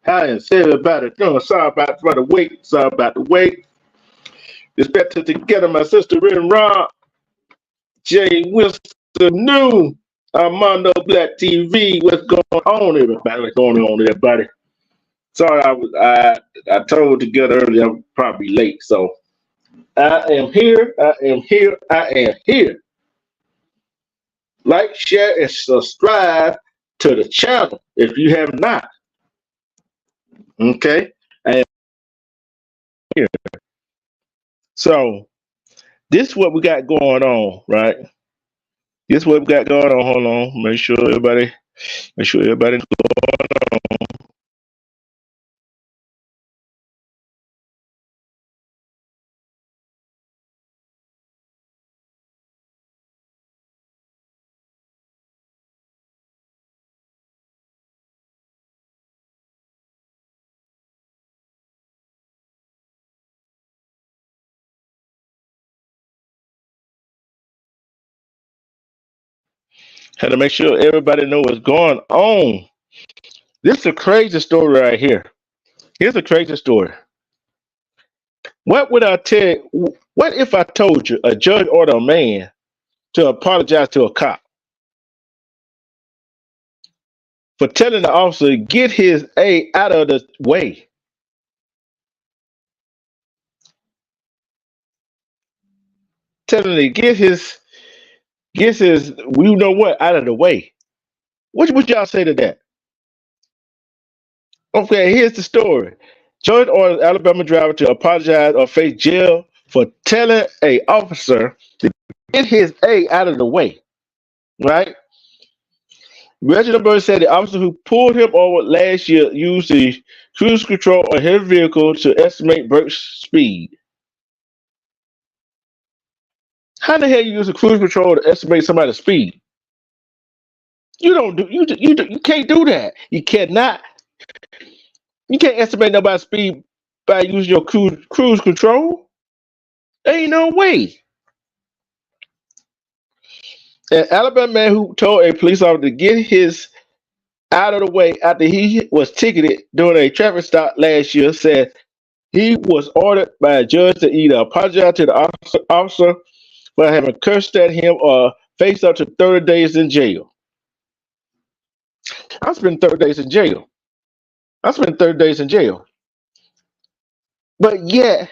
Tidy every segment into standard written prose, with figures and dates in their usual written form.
Hi, and say about it. No, sorry about the wait. Sorry about the wait. It's better together, my sister Ren Rob, Jay Wilson, New, Armando Black TV. What's going on, everybody? What's going on, everybody? Sorry, I told together earlier I'm probably late. So I am here. I am here. I am here. Like, share, and subscribe to the channel if you have not. Okay, I am here. So this is what we got going on, right? This is what we got going on. Hold on, make sure everybody knows. Had to make sure everybody know what's going on. This is a crazy story right here. Here's a crazy story. What would I tell you? What if I told you a judge ordered a man to apologize to a cop for telling the officer to get his A out of the way? Telling him to get his you know what out of the way. What would y'all say to that? Okay, here's the story. Judge orders Alabama driver to apologize or face jail for telling a officer to get his A out of the way. Right? Reginald Bird said the officer who pulled him over last year used the cruise control on his vehicle to estimate Burke's speed. How the hell you use a cruise control to estimate somebody's speed? You don't do you can't do that. You cannot. You can't estimate nobody's speed by using your cruise control. There ain't no way. An Alabama man who told a police officer to get his out of the way after he was ticketed during a traffic stop last year said he was ordered by a judge to either apologize to the officer for having cursed at him or face up to 30 days in jail. I spent 30 days in jail. I spent 30 days in jail. But yet,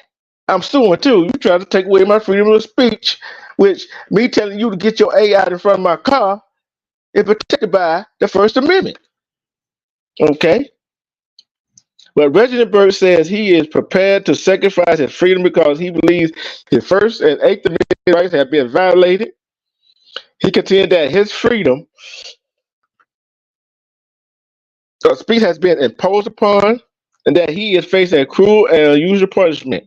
I'm suing too. You try to take away my freedom of speech, which me telling you to get your A out in front of my car is protected by the First Amendment. Okay? But Reginald Burke says he is prepared to sacrifice his freedom because he believes his First and Eighth Amendment rights have been violated. He contends that his freedom of speech has been imposed upon and that he is facing a cruel and unusual punishment.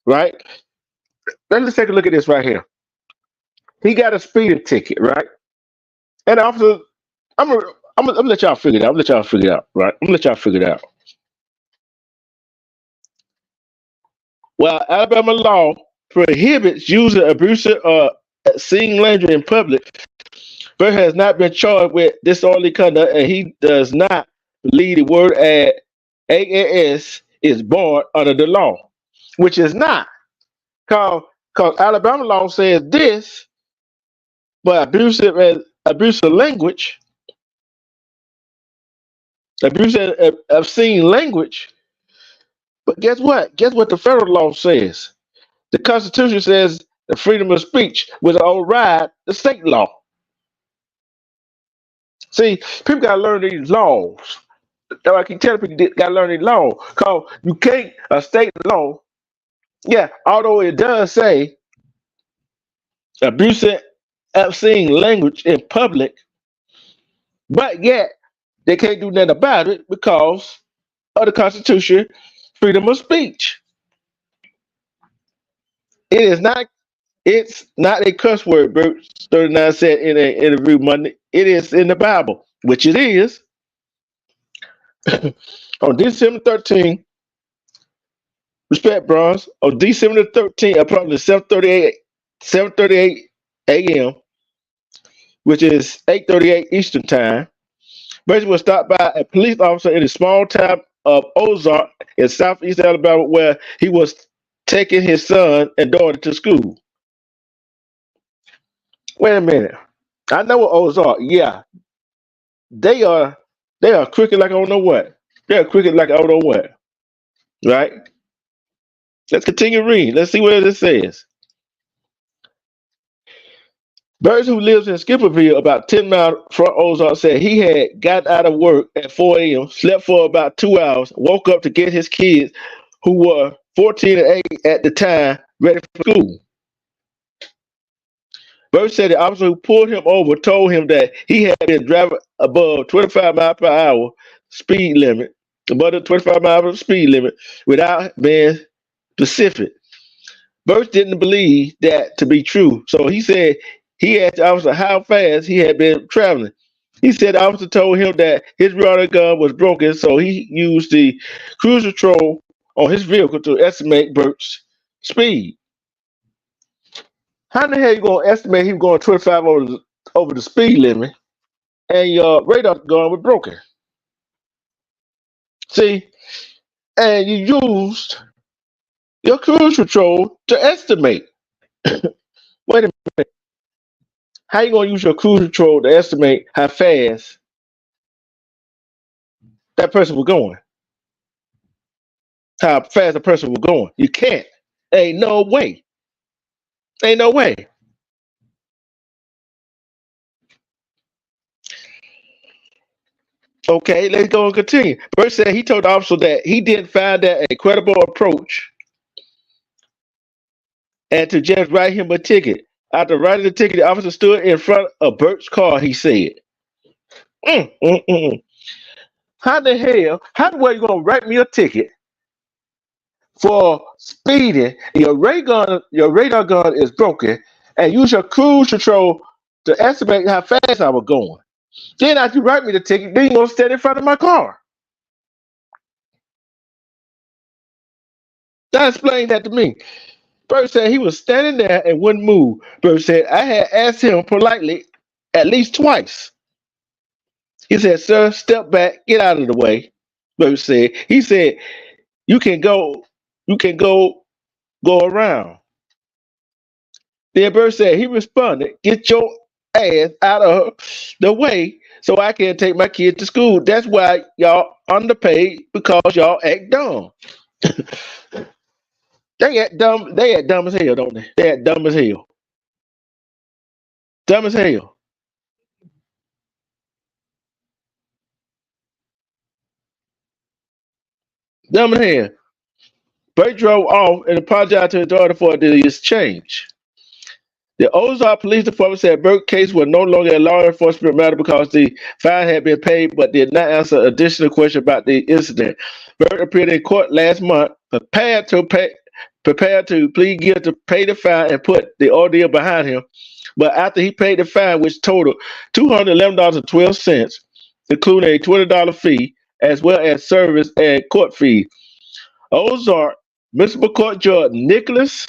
Right? Let's take a look at this right here. He got a speeding ticket, right? And the officer, I'm gonna let y'all figure it out. I'm gonna let y'all figure it out, right? I'm gonna let y'all figure it out. Well, Alabama law prohibits using abusive or obscene language in public. Burke has not been charged with disorderly conduct, and he does not believe the word AAS is born under the law, which is not. Cause Because Alabama law says this, but abusive language, abusive obscene language. But guess what? Guess what the federal law says? The Constitution says the freedom of speech will override the state law. See, people gotta learn these laws. That's why I keep telling people they gotta learn these laws. Cause you can't a state law, yeah, although it does say abusive obscene language in public, but yet they can't do nothing about it because of the Constitution, freedom of speech. It is not. It's not a cuss word. Bert 39 said in an interview Monday. It is in the Bible, which it is. On December 13th, respect bronze. On December 13th, approximately 7:38 a.m., which is 8:38 Eastern time. Burton was stopped by a police officer in a small town of Ozark in southeast Alabama, where he was taking his son and daughter to school. Wait a minute. I know what Ozark. Yeah, they are. They are crooked like I don't know what. They are crooked like I don't know what. Right? Let's continue reading. Let's see what it says. Burns, who lives in Skipperville, about 10 miles from Ozark, said he had got out of work at 4 a.m., slept for about 2 hours, woke up to get his kids, who were 14 and 8 at the time, ready for school. Burns said the officer who pulled him over told him that he had been driving above 25 miles per hour speed limit, above the 25 miles speed limit, without being specific. Burns didn't believe that to be true, so he said he asked the officer how fast he had been traveling. He said the officer told him that his radar gun was broken, so he used the cruise control on his vehicle to estimate Burt's speed. How the hell you gonna estimate he was going 25 over the speed limit and your radar gun was broken? See, and you used your cruise control to estimate. Wait a minute. How you gonna use your cruise control to estimate how fast that person was going? How fast the person was going? You can't. Ain't no way. Ain't no way. Okay, let's go and continue. Bert said he told the officer that he didn't find that a credible approach and to just write him a ticket. After writing the ticket, the officer stood in front of Bert's car, he said. Mm, mm, mm. How the hell, how the way you gonna write me a ticket for speeding? Your radar gun is broken, and use your cruise control to estimate how fast I was going. Then after you write me the ticket, then you gonna stand in front of my car. Now explain that to me. Bert said he was standing there and wouldn't move. Bert said I had asked him politely at least twice. He said, "Sir, step back, get out of the way." Bert said. He said, "You can go around." Then Bert said he responded, "Get your ass out of the way so I can take my kid to school. That's why y'all underpaid because y'all act dumb." They act dumb. They act dumb as hell, don't they? They act dumb as hell. Dumb as hell. Dumb as hell. Bert drove off and apologized to his daughter for the exchange. The Ozark Police Department said Burke's case was no longer a law enforcement matter because the fine had been paid, but did not answer additional questions about the incident. Burke appeared in court last month, prepared to plead guilty to pay the fine and put the ordeal behind him. But after he paid the fine, which totaled $211.12, including a $20 fee, as well as service and court fees, Ozark Municipal Court Judge Nicholas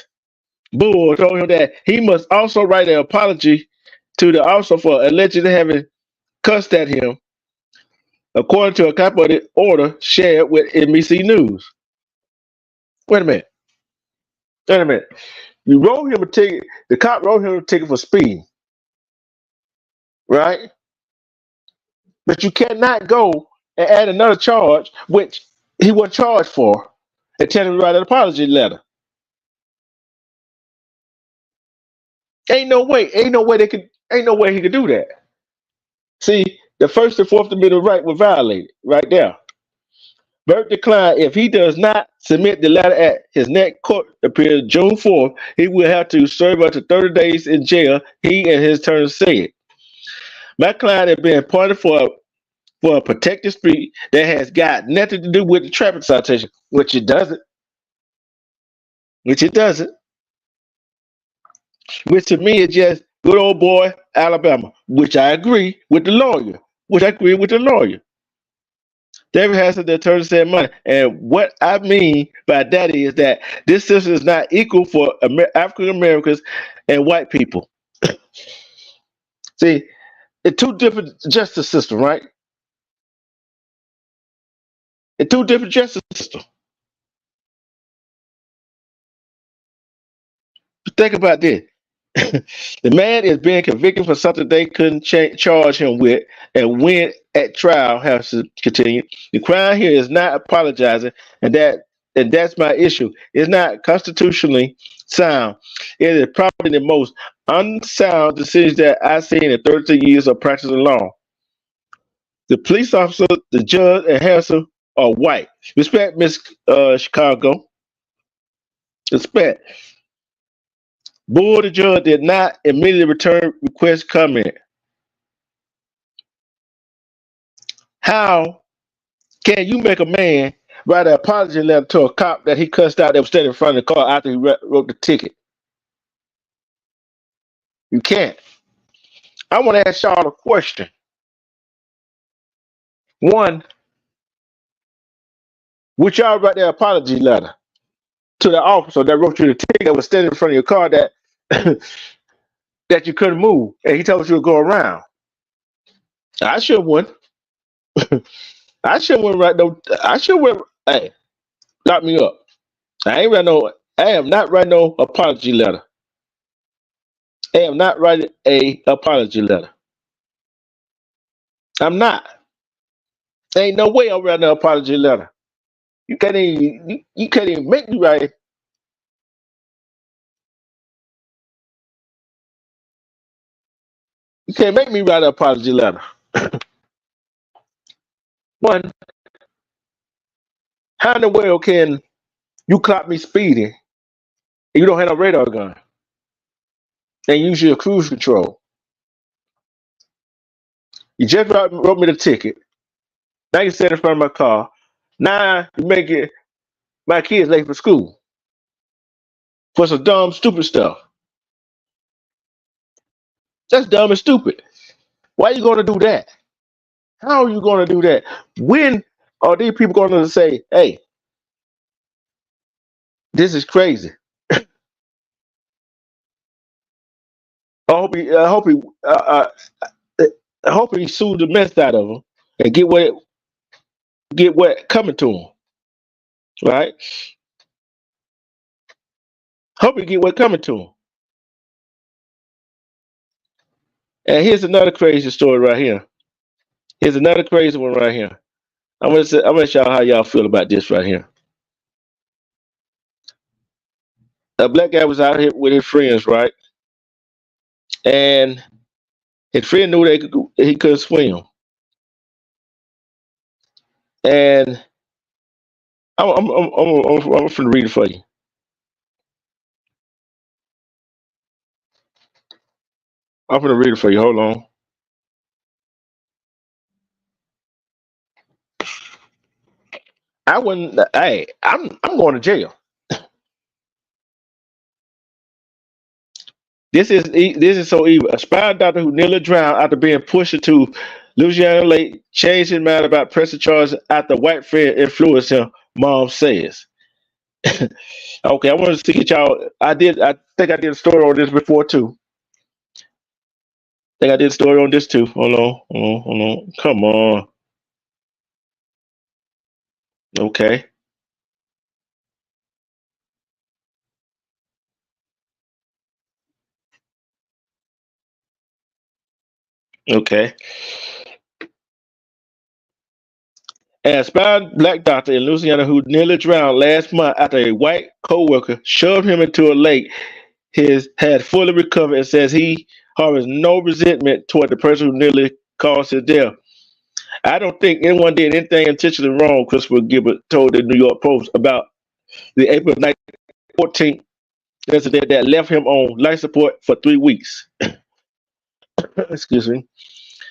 Bull told him that he must also write an apology to the officer for allegedly having cussed at him, according to a copy of the order shared with NBC News. Wait a minute. Wait a minute. You wrote him a ticket. The cop wrote him a ticket for speeding, right? But you cannot go and add another charge, which he was charged for, and tell him to write an apology letter. Ain't no way. Ain't no way they could. Ain't no way he could do that. See, the First and Fourth Amendment right were violated right there. Burt declined if he does not submit the letter at his next court appearance June 4th, he will have to serve up to 30 days in jail, he and his attorney said. My client has been appointed for a protected street that has got nothing to do with the traffic citation, which it doesn't. Which it doesn't. Which to me is just good old boy Alabama, which I agree with the lawyer. Which I agree with the lawyer. David has the attorney said money. And what I mean by that is that this system is not equal for African Americans and white people. See, it's two different justice systems, right? It's two different justice systems. Think about this. The man is being convicted for something they couldn't charge him with, and when at trial has to continue. The crime here is not apologizing, and that's my issue. It's not constitutionally sound. It is probably the most unsound decision that I've seen in 32 years of practicing law. The police officer, the judge, and Harrison are white. Respect, Miss Chicago. Respect. Board the judge did not immediately return request comment. How can you make a man write an apology letter to a cop that he cussed out that was standing in front of the car after he wrote the ticket? You can't. I want to ask y'all a question. One, would y'all write that apology letter to the officer that wrote you the ticket that was standing in front of your car that that you couldn't move and he told you to go around? I sure wouldn't. I sure wouldn't write no. I sure wouldn't. Hey, lock me up. I ain't write no. I am not writing no apology letter. I am not writing a apology letter. I'm not. Ain't no way I'm writing an apology letter. You can't even you can't even make me write it. You can't make me write an apology letter. One, how in the world can you clock me speeding and you don't have no radar gun and use your cruise control? You just wrote me the ticket. Now you sit in front of my car. Now you make it my kids late for school for some dumb, stupid stuff. That's dumb and stupid. Why are you going to do that? How are you going to do that? When are these people going to say, "Hey, this is crazy"? I hope he, I hope he sued the mess out of him and get what coming to him, right? Hope he get what coming to him. And here's another crazy story right here. Here's another crazy one right here. I'm gonna show how y'all feel about this right here. A black guy was out here with his friends, right? And his friend knew he couldn't swim, and I'm finna read it for you. I'm finna read it for you. Hold on. I wouldn't. Hey, I'm going to jail. This is so evil. A spy doctor who nearly drowned after being pushed into Louisiana Lake changed his mind about pressing charges after white friend influenced him. Mom says. Okay, I wanted to get y'all. I think I did a story on this before too. I think I did a story on this too. Hold on, hold on, hold on. Come on. Okay. Okay. An aspiring black doctor in Louisiana who nearly drowned last month after a white co-worker shoved him into a lake his had fully recovered and says he harbors no resentment toward the person who nearly caused his death. I don't think anyone did anything intentionally wrong, Christopher Gilbert told the New York Post about the April 14th incident that left him on life support for 3 weeks. Excuse me.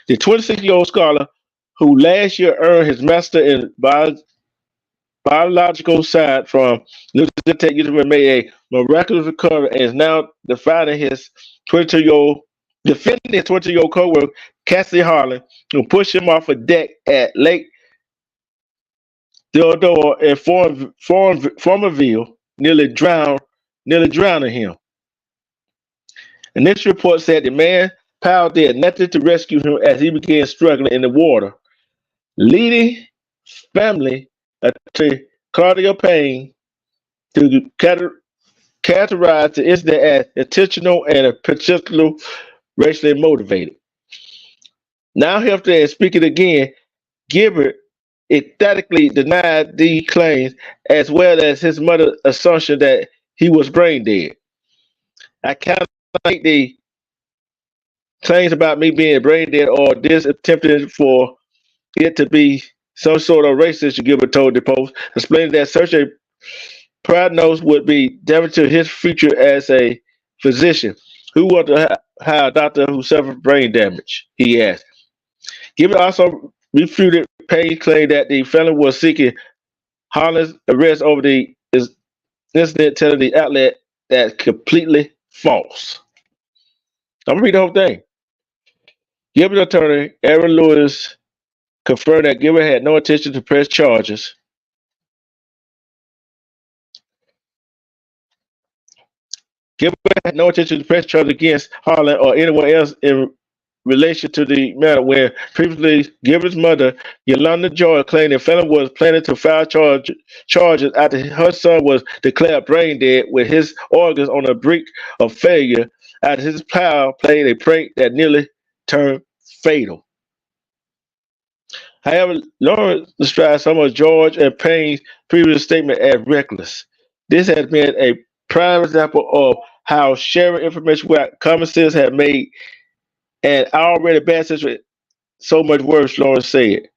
The 26-year-old scholar who last year earned his master in biological science from Louisiana Tech University made a miraculous recovery and is now defending his 22-year-old co-worker Cassidy Harlan, who pushed him off a deck at Lake Theodore in Formerville, nearly drowning him. And this report said the man Powell did nothing to rescue him as he began struggling in the water, leading family to Claudia Payne to characterize the incident as intentional and particularly racially motivated. Now, after speaking again, Gilbert emphatically denied these claims as well as his mother's assumption that he was brain dead. I kind of think the claims about me being brain dead or this attempting for it to be some sort of racist, Gilbert told the Post, explaining that such a prognosis would be damage to his future as a physician. Who want to hire a doctor who suffered brain damage? He asked. Gilbert also refuted Payne's claim that the felon was seeking Holland's arrest over the incident, telling the outlet that's completely false. I'm gonna read the whole thing. Gilbert's attorney, Aaron Lewis, confirmed that Gilbert had no intention to press charges. Gilbert had no intention to press charges against Harlan or anyone else in relation to the matter, where previously Gilbert's mother, Yolanda Joy, claimed the felon was planning to file charges after her son was declared brain dead with his organs on the brink of failure after his pal played a prank that nearly turned fatal. However, Lawrence described some of George and Payne's previous statement as reckless. This has been a prime example of how sharing information without common sense had made an already bad situation so much worse, Lawrence said.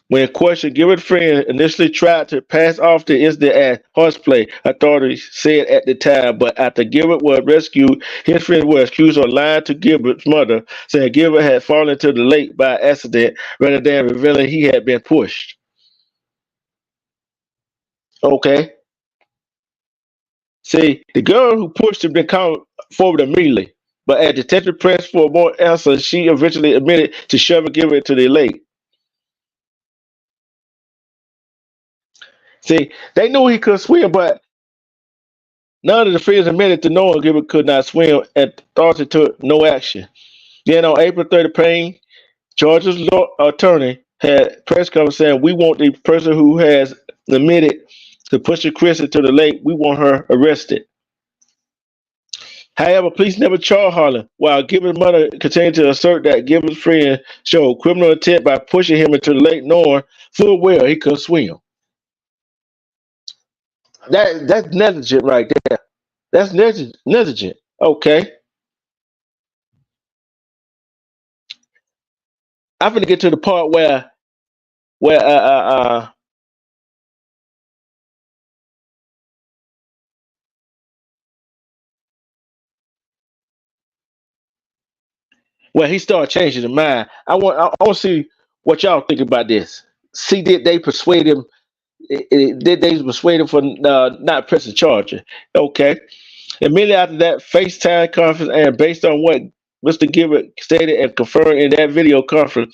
When questioned, Gilbert's friend initially tried to pass off the incident as horseplay, authorities said at the time, but after Gilbert was rescued, his friend was accused of lying to Gilbert's mother, saying Gilbert had fallen into the lake by accident rather than revealing he had been pushed. Okay. See, the girl who pushed him didn't come forward immediately, but as detective pressed for more answers, she eventually admitted to shoving Gilbert into the lake. See, they knew he could swim, but none of the friends admitted to knowing Gilbert could not swim and thought it took no action. Then on April 30, Payne, Georgia's law attorney, had press conference saying, "We want the person who has admitted to pushing Chris into the lake, we want her arrested." However, police never charged Harlan, while Gilbert's mother continued to assert that Gilbert's friend showed criminal intent by pushing him into the lake, knowing full well he could swim. That's negligent right there. That's negligent. Okay. I'm gonna get to the part where he started changing his mind. I want to see what y'all think about this. See, did they persuade him? Did they persuade him for not pressing charges? Okay. Immediately after that FaceTime conference, and based on what Mr. Gilbert stated and confirmed in that video conference,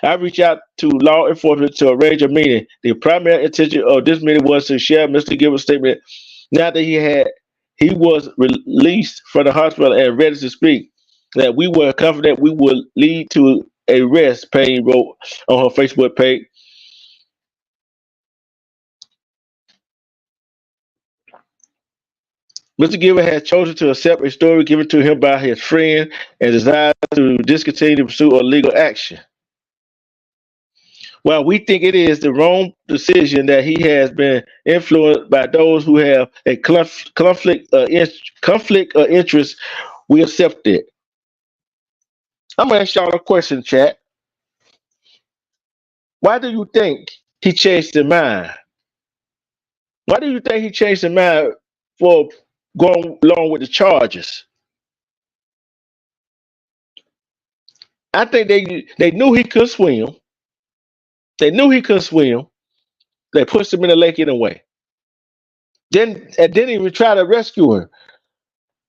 I reached out to law enforcement to arrange a meeting. The primary intention of this meeting was to share Mr. Gilbert's statement now that he was released from the hospital and ready to speak. That we were confident we would lead to a arrest, Payne wrote on her Facebook page. Mr. Gilbert has chosen to accept a story given to him by his friend and desires to discontinue the pursuit of legal action. While we think it is the wrong decision that he has been influenced by those who have a conflict of interest, we accept it. I'm gonna ask y'all a question, chat. Why do you think he changed his mind? Why do you think he changed his mind for going along with the charges? I think they knew he could swim. They knew he could swim. They pushed him in the lake anyway. Then he would try to rescue him.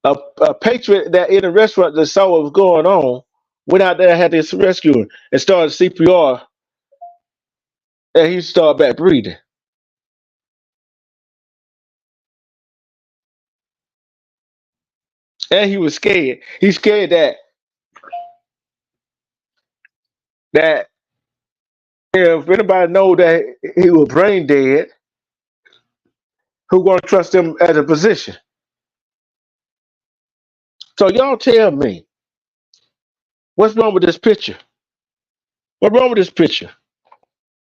A patriot that in a restaurant that saw what was going on went out there and had to rescue him and started CPR, and he started back breathing. And he was scared. He's scared that if anybody know that he was brain dead, who gonna trust him at a position? So y'all tell me, what's wrong with this picture? What's wrong with this picture?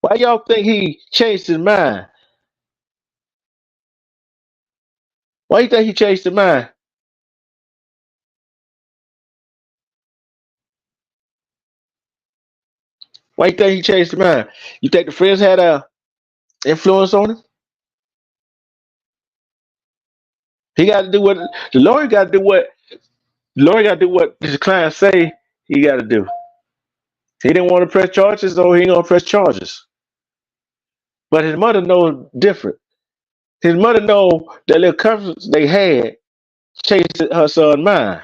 Why y'all think he changed his mind? Why you think he changed his mind? Why you think he changed his mind? You think the friends had a influence on him? He got to do what the lawyer got to do. What the lawyer got to do? What his client say he got to do. He didn't want to press charges, so he ain't gonna press charges. But his mother knows different. His mother know that little confidence they had changed her son's mind.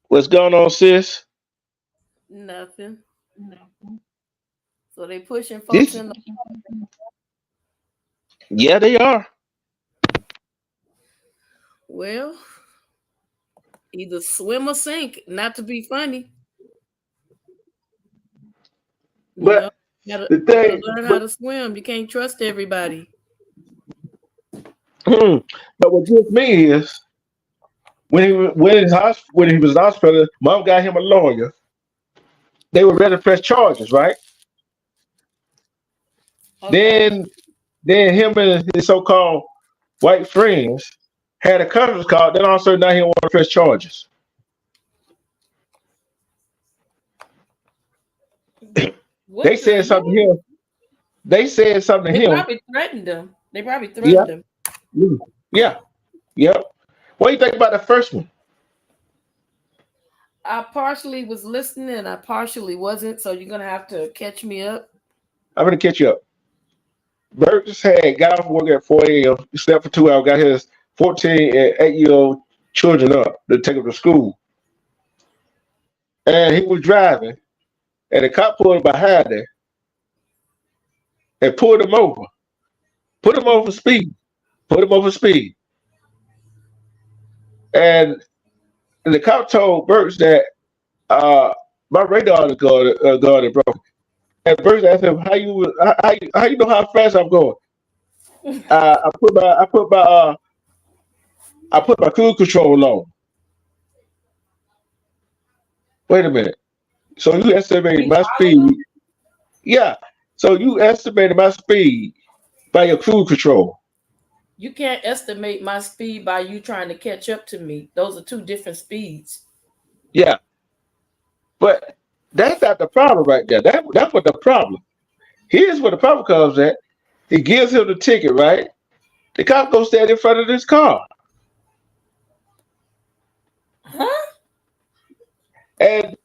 What's going on, sis? Nothing. So they pushing folks This, in the yeah, they are. well, either swim or sink. Not to be funny, you know. But the You gotta thing, learn how to swim. You can't trust everybody. but what gets me is when he was in hospital, mom got him a lawyer. They were ready to press charges, right? Okay. Then then him and his so-called white friends had a conference call. Then all of a sudden now he don't want to press charges. They What the said something to hell? him. They said something to They him. probably threatened them. They probably Yeah, threatened them. yeah, yep. What do you think about the first one? I partially was listening and I partially wasn't, so you're gonna have to catch me up. I'm gonna catch you up. Burgess had got off work at 4 a.m. He slept for 2 hours. Got his 14 and 8-year-old children up to take them to school, and he was driving, and the cop pulled him behind him and pulled him over. Put him over Mhm. speed. Put him over speed. And the cop told Burks that my radar is going broken. And Burks asked him, how you know how fast I'm going? Uh, I put my I put my uh, I put my cruise control on. Wait a minute. So you estimated He my followed speed? them. Yeah. So you estimated my speed by your cruise control? You can't estimate my speed by you trying to catch up to me. Those are two different speeds. Yeah. But that's not the problem right there. That's what the problem. Here's where the problem comes at. He gives him the ticket, right? The cop goes stand in front of this car, Huh? and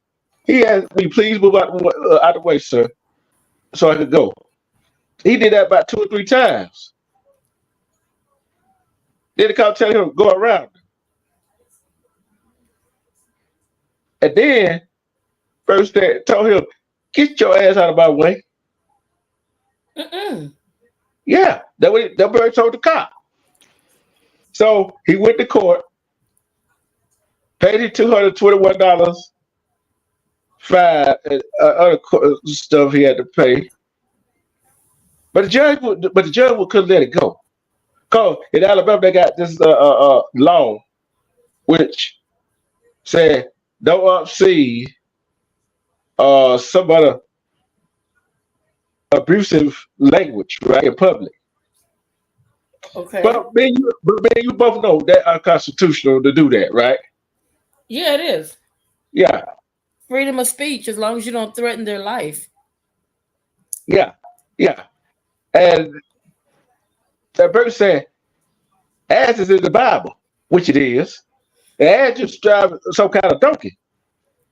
he asked me, "Please move out the way, sir, so I could go." He did that about 2 or 3 times. Then the cop tell him go around, and then first they told him, "Get your ass out of my way." Mm-mm. Yeah, that bird told the cop. So he went to court, paid him $221 fine and other stuff he had to pay. But the judge couldn't let it go. Cause in Alabama they got this law which said don't see some other abusive language right in public. Okay. But man, you both know that unconstitutional to do that, right? Yeah, it is. Yeah, Freedom of speech, as long as you don't threaten their life. yeah, yeah. And that person said, as is in the Bible, which it is, and just drive some kind of donkey,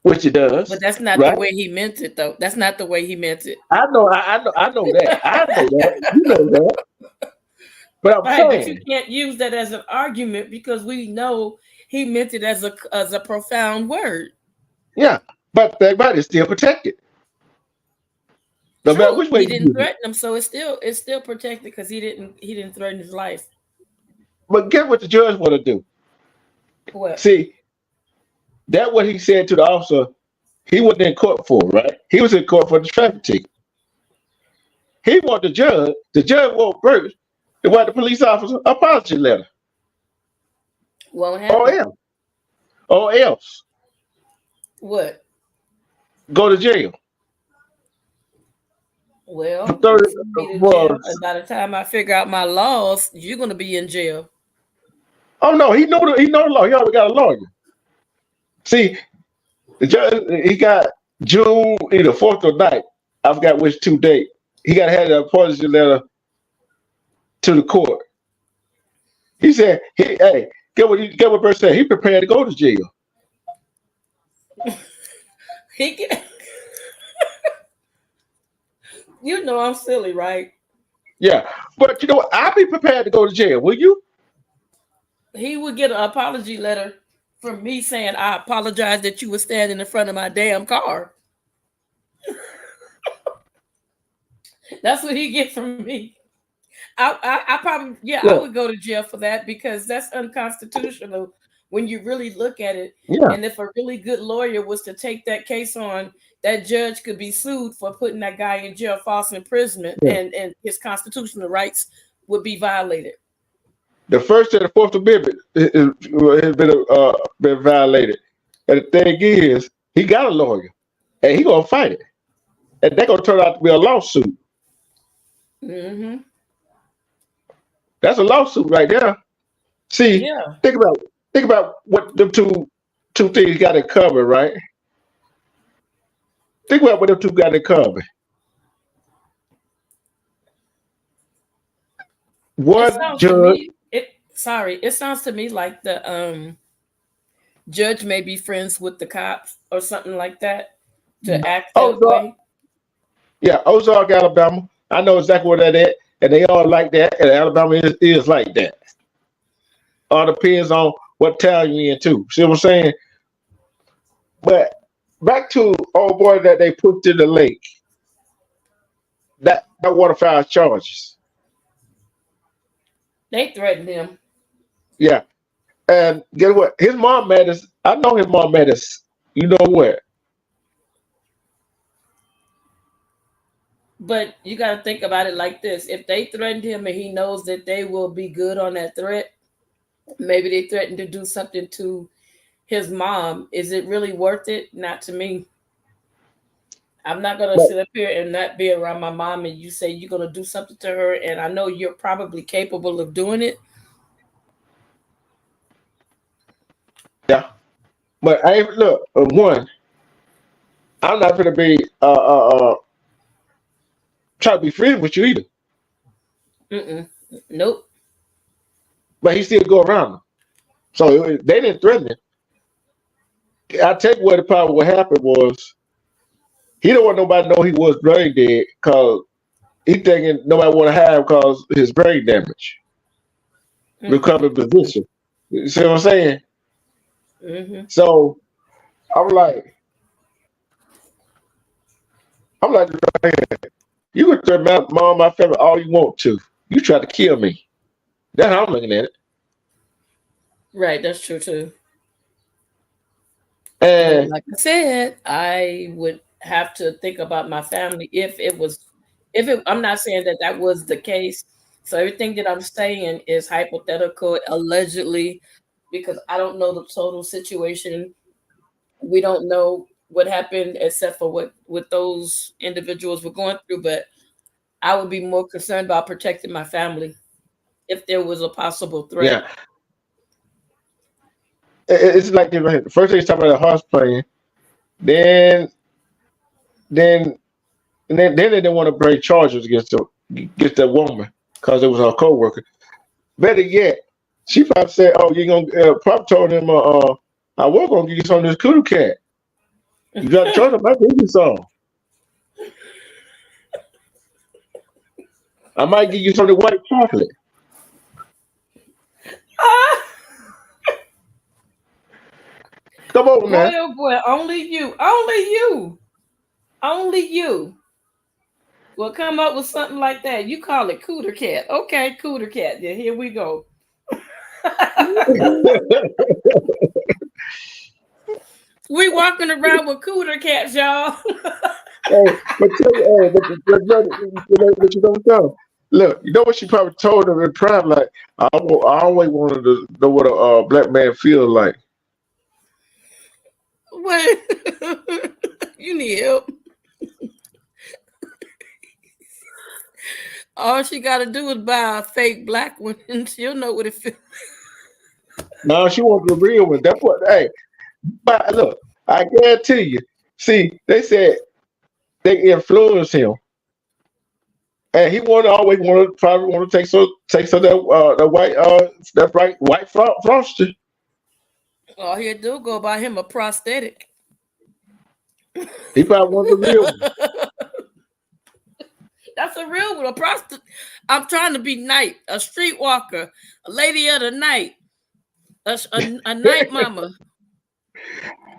which it does. But that's not right? the way he meant it, though. That's not the way he meant it. I know that. I know that. You know that. But I'm Right, but you saying, can't use that as an argument because we know he meant it as a profound word. yeah, but that right is still protected. No True. matter which way He you didn't use it. threaten him, so it's still protected because he didn't threaten his life. But get what the judge want to do. What? See, that what he said to the officer, he wasn't in court for, right? He was in court for the traffic ticket. He want the judge want first, to write the police officer apology letter. Won't happen. Or else What? go to jail. Well, Third was, and by the time I figure out my laws, you're gonna be in jail. oh no, he know the law. He already got a lawyer. See, the judge he got June either 4th or 9th. I forgot which 2 date. He got to have the apology letter to the court. He said, hey, get what person said. He prepared to go to jail. He can. You know I'm silly, right? Yeah, but you know what? I'll be prepared to go to jail. Will you? He would get an apology letter from me saying, I apologize that you were standing in front of my damn car. That's what he get from me. I probably, I would go to jail for that because that's unconstitutional when you really look at it. Yeah. And if a really good lawyer was to take that case on, that judge could be sued for putting that guy in jail, false imprisonment, and his constitutional rights would be violated. The First and the Fourth Amendment has been violated. And the thing is, he got a lawyer, and he gonna fight it, and they're gonna turn out to be a lawsuit. Mm-hmm. That's a lawsuit right there. See, think about what them two things got in common, right? Think about what them two got in common. One judge. It sounds to me like the judge may be friends with the cops or something like that to act that way. Yeah, Ozark, Alabama. I know exactly where that is, and they all like that, and Alabama is like that. All depends on what town you're in too. See what I'm saying? But back to old boy that they put in the lake. That waterfowl charges. They threatened him. Yeah. And guess what? His mom mad us. I know his mom mad us. You know what? But you got to think about it like this. If they threatened him and he knows that they will be good on that threat, maybe they threatened to do something to his mom. Is it really worth it? Not to me. I'm not going to sit up here and not be around my mom and you say you're going to do something to her. And I know you're probably capable of doing it. Yeah. But one, I'm not going to be try to be friends with you either. Nope. But he still go around them. So they didn't threaten him. I tell you what what happened was he don't want nobody to know he was brain dead because he thinking nobody want to have because his brain damage. Recovery position. You see what I'm saying? Mm-hmm. So I'm like, you can threaten my mom, my family all you want to. You try to kill me. That's how I'm looking at it. Right, that's true too. And like I said, I would have to think about my family if I'm not saying that that was the case. So everything that I'm saying is hypothetical, allegedly, because I don't know the total situation. We don't know what happened except for what those individuals were going through. But I would be more concerned about protecting my family if there was a possible threat. Yeah, it's like this right here. First they talk about the horse playing, then then then they didn't want to bring charges against that woman because it was her co-worker. Better yet, she probably said, "Oh, you gonna probably told him, I was gonna give you some of this cootie cat. You got to trust him. I give you some. I might give you some of the white chocolate. Come on, Boy, man. oh boy, only you will come up with something like that. You call it cooter cat. Okay, cooter cat. Then here we go. We walking around with cooter cats, y'all. Hey, but tell you, hey, but you don't know. Look, you know what she probably told him in private? Like, I always wanted to know what a black man feels like. Wait, you need help. All she got to do is buy a fake black one, and she'll know what it feels. No, she wants the real one. That's what. Hey, but look, I guarantee you. See, they said they influenced him, and he probably want to take some of that the white that right white frosty. All he had to do go buy him a prosthetic. He probably want the real one. That's a real one. A prostitute. I'm trying to be night, a streetwalker, a lady of the night, a night mama.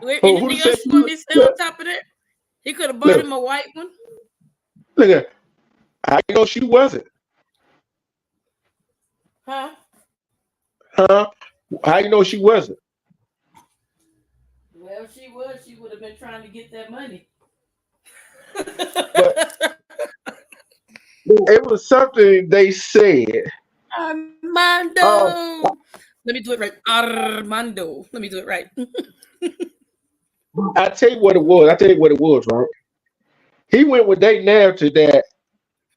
Who Anything said else you want me to say on top of that? He could have bought look, him a white one. look at how you know she wasn't? Huh? Huh? How you know she wasn't? Well, if she was, she would have been trying to get that money. But it was something they said. Armando. Oh, Let me do it right. Armando. Let me do it right. I tell you what it was, right? He went with their narrative that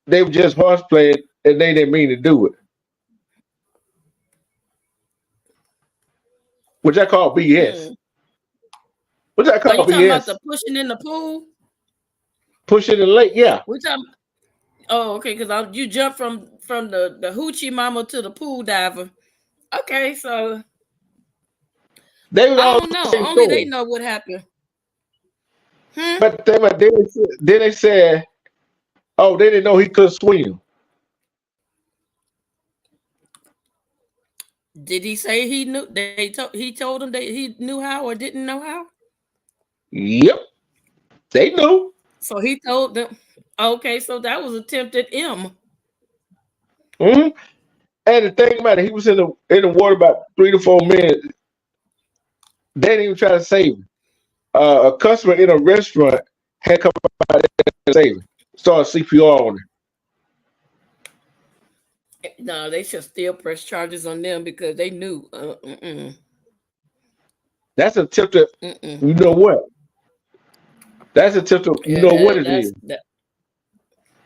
they were just horse playing and they didn't mean to do it. Which I call BS. Which I Are call you talking about BS. the pushing in the pool? Pushing in late, yeah. We talking. Oh, okay. Because you jump from the hoochie mama to the pool diver. Okay, so They was I all don't the know. same Only they story. know what happened. But then they said, oh, they didn't know he could swim. Did he say he knew? He told him that he knew how or didn't know how. Yep, they knew. So he told them. Okay, so that was attempted M. Hmm. And the thing about it, he was in the water about 3 to 4 minutes. They didn't even try to save him. A customer in a restaurant had come out and save him. Started CPR on him. No, they should still press charges on them because they knew. That's attempted. You know what? That's attempted. You know what it is.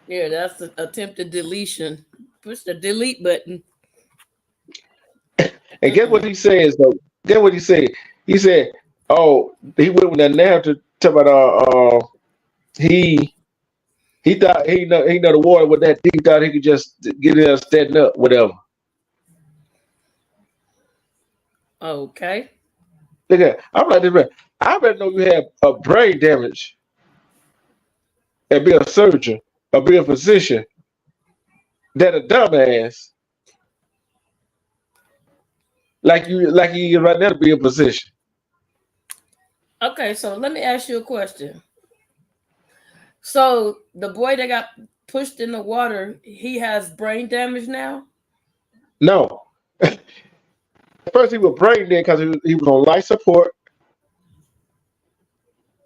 Yeah, that's the attempted deletion. Push the delete button. And guess what he says though? Guess what he said? He said, "Oh, he went with that narrative about he thought he know the water was that deep. He thought he could just get in there standing up, whatever." Okay. Look at I'm like this. I better know you have a brain damage and be a surgeon or be a physician than a dumbass like you right now to be a physician. Okay, so let me ask you a question. So the boy that got pushed in the water, he has brain damage now? No. First, he was brain dead because he was on life support,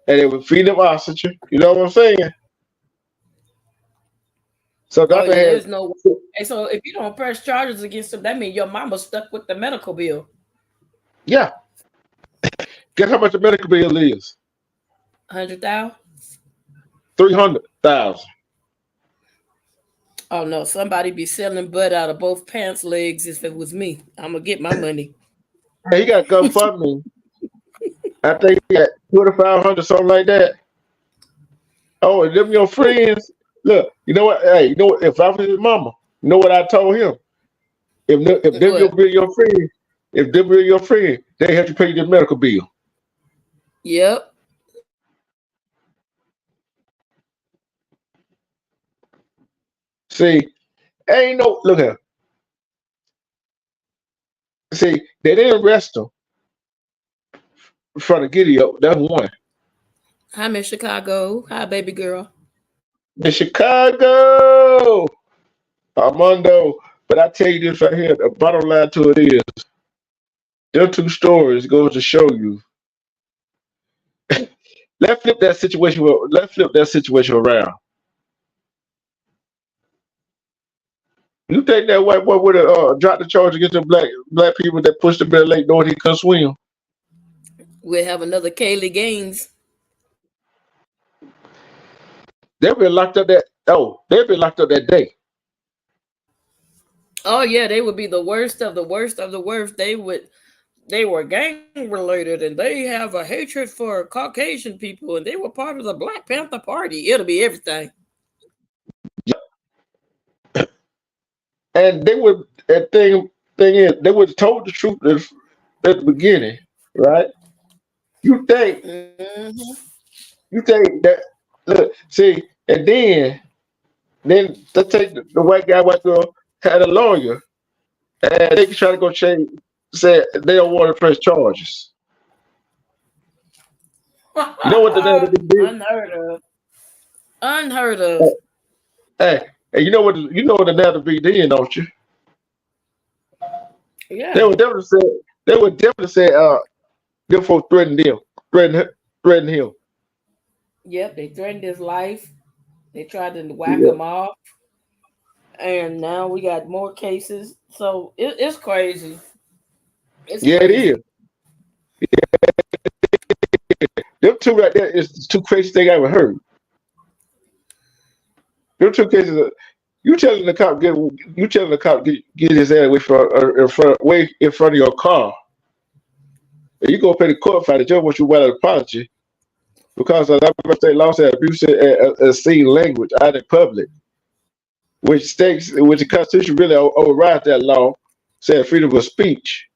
and they would feed him oxygen. You know what I'm saying? So Oh doctor yeah, had, there's no. And so if you don't press charges against him, that means your mama's stuck with the medical bill. yeah. Guess how much the medical bill is? 100,000. 300,000. Oh no, somebody be selling butt out of both pants legs. If it was me, I'm gonna get my money. He got GoFundMe. I think he got 2,500, something like that. Oh, and them your friends. Look, you know what? Hey, you know what? If I was his mama, you know what I told him? If them What? your friend, if them be your friend, they have to pay your medical bill. Yep. See, ain't no look here. See, they didn't arrest him for the Giddy-Up. That's one. I'm in Chicago. Hi, baby girl. In Chicago, Armando. But I tell you this right here, the bottom line to it is, them two stories goes to show you. Let's flip that situation. Let's flip that situation around. You think that white boy would have dropped the charge against the black people that pushed him in the lake knowing he couldn't swim? We'll have another Kaylee Gaines. They've been locked up they've been locked up that day. Oh yeah, they would be the worst of the worst of the worst. They were gang related and they have a hatred for Caucasian people and they were part of the Black Panther Party. It'll be everything. And they would that thing is they would have told the truth at the beginning, right? You think Mhm. you think that look, see, and then let's take the white guy, white girl had a lawyer and they try to go change said they don't want to press charges. You know what the damn did? Unheard of. Unheard of. Hey, and you know what the narrative be then, don't you? They Yeah. would definitely say them folks threaten him. Yep. They threatened his life. They tried to whack Yeah, him off. And now we got more cases. So it's crazy. It's yeah, it crazy. is. Them two right there is the two craziest thing I ever heard. Them two cases. You telling the cop get his ass way in front of your car. And you go pay the court fight. The judge wants you to write an apology because of that state law said abuse and obscene language out in public, which the Constitution really overrides that law, said freedom of speech.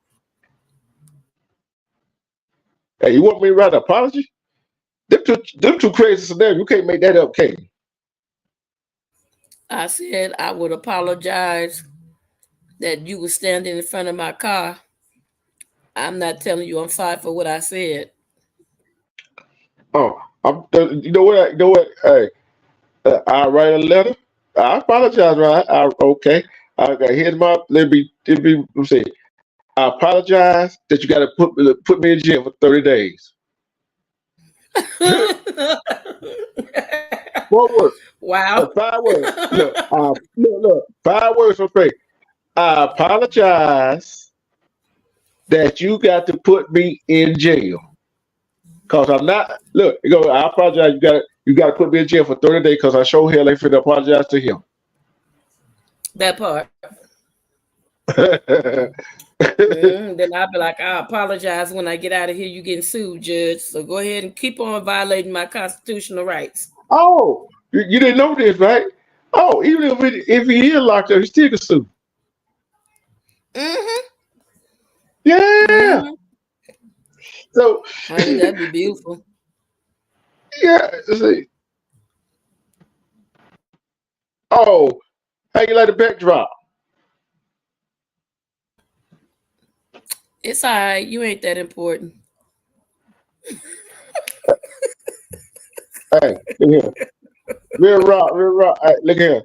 Hey, you want me to write an apology? Them two crazy scenarios. You can't make that up, can you? I said I would apologize that you were standing in front of my car. I'm not telling you I'm sorry for what I said. Oh, you know what? You know what? Hey, I write a letter. I apologize, right? Okay. Here's my. Let me say. I apologize that you got to put me in jail for 30 days. 4 words. Wow. 5 words. Look. 5 words for free. I apologize that you got to put me in jail. Cause I'm not. Look, you go. I apologize. You got to put me in jail for 30 days. Cause I sure hell ain't finna apologize to him. That part. Then I'll be like, I apologize when I get out of here. You getting sued, Judge. So go ahead and keep on violating my constitutional rights. Oh, you didn't know this, right? Oh, even if he is locked up, he still can sue. Mm-hmm. Yeah. Mm-hmm. So Honey, that'd be beautiful. yeah. See. Oh, how you like the backdrop? It's all right. You ain't that important. Hey, look here. Real rock. Hey, look here.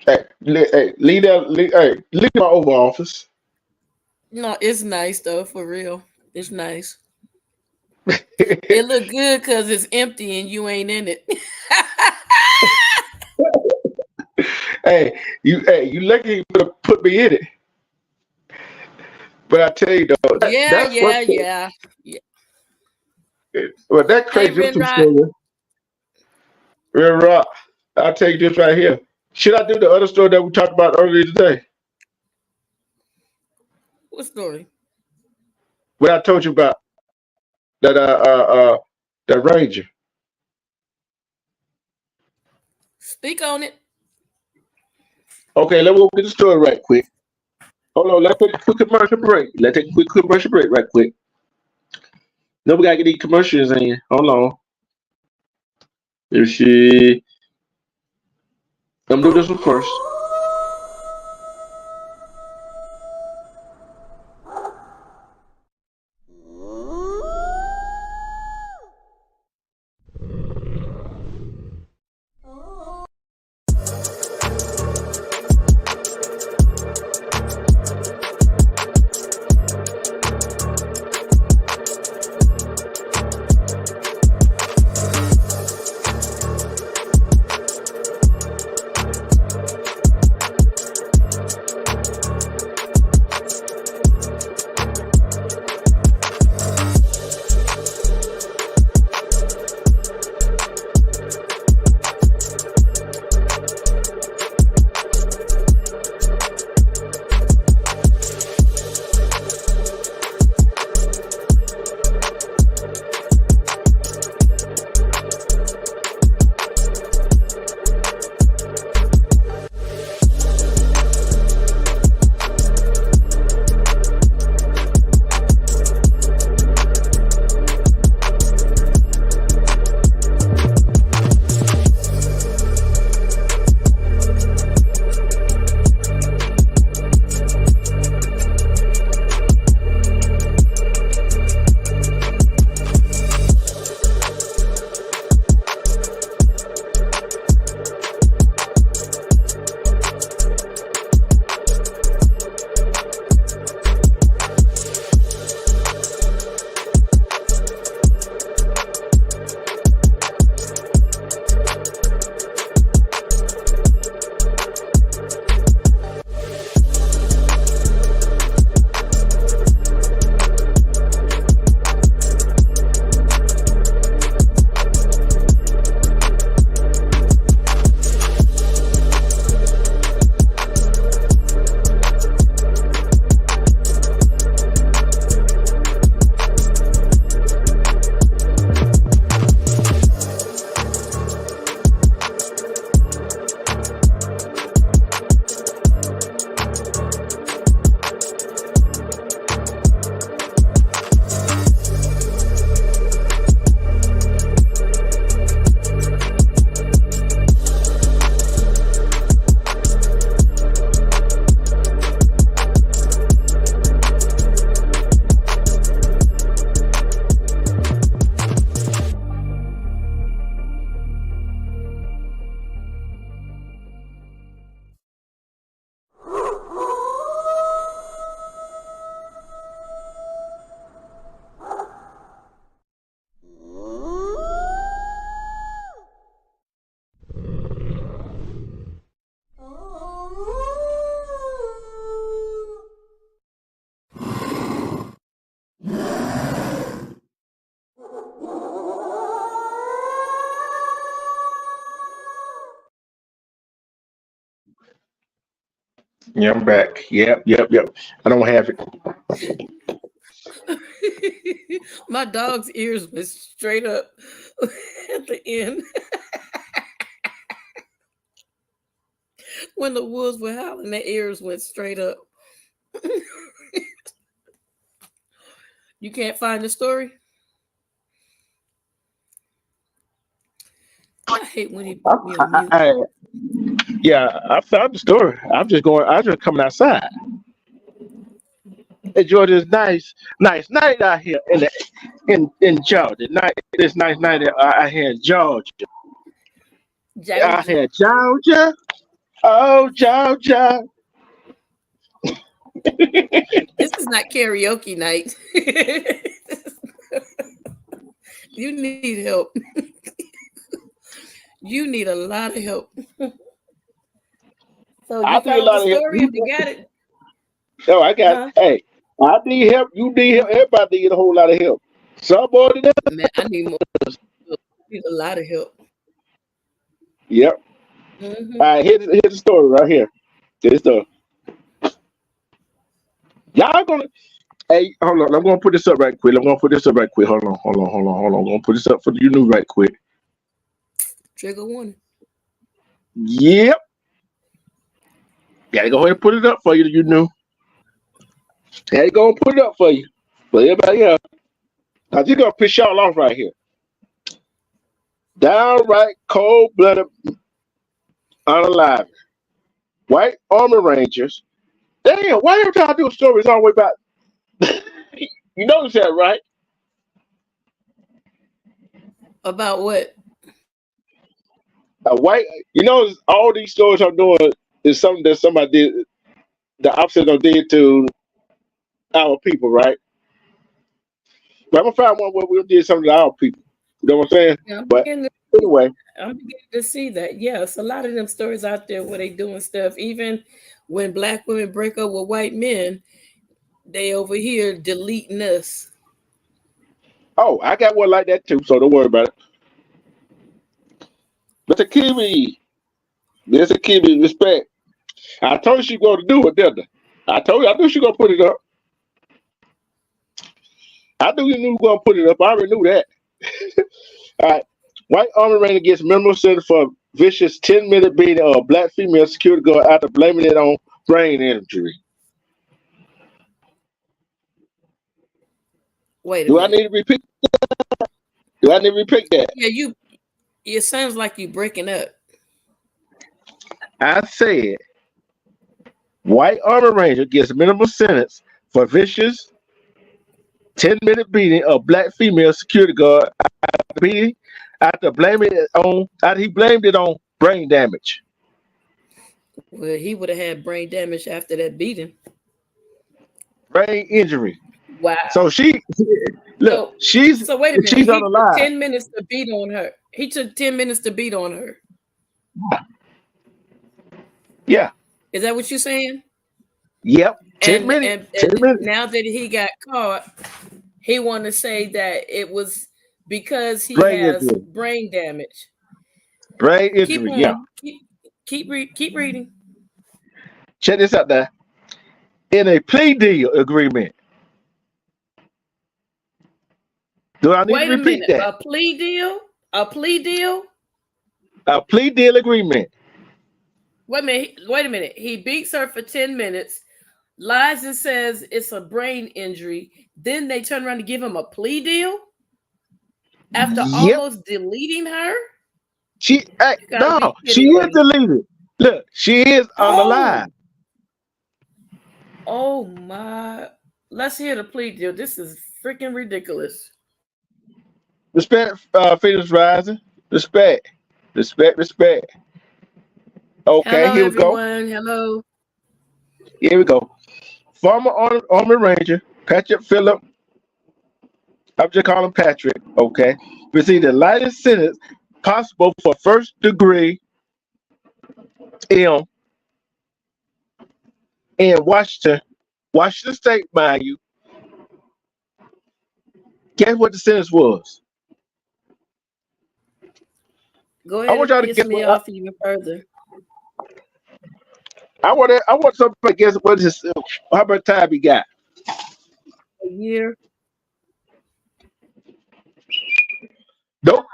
Hey, leave my Oval Office. No, it's nice though, for real. It's nice. It look good because it's empty and you ain't in it. Hey, you lucky you put me in it. But I tell you though, Yeah, that's what. yeah. Well, that Hey, crazy YouTube Renrod, story. Real rock. I'll tell you this right here. Should I do the other story that we talked about earlier today? what story? What I told you about that the Ranger. Speak on it. Okay, let's go get the story right quick. Hold on, let's take a quick commercial break. Let's take a quick commercial break right quick. No, we gotta get these commercials in. Hold on. If she I'm gonna do this one first. Yeah, I'm back. Yep. I don't have it. My dog's ears went straight up at the end when the wolves were howling. Their ears went straight up. You can't find the story? I hate when he put me on mute. Yeah, I found the story. I'm just coming outside. Hey, Georgia, it's nice night out here in Georgia. This nice night out here in Georgia. Out here, Georgia. Oh, Georgia. This is not karaoke night. You need help. You need a lot of help. So I you need a found the lot of help. story if you got it, Oh, I got. huh? Hey, I need help. You need help. Everybody need a whole lot of help. Somebody does. Man, I need more. I need a lot of help. Yep. Hmm. All right. Here's the story right here. Here's the y'all gonna. Hey, hold on. I'm gonna put this up right quick. I'm gonna put this up right quick. Hold on. I'm gonna put this up for you new right quick. Trigger warning. Yep. Gotta go ahead and put it up for you. You new. Gotta go and put it up for you. But everybody else, I just gonna piss y'all off right here. Downright cold-blooded, unalive. White Army Rangers. Damn, why every time I do a story, it's always about. You notice that, right? About what? A white. You know, all these stories I'm doing is something that somebody did, the opposite of did to our people, right? But I'm gonna find one where we did something to our people. You know what I'm saying? Yeah, But anyway, I'm beginning to see that. Yes, a lot of them stories out there where they doing stuff. Even when black women break up with white men, they over here deleting us. oh, I got one like that too, so don't worry about it. Mr. Kiwi, Mr. Kiwi, respect. I told you she going to do it, didn't I? I knew she gonna put it up. I knew you knew gonna put it up. I already knew that. All right. White Army Ranger gets memorial sentence for vicious 10-minute beating of a black female security guard after blaming it on brain injury. Wait a Do I minute. need to repeat? Do I need to repeat that? Yeah, you. It sounds like you breaking up. I said White Army Ranger gets minimum sentence for vicious 10-minute beating of black female security guard beating after he blamed it on brain damage. Well, he would have had brain damage after that beating. Brain injury. Wow. So look, she's so wait a minute. she's He took unalive. 10 minutes to beat on her. He took 10 minutes to beat on her. Yeah. Is that what you're saying? Yep. 10 minutes. 10 minutes. Now that he got caught, he want to say that it was because he Brain has injury. brain damage. Brain injury. Keep on. Yeah. Keep reading. Check this out there. In a plea deal agreement. Do I need Wait to a repeat minute. that? A plea deal? A plea deal? A plea deal agreement. Wait a minute. He beats her for 10 minutes, lies and says it's a brain injury. Then they turn around to give him a plea deal after almost deleting her. She is deleted. Look, she is unalive. Oh my! Let's hear the plea deal. This is freaking ridiculous. Respect, Phoenix Rising. Respect. Okay, Hello, here we everyone. go. Hello. Here we go. Former Army Ranger Patrick Phillip. I'm just calling him Patrick. Okay, received the lightest sentence possible for first degree in Washington State, mind you. Guess what the sentence was? Go ahead and piss me off even further. I want somebody to guess what his how much time he got. A year. Nope.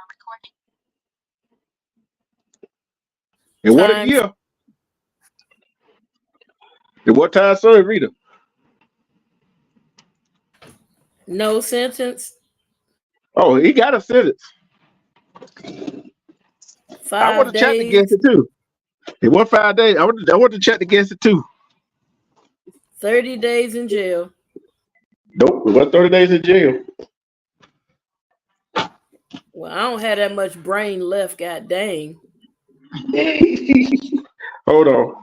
And what a year. And what time, sorry, Rita? No sentence. Oh, he got a sentence. 5 I want to days. check against it too. It was 5 days. I want to check against it too. 30 days in jail. Nope, it was 30 days in jail. Well, I don't have that much brain left, god dang. Hold on.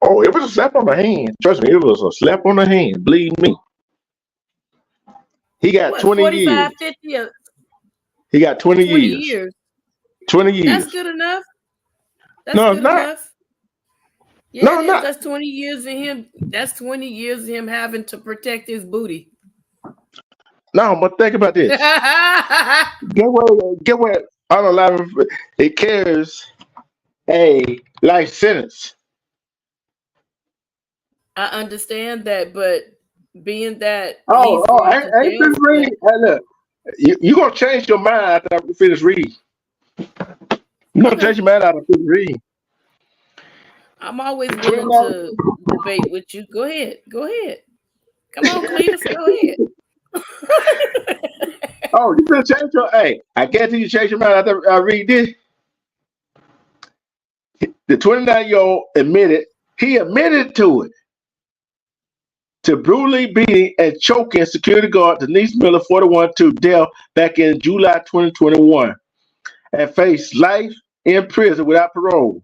Oh, it was a slap on the hand. Trust me, it was a slap on the hand. Believe me. He got What, 20 years. 45, 50, or He got 20 20 years. years? 20 That's years. good enough. That's No, it's good not. enough. Yeah, No, it it's is. not. That's 20 years of him. That's 20 years of him having to protect his booty. No, but think about this. Get what? On a lot of it carries a life sentence. I understand that, but being that Oh, he's I going ain't to I ain't jail finished for that, reading. Hey, look, you gonna change your mind after I finish reading. You're gonna okay. change your mind after I finish reading. I'm always willing 29. to debate with you. Go ahead. Go ahead. Come on, Cletus. Go ahead. Oh, you gonna change your? Hey, I guarantee you change your mind after I read this. The 29-year-old admitted to it, to brutally beating and choking security guard Denise Miller, 41, to death back in July 2021, and faced life in prison without parole.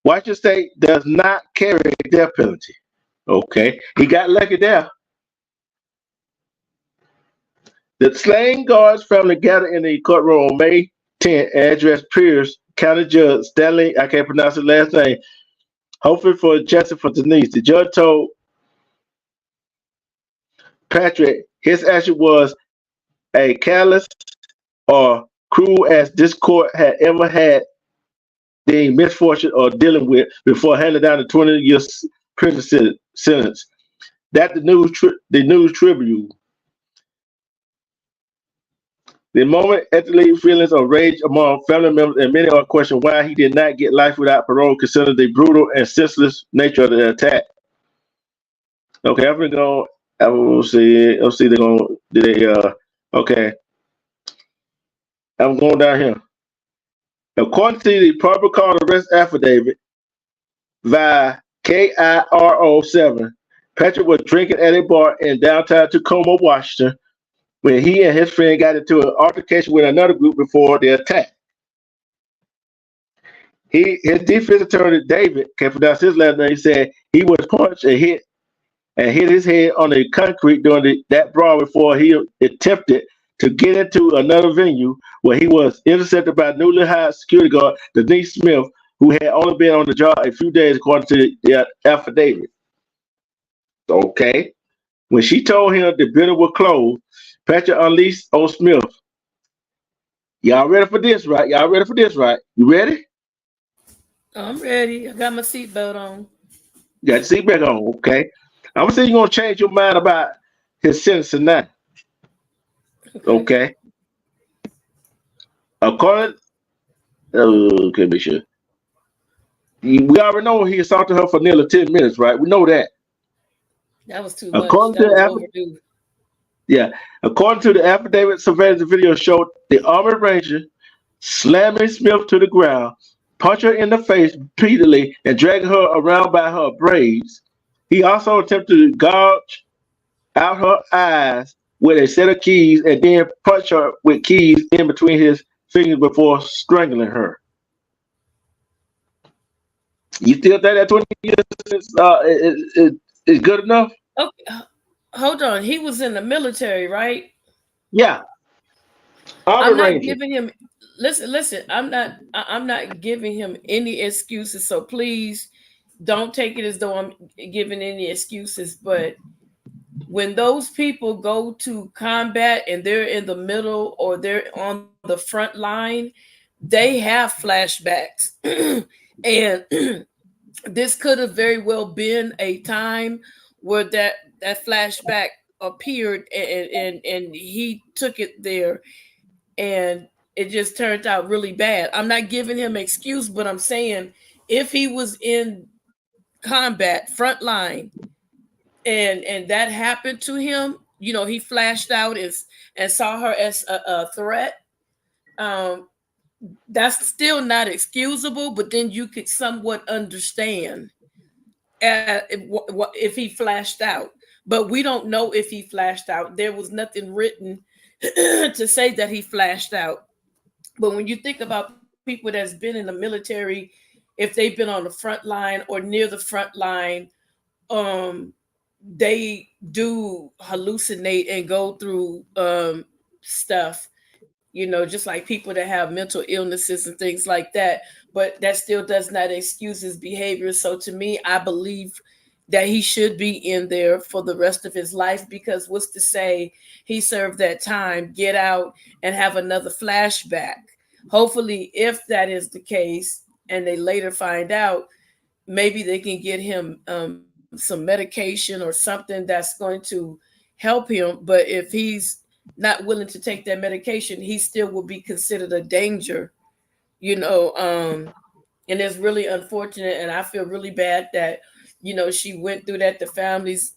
Washington State does not carry a death penalty. Okay, he got lucky there. The slain guard's family gathered in the courtroom on May 10 and addressed Pierce County Judge Stanley, I can't pronounce his last name, hoping for justice for Denise. The judge told Patrick his action was a callous or cruel as this court had ever had the misfortune of dealing with before handing down the 20-year prison sentence. That the News Tribune. The moment ethically feelings of rage among family members and many are questioning why he did not get life without parole, considering the brutal and senseless nature of the attack. Okay, I'm gonna go. I will see. I'll see. They're gonna. Okay. I'm going down here. According to the probable cause arrest affidavit via KIRO7, Patrick was drinking at a bar in downtown Tacoma, Washington, when he and his friend got into an altercation with another group before the attack. His defense attorney David, can't pronounce his last name, said he was punched and hit his head on the concrete during that brawl before he attempted to get into another venue where he was intercepted by newly hired security guard Denise Smith, who had only been on the job a few days, according to the affidavit. Okay. When she told him the building was closed, Patrick unleashed on Smith. Y'all ready for this, right? You ready? I'm ready. I got my seatbelt on. You got your seat back on, okay? I'm gonna say you're gonna change your mind about his sentence now. Okay. According, okay, be sure. We already know he assaulted her for nearly 10 minutes, right? We know that. That was too much. According That to was the overdue. yeah, according to the affidavit, surveillance video showed the Army Ranger slamming Smith to the ground, punch her in the face repeatedly, and dragging her around by her braids. He also attempted to gouge out her eyes with a set of keys and then punch her with keys in between his fingers before strangling her. You still think that 20 years is good enough? Okay, hold on. He was in the military, right? Yeah. I'm Army not Ranger. giving him. Listen. I'm not giving him any excuses. So please don't take it as though I'm giving any excuses. But when those people go to combat and they're in the middle or they're on the front line, they have flashbacks, and this could have very well been a time where that flashback appeared, and he took it there, and it just turned out really bad. I'm not giving him an excuse, but I'm saying if he was in combat front line and that happened to him, he flashed out and saw her as a threat. um that's still not excusable, but then you could somewhat understand if he flashed out. But we don't know if he flashed out. There was nothing written to say that he flashed out. But when you think about people that's been in the military, if they've been on the front line or near the front line, um, they do hallucinate and go through stuff, just like people that have mental illnesses and things like that. But that still does not excuse his behavior. So to me, I believe that he should be in there for the rest of his life, because what's to say he served that time, get out and have another flashback. Hopefully, if that is the case and they later find out, maybe they can get him some medication or something that's going to help him. But if he's not willing to take that medication, he still will be considered a danger, you know. And it's really unfortunate, and I feel really bad that she went through that. The families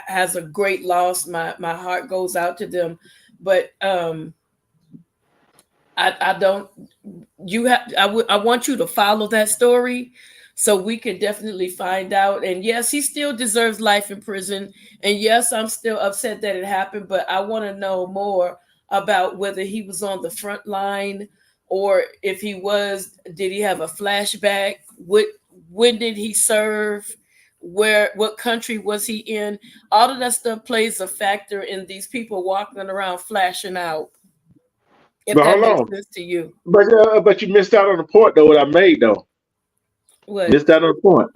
has a great loss. My heart goes out to them, but I don't. You have. I want you to follow that story, so we can definitely find out. And yes, he still deserves life in prison. And yes, I'm still upset that it happened, but I want to know more about whether he was on the front line, or if he was, did he have a flashback? When did he serve? What country was he in? All of that stuff plays a factor in these people walking around flashing out. If But that hold makes on. sense to you. But you missed out on the point though. What I made though, What? missed out on the point.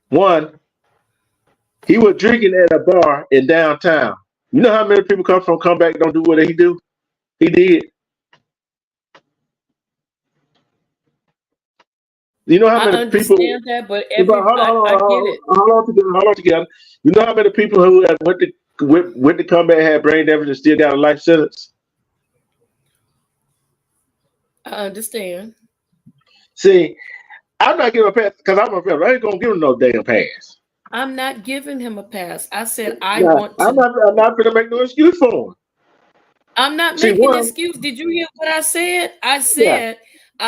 One, he was drinking at a bar in downtown. You know how many people come back, don't do what he do? He did. You know how I many people? understand that, but But hold on, I get it. hold on together. You know how many people who have went to come back, had brain damage, and still got a life sentence? I understand. See, I'm not giving a pass because I'm a felon. I ain't gonna give him no damn pass. I'm not giving him a pass. I said I Nah, want to. I'm not gonna make no excuse for him. I'm not See, making one, excuse. Did you hear what I said? I yeah, said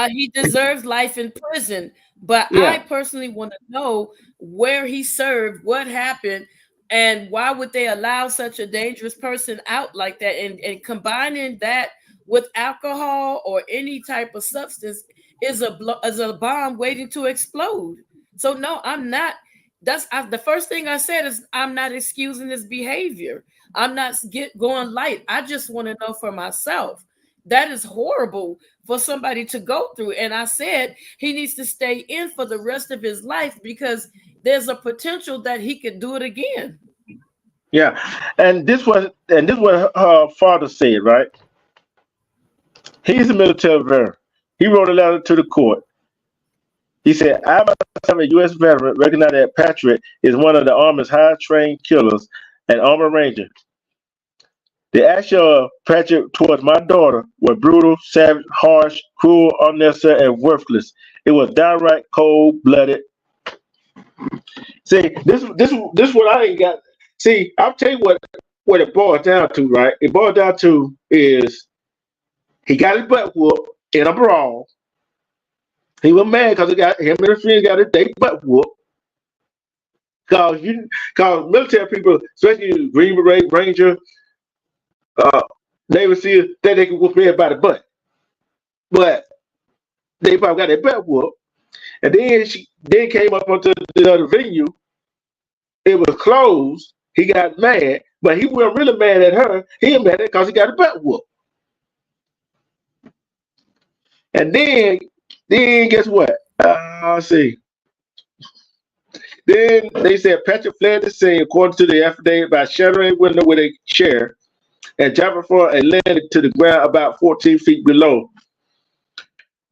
he deserves life in prison, but I yeah, personally want to know where he served, what happened, and why would they allow such a dangerous person out like that? And combining that with alcohol or any type of substance is a bomb waiting to explode. So no, I'm not. The first thing I said is I'm not excusing his behavior. I'm not going light. I just want to know for myself. That is horrible for somebody to go through. And I said he needs to stay in for the rest of his life, because there's a potential that he could do it again. yeah. And this what her father said, right? He's a military veteran. He wrote a letter to the court. He said, I myself, a U.S. veteran, recognize that Patrick is one of the Army's highest trained killers and armor ranger. The action of Patrick towards my daughter was brutal, savage, harsh, cruel, unnecessary, and worthless. It was downright cold blooded. See, this what I ain't got. See, I'll tell you what it boils down to, right? It boils down to is he got his butt whooped in a brawl. He was mad because he got him and his friend got their butt whooped. Cause military people, especially Green Beret Ranger, uh, Navy SEAL, they can whoop everybody butt. But they probably got their butt whooped. And then she then came up onto the other venue. It was closed. He got mad, but he wasn't really mad at her. He was mad at her because he got a butt whooped. And then guess what? Let's see. Then they said Patrick fled the scene according to the affidavit by shattering a window with a chair and jumping from a landing to the ground about 14 feet below.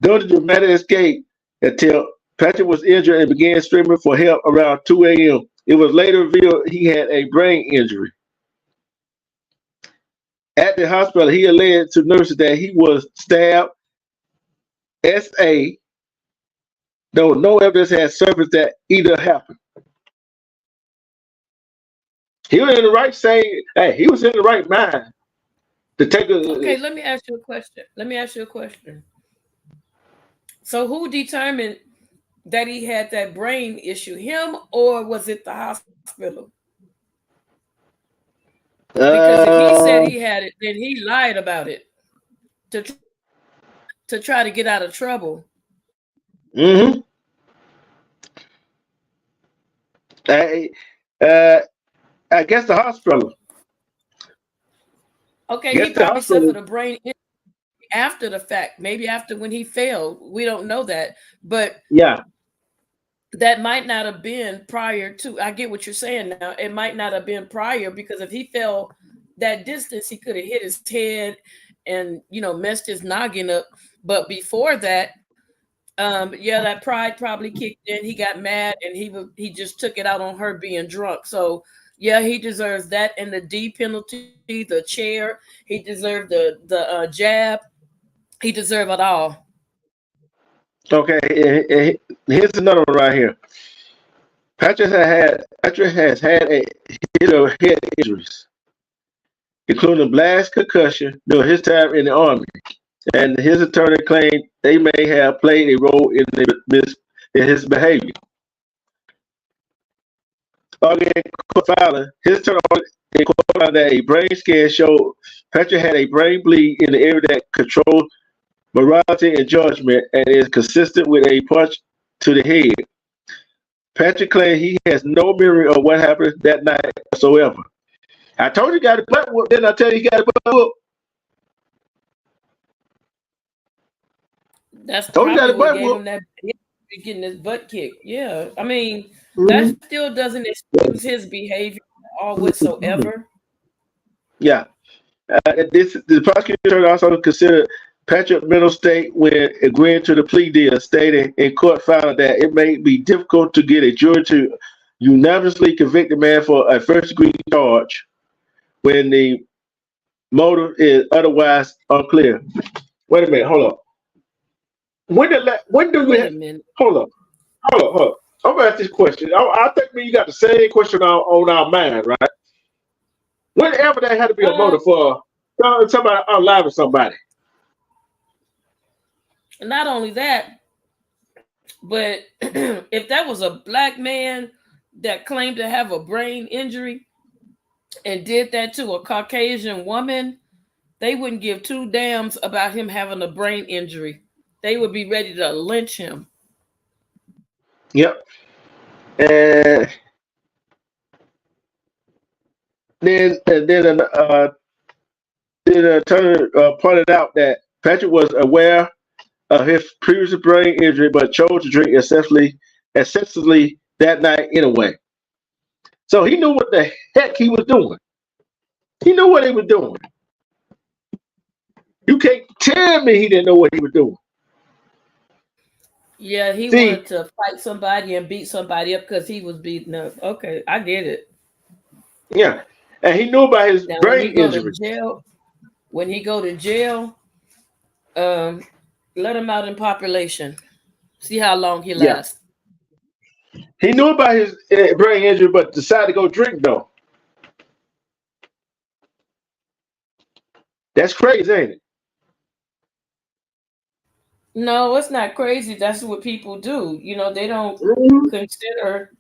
During the dramatic escape until Patrick was injured and began screaming for help around 2 a.m. It was later revealed he had a brain injury. At the hospital, he alleged to nurses that he was stabbed. SA, though no evidence has surfaced that either happened. He was in the right saying, hey, he was in the right mind to take Okay, a. let me ask you a question. So who determined that he had that brain issue? Him, or was it the hospital? Because if he said Uh, he had it, then he lied about it to to try to get out of trouble. mm-hmm. I, I guess the hospital. Okay, Guess he the probably hospital. suffered a brain injury after the fact, maybe after when he fell. We don't know that, but Yeah. that might not have been prior to. I get what you're saying now. It might not have been prior because if he fell that distance, he could have hit his head and messed his noggin up. But before that, yeah, that pride probably kicked in. He got mad and he just took it out on her being drunk. So yeah, he deserves that and the D penalty, the chair. He deserved the jab. He deserved it all. Okay. Here's another one right here. Patrick has had a hit of head injuries, including blast concussion during his time in the army, and his attorney claimed they may have played a role in his behavior. Again, court filing, his attorney in court found that a brain scan showed Patrick had a brain bleed in the area that controls morality and judgment and is consistent with a punch to the head. Patrick claimed he has no memory of what happened that night whatsoever. I told you he got a butt whoop. Didn't I tell you he got a butt whoop? That's Told you he got probably a what butt gave whoop. him that getting his butt kicked. Yeah. I mean, Mm-hmm. that still doesn't excuse his behavior or whatsoever. Yeah. The prosecutor also considered Patrick's mental state when agreeing to the plea deal, stating in court found that it may be difficult to get a jury to unanimously convict the man for a first degree charge when the motive is otherwise unclear. Wait a minute, hold up. When do we Wait have, a minute. hold up, hold up. I'm gonna ask this question. I think you got the same question on our mind, right? Whenever there had to be a Uh, motive for somebody unliving somebody. Not only that, but if that was a black man that claimed to have a brain injury and did that to a Caucasian woman, they wouldn't give two damns about him having a brain injury. They would be ready to lynch him. Yep. And then the attorney pointed out that Patrick was aware of his previous brain injury, but chose to drink excessively that night anyway. So he knew what the heck he was doing. He knew what he was doing. You can't tell me he didn't know what he was doing. Yeah, he See, wanted to fight somebody and beat somebody up because he was beaten up. Okay, I get it. yeah, and he knew about his Now, brain injury. when he go to jail, um, let him out in population. See how long he Yeah, lasts. he knew about his brain injury, but decided to go drink though. That's crazy, ain't it? No, it's not crazy. That's what people do. They don't Mhm. consider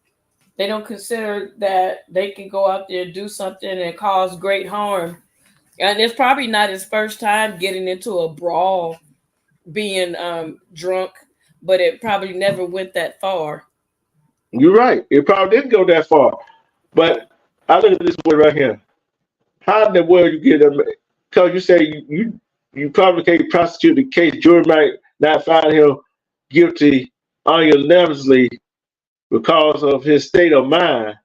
that they can go out there and do something and cause great harm. And it's probably not his first time getting into a brawl, being drunk, but it probably never went that far. You're right. It probably didn't go that far. But I look at this boy right here. How in the world you get him? Because you say you probably can't prosecute the case. Jury might not find him guilty unanimously because of his state of mind.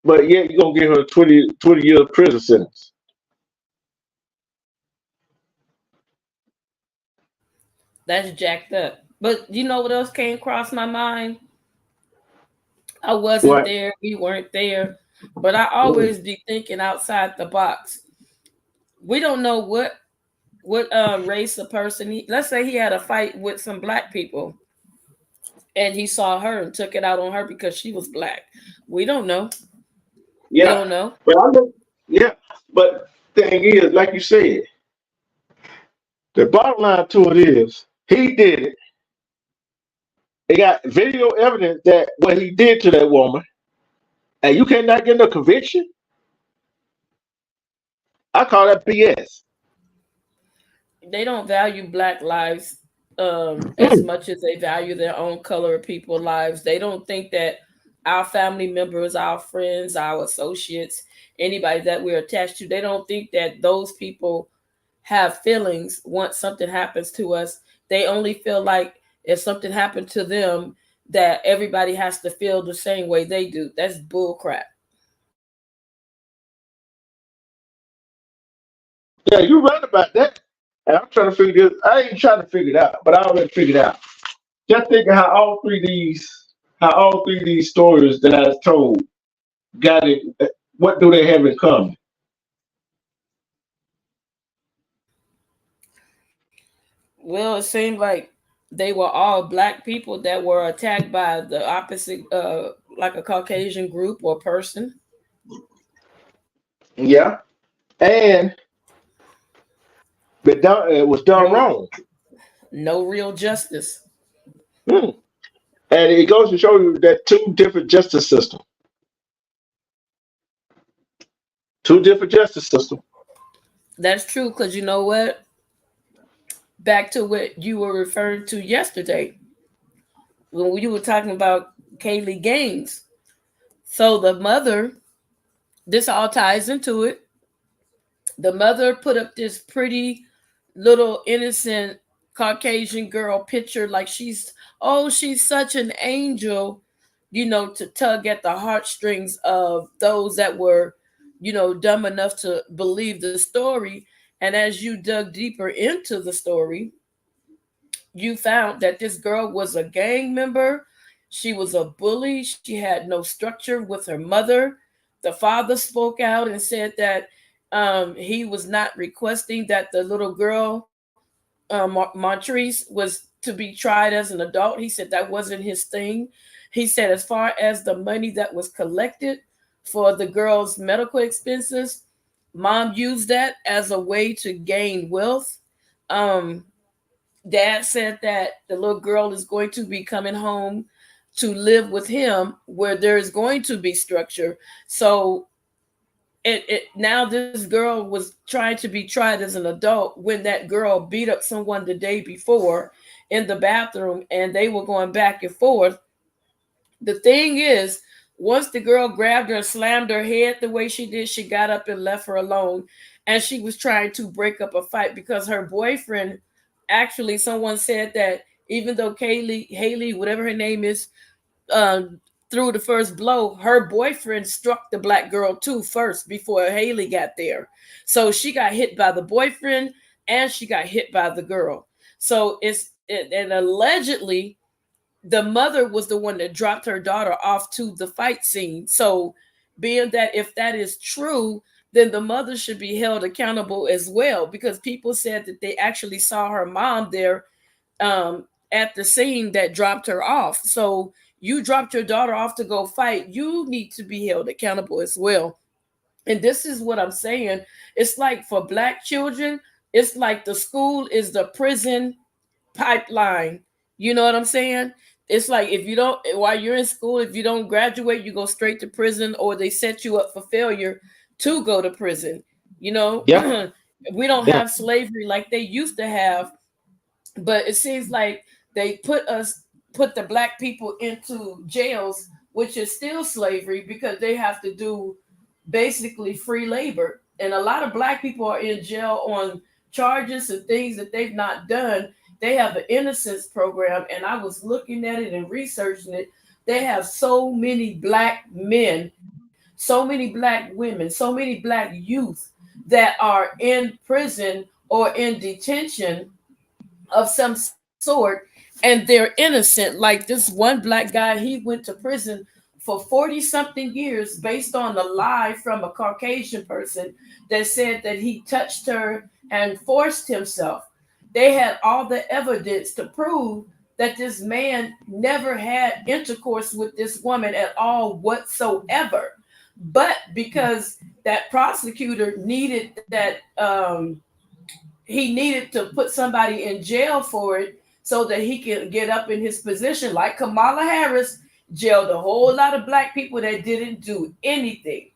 But yet you're gonna give her a 20 year prison sentence. That's jacked up. But you know what else came across my mind? I wasn't What? there, we weren't there, but I Mm. always be thinking outside the box. We don't know what race a person. Let's say he had a fight with some black people, and he saw her and took it out on her because she was black. We don't know. We Yeah. don't know. But I look, yeah. But thing is, like you said, the bottom line to it is he did it. They got video evidence that what he did to that woman, and you cannot get no conviction. I call that BS. They don't value black lives as much as they value their own color of people's lives. They don't think that our family members, our friends, our associates, anybody that we're attached to, they don't think that those people have feelings once something happens to us. They only feel like if something happened to them, that everybody has to feel the same way they do. That's bull crap. Yeah, you're right about that. And I'm trying to figure this. I ain't trying to figure it out, but I already figured it out. Just thinking how all three of these stories that I told got it. What do they have in common? Well, it seemed like they were all black people that were attacked by the opposite, like a Caucasian group or person. Yeah, and it was done No, wrong. no real justice. Hmm. And it goes to show you that two different justice systems. That's true, because you know what? Back to what you were referring to yesterday when you were talking about Kaylee Gaines. So the mother, this all ties into it. The mother put up this pretty little innocent Caucasian girl picture, like she's such an angel, to tug at the heartstrings of those that were, dumb enough to believe the story. And as you dug deeper into the story, you found that this girl was a gang member. She was a bully. She had no structure with her mother. The father spoke out and said that he was not requesting that the little girl, Montrese, was to be tried as an adult. He said that wasn't his thing. He said, as far as the money that was collected for the girl's medical expenses, mom used that as a way to gain wealth. Um, Dad said that the little girl is going to be coming home to live with him where there is going to be structure. So it now this girl was trying to be tried as an adult when that girl beat up someone the day before in the bathroom, and they were going back and forth. The thing is, once the girl grabbed her and slammed her head the way she did, she got up and left her alone. And she was trying to break up a fight because her boyfriend, actually, someone said that even though Haley, whatever her name is, uh, threw the first blow, her boyfriend struck the black girl too first before Haley got there. So she got hit by the boyfriend and she got hit by the girl. So and allegedly the mother was the one that dropped her daughter off to the fight scene. So, being that if that is true, then the mother should be held accountable as well, because people said that they actually saw her mom there at the scene that dropped her off. So, you dropped your daughter off to go fight, you need to be held accountable as well. And this is what I'm saying. It's like for black children, it's like the school is the prison pipeline. You know what I'm saying? It's like if you don't, while you're in school, if you don't graduate, you go straight to prison, or they set you up for failure to go to prison. You know, Yeah, we don't yeah. have slavery like they used to have, but it seems like they put the black people into jails, which is still slavery because they have to do basically free labor. And a lot of black people are in jail on charges and things that they've not done. They have an innocence program, and I was looking at it and researching it. They have so many black men, so many black women, so many black youth that are in prison or in detention of some sort, and they're innocent. Like this one black guy, he went to prison for 40 something years based on a lie from a Caucasian person that said that he touched her and forced himself. They had all the evidence to prove that this man never had intercourse with this woman at all whatsoever. But because that prosecutor needed that, he needed to put somebody in jail for it so that he can get up in his position, like Kamala Harris jailed a whole lot of black people that didn't do anything.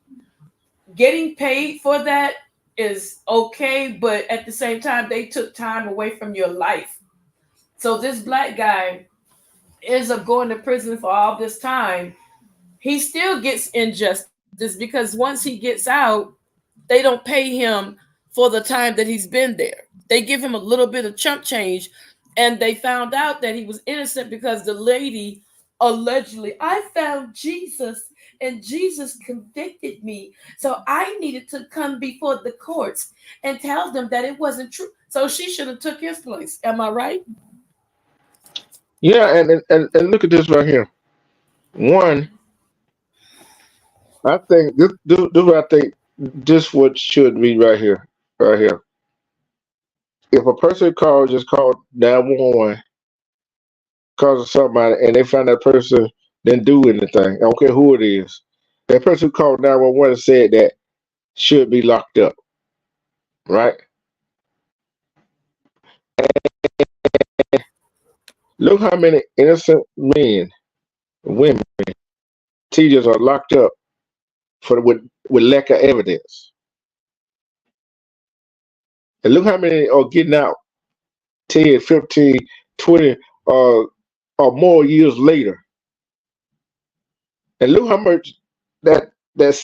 Getting paid for that is okay, but at the same time, they took time away from your life So this black guy ends up going to prison for all this time. He still gets injustice because once he gets out, they don't pay him for the time that he's been there. They give him a little bit of chump change, and they found out that he was innocent because the lady allegedly, I found Jesus and Jesus convicted me. So I needed to come before the courts and tell them that it wasn't true. So she should have took his place. Am I right? Yeah, and look at this right here. One, I think this what I think this what should be right here. Right here. If a person calls just called 911 because of somebody and they find that person didn't do anything, I don't care who it is. That person who called 911 and said that should be locked up, right? Look how many innocent men, women, teachers are locked up for with lack of evidence. And look how many are getting out 10, 15, 20, or more years later. And look how much that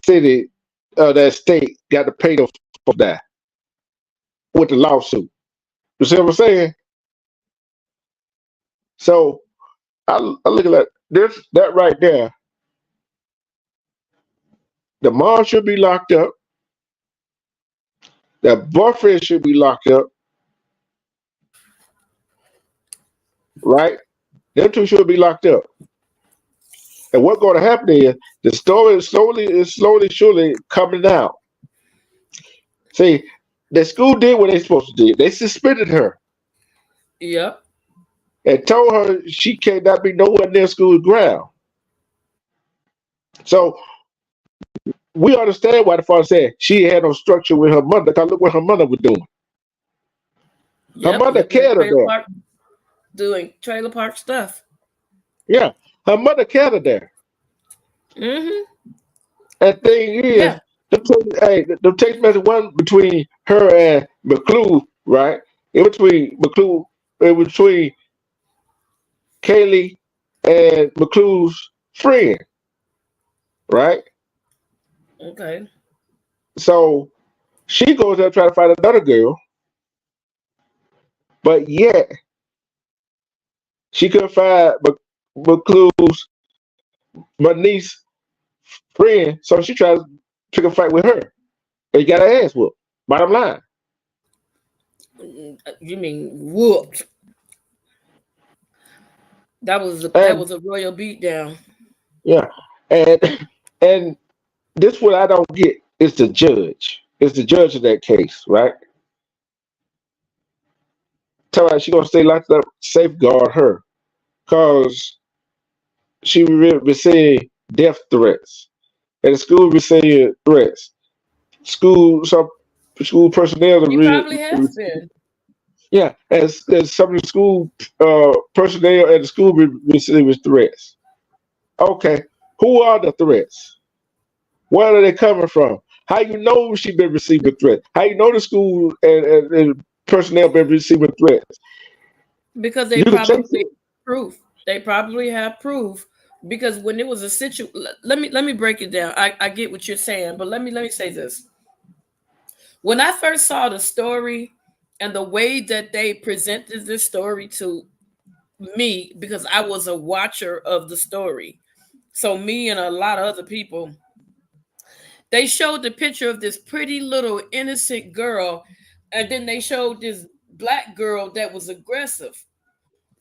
city, that state got to pay them for that with the lawsuit. You see what I'm saying? So I look at that right there. The mom should be locked up. The boyfriend should be locked up, right? Them two should be locked up. And what's going to happen is the story is slowly, surely coming out. See, the school did what they supposed to do. They suspended her Yep. and told her she cannot be nowhere near school ground. So we understand why the father said she had no structure with her mother. Because look what her mother was doing. Her Yep. mother Living in cared her trailer there. park, doing trailer park stuff. Yeah, her mother cared her there. Mm-hmm. And thing is, Yeah. the text message one between her and McClure, right? In between McClure, in between Kaylee and McClure's friend, right? Okay. So she goes there trying to find another girl, but yet she couldn't find McClure's my niece friend, so she tried to pick a fight with her. And you got her ass whooped. Bottom line. You mean whooped? That And was a royal beatdown. yeah, and and this what I don't get is the judge. It's the judge in that case, right? Tell her she gonna stay locked up, safeguard her, cause she received death threats, and the school received threats. Some school personnel, He probably has been. yeah, as some of the school personnel at the school receiving threats. Okay, who are the threats? Where are they coming from? How you know she been receiving threats? How you know the school and personnel been receiving threats? Because they You can probably chase it. have proof. They probably have proof because when it was a let me break it down. I get what you're saying, but let me say this. When I first saw the story and the way that they presented this story to me, because I was a watcher of the story. So me and a lot of other people, they showed the picture of this pretty little innocent girl, and then they showed this black girl that was aggressive.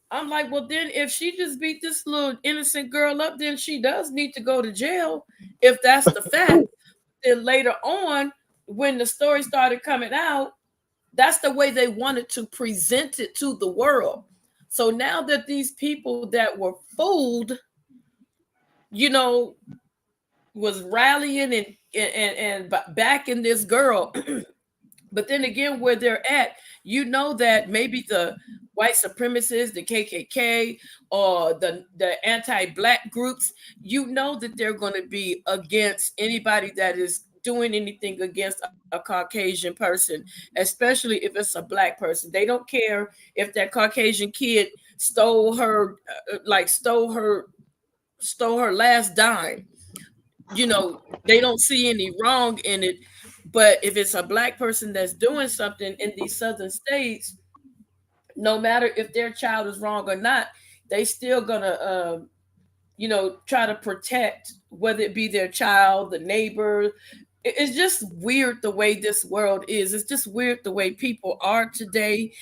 I'm like, well, then if she just beat this little innocent girl up, then she does need to go to jail. If that's the fact, then later on, when the story started coming out, that's the way they wanted to present it to the world. So now that these people that were fooled, you know, was rallying and backing this girl, but then again, where they're at, you know that maybe the white supremacists, the KKK, or the anti-black groups, you know that they're going to be against anybody that is doing anything against a Caucasian person, especially if it's a black person. They don't care if that Caucasian kid stole her, stole her last dime. They don't see any wrong in it. But if it's a black person that's doing something in these southern states, no matter if their child is wrong or not, they still gonna try to protect, whether it be their child, the neighbor. It's just weird the way this world is. It's just weird the way people are today.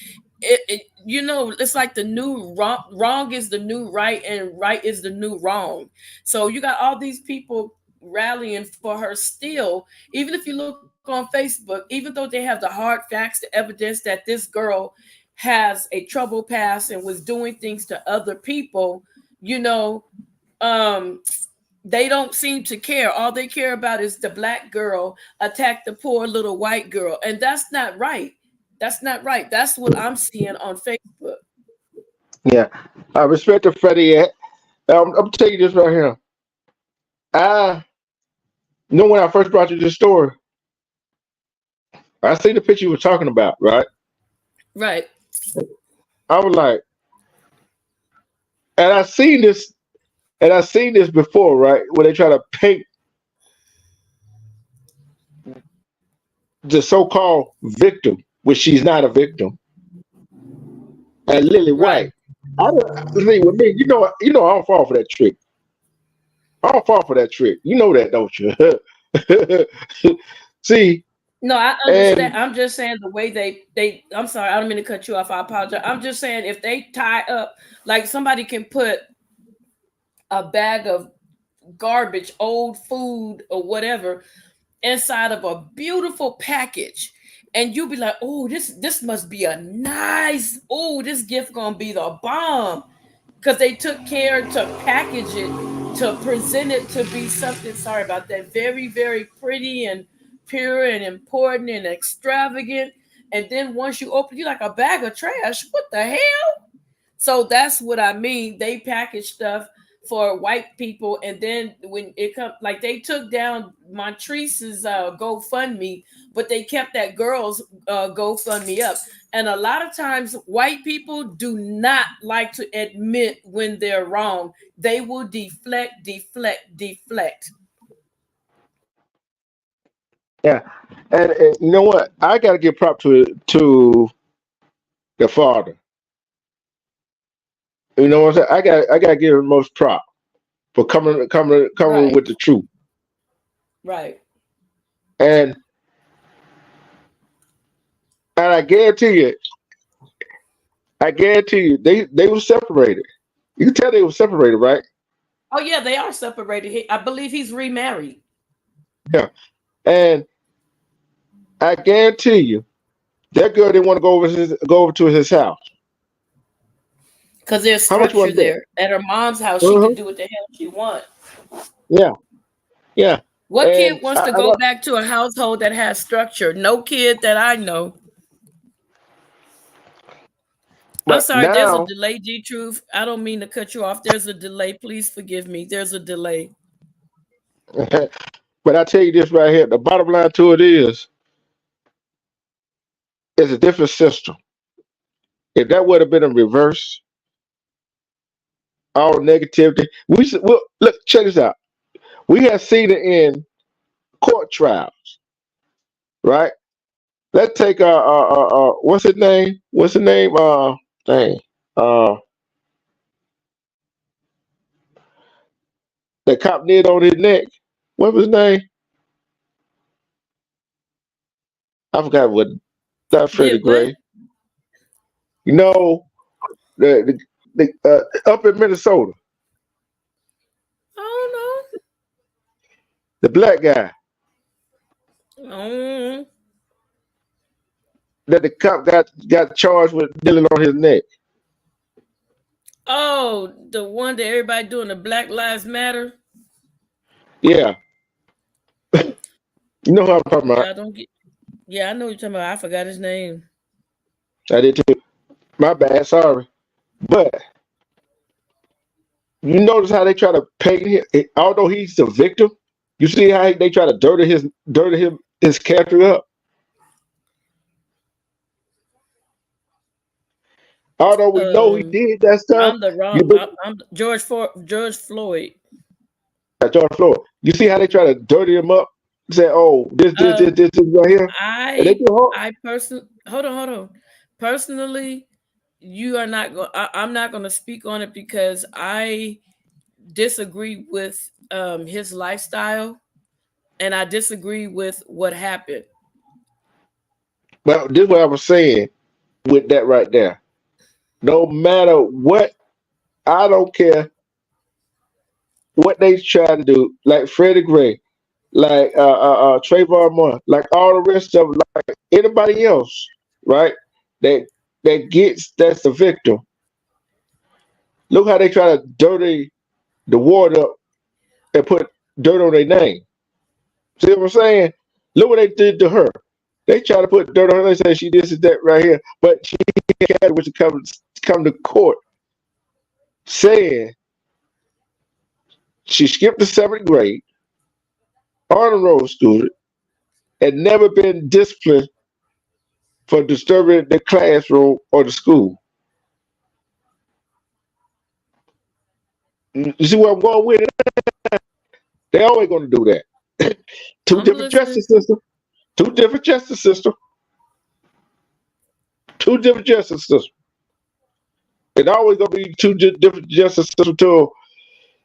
It's like the new wrong is the new right, and right is the new wrong. So you got all these people rallying for her still, even if you look on Facebook, even though they have the hard facts, the evidence that this girl has a troubled past and was doing things to other people, you know, um, they don't seem to care. All they care about is the black girl attack the poor little white girl. And that's not right. That's not right. That's what I'm seeing on Facebook. Yeah, I respect the Freddie. I'm telling you this right here. I know when I first brought you this story, I seen the picture you were talking about, right? Right. I was like, and I seen this before, right? Where they try to paint the so-called victim, which she's not a victim, and Lily Right. White. I don't see with me, I don't fall for that trick. I don't fall for that trick. You know that, don't you? See, No, I understand. and I'm just saying the way I'm sorry, I don't mean to cut you off. I apologize. I'm just saying if they tie up, like somebody can put a bag of garbage, old food or whatever inside of a beautiful package, and you'll be like, oh, this must be a nice, oh, this gift gonna be the bomb. Because they took care to package it, to present it to be something, sorry about that, very, very pretty and pure and important and extravagant. And then once you open, you like a bag of trash. What the hell? So that's what I mean. They package stuff for white people, and then when it comes, like they took down Montrice's GoFundMe, but they kept that girl's GoFundMe up. And a lot of times, white people do not like to admit when they're wrong. They will deflect, deflect, deflect. yeah, and you know what? I gotta give prop to the father. You know what I'm saying? I gotta give him the most prop for coming Right, with the truth. right. And and I guarantee you, they were separated. You can tell they were separated, right? Oh yeah, they are separated. I believe he's remarried Yeah. And I guarantee you, that girl didn't want to go over to his house. because there's How much structure was that? there. At her mom's house, she Uh-huh. could do what the hell she wants. Yeah, yeah. What And kid wants to go back to a household that has structure? No kid that I know. I'm but sorry, there's a now, delay, G Truth. I don't mean to cut you off. There's a delay. Please forgive me. There's a delay. but I tell you this right here, the bottom line to it is, it's a different system. If that would have been a reverse, all negativity, well, look, check this out. We have seen it in court trials, right? Let's take what's his name? What's his name? Dang. Uh, the cop knit on his neck. What was his name? I forgot what. Not Freddie Did what? Gray. You know, up in Minnesota, I the black guy don't know. that the cop got charged with kneeling on his neck. Oh, the one that everybody doing the Black Lives Matter. Yeah, you know who I'm talking Yeah, about. I don't get. Yeah, I know what you're talking about. I forgot his name. I did too. My bad. Sorry, but you notice how they try to paint him, although he's the victim. You see how they try to his character up. Although we know he did that stuff, I'm the you wrong. look I'm George Floyd. at George Floyd. You see how they try to dirty him up? Say, oh, this right here. And they I do. I person hold on. Personally, you are not going. I'm not going to speak on it because I disagree with his lifestyle, and I disagree with what happened. Well, this is what I was saying with that right there. No matter what, I don't care what they try to do. Like Freddie Gray, like Trayvon Martin, like all the rest of them, like anybody else, right? That that's the victim. Look how they try to dirty the water up and put dirt on their name. See what I'm saying? Look what they did to her. They try to put dirt on her. They say she this and that right here, but she had to come to court saying she skipped the 7th grade, on a road student, and never been disciplined for disturbing the classroom or the school. You see where I'm going with it? They always going to do that. Two I'm different listening. justice systems. Two different justice systems. Two different justice systems. It always gonna be two different justice systems. Until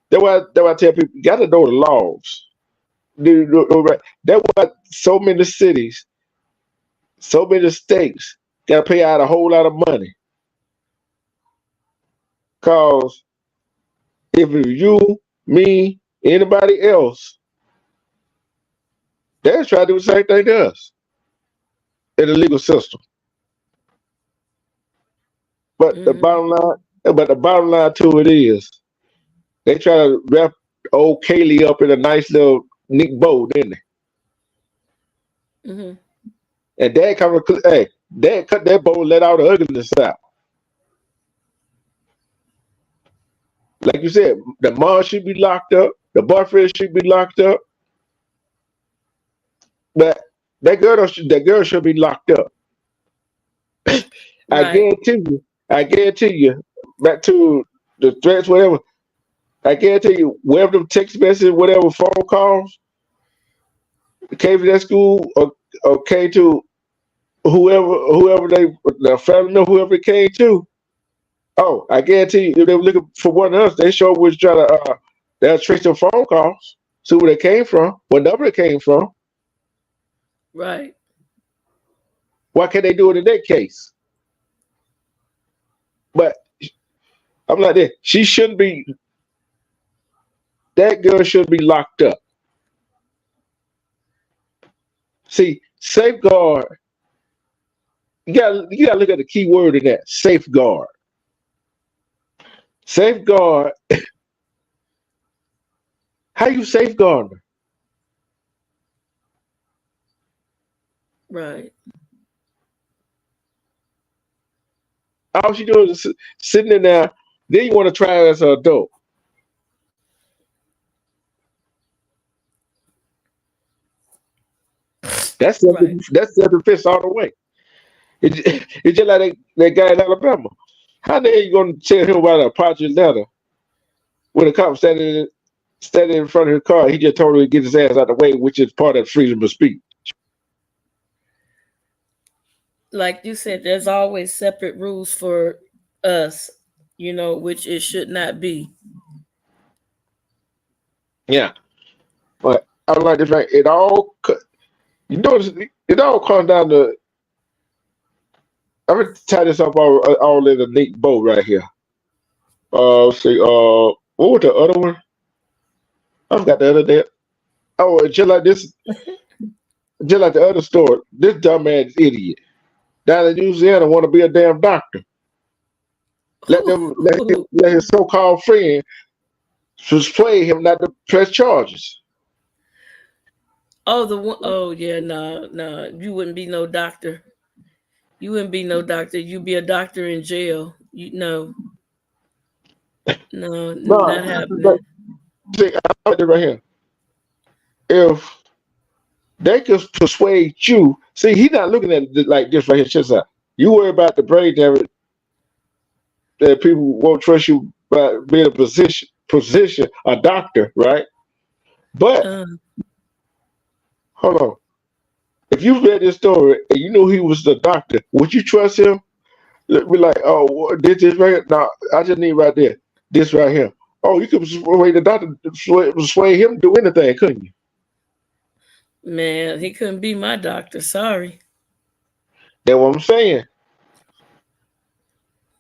that's why I tell people you got to know the laws. That's why so many cities, so many states got to pay out a whole lot of money. Cause if it's you, me, anybody else, they're trying to do the same thing to us in the legal system. But the bottom line to it is they try to wrap old Kaylee up in a nice little neat bow, didn't they? Mm-hmm. And Dad Dad cut that bow and let all the ugliness out. Like you said, the mom should be locked up, the boyfriend should be locked up, but that girl should be locked up. Right. I guarantee you, back to the threats, whatever. I guarantee you, wherever them text messages, whatever phone calls came to that school or came to whoever their family member, whoever it came to. Oh, I guarantee you, if they were looking for one of us, they sure was trying to they'll trace their phone calls, see where they came from, what number it came from. Right. Why can't they do it in that case? But I'm like that. She shouldn't be. That girl should be locked up. See, safeguard. You gotta look at the key word in that. Safeguard. Safeguard. How you safeguard her? Right. All she doing is sitting in there. Then you want to try her as an adult. That's self-defense all the way. It's just like that guy in Alabama. How the hell you gonna tell him about an apology letter when a cop standing in front of his car? He just told him to get his ass out of the way, which is part of freedom of speech. Like you said, there's always separate rules for us, which it should not be. Yeah, but I like this. Right, it all it all comes down to. I'm gonna tie this up all in a neat bow right here. See, what was the other one? I forgot the other day. Oh, just like this, just like the other story. This dumbass idiot down in Louisiana want to be a damn doctor. Let his so-called friend persuade him not to press charges. Oh, the one oh yeah, no, you wouldn't be no doctor. You wouldn't be no doctor. You'd be a doctor in jail. No, not happening. See, I like it right here. If they can persuade you, see, he's not looking at it like this right here. Just like, you worry about the brain damage. that people won't trust you by being a position, a doctor, right? But Um, hold on. If you read this story and you knew he was the doctor, would you trust him? Be like, oh, this right here. No, I just need right there. This right here. Oh, you could persuade the doctor, persuade him to do anything, couldn't you? man, he couldn't be my doctor. Sorry. That's what I'm saying.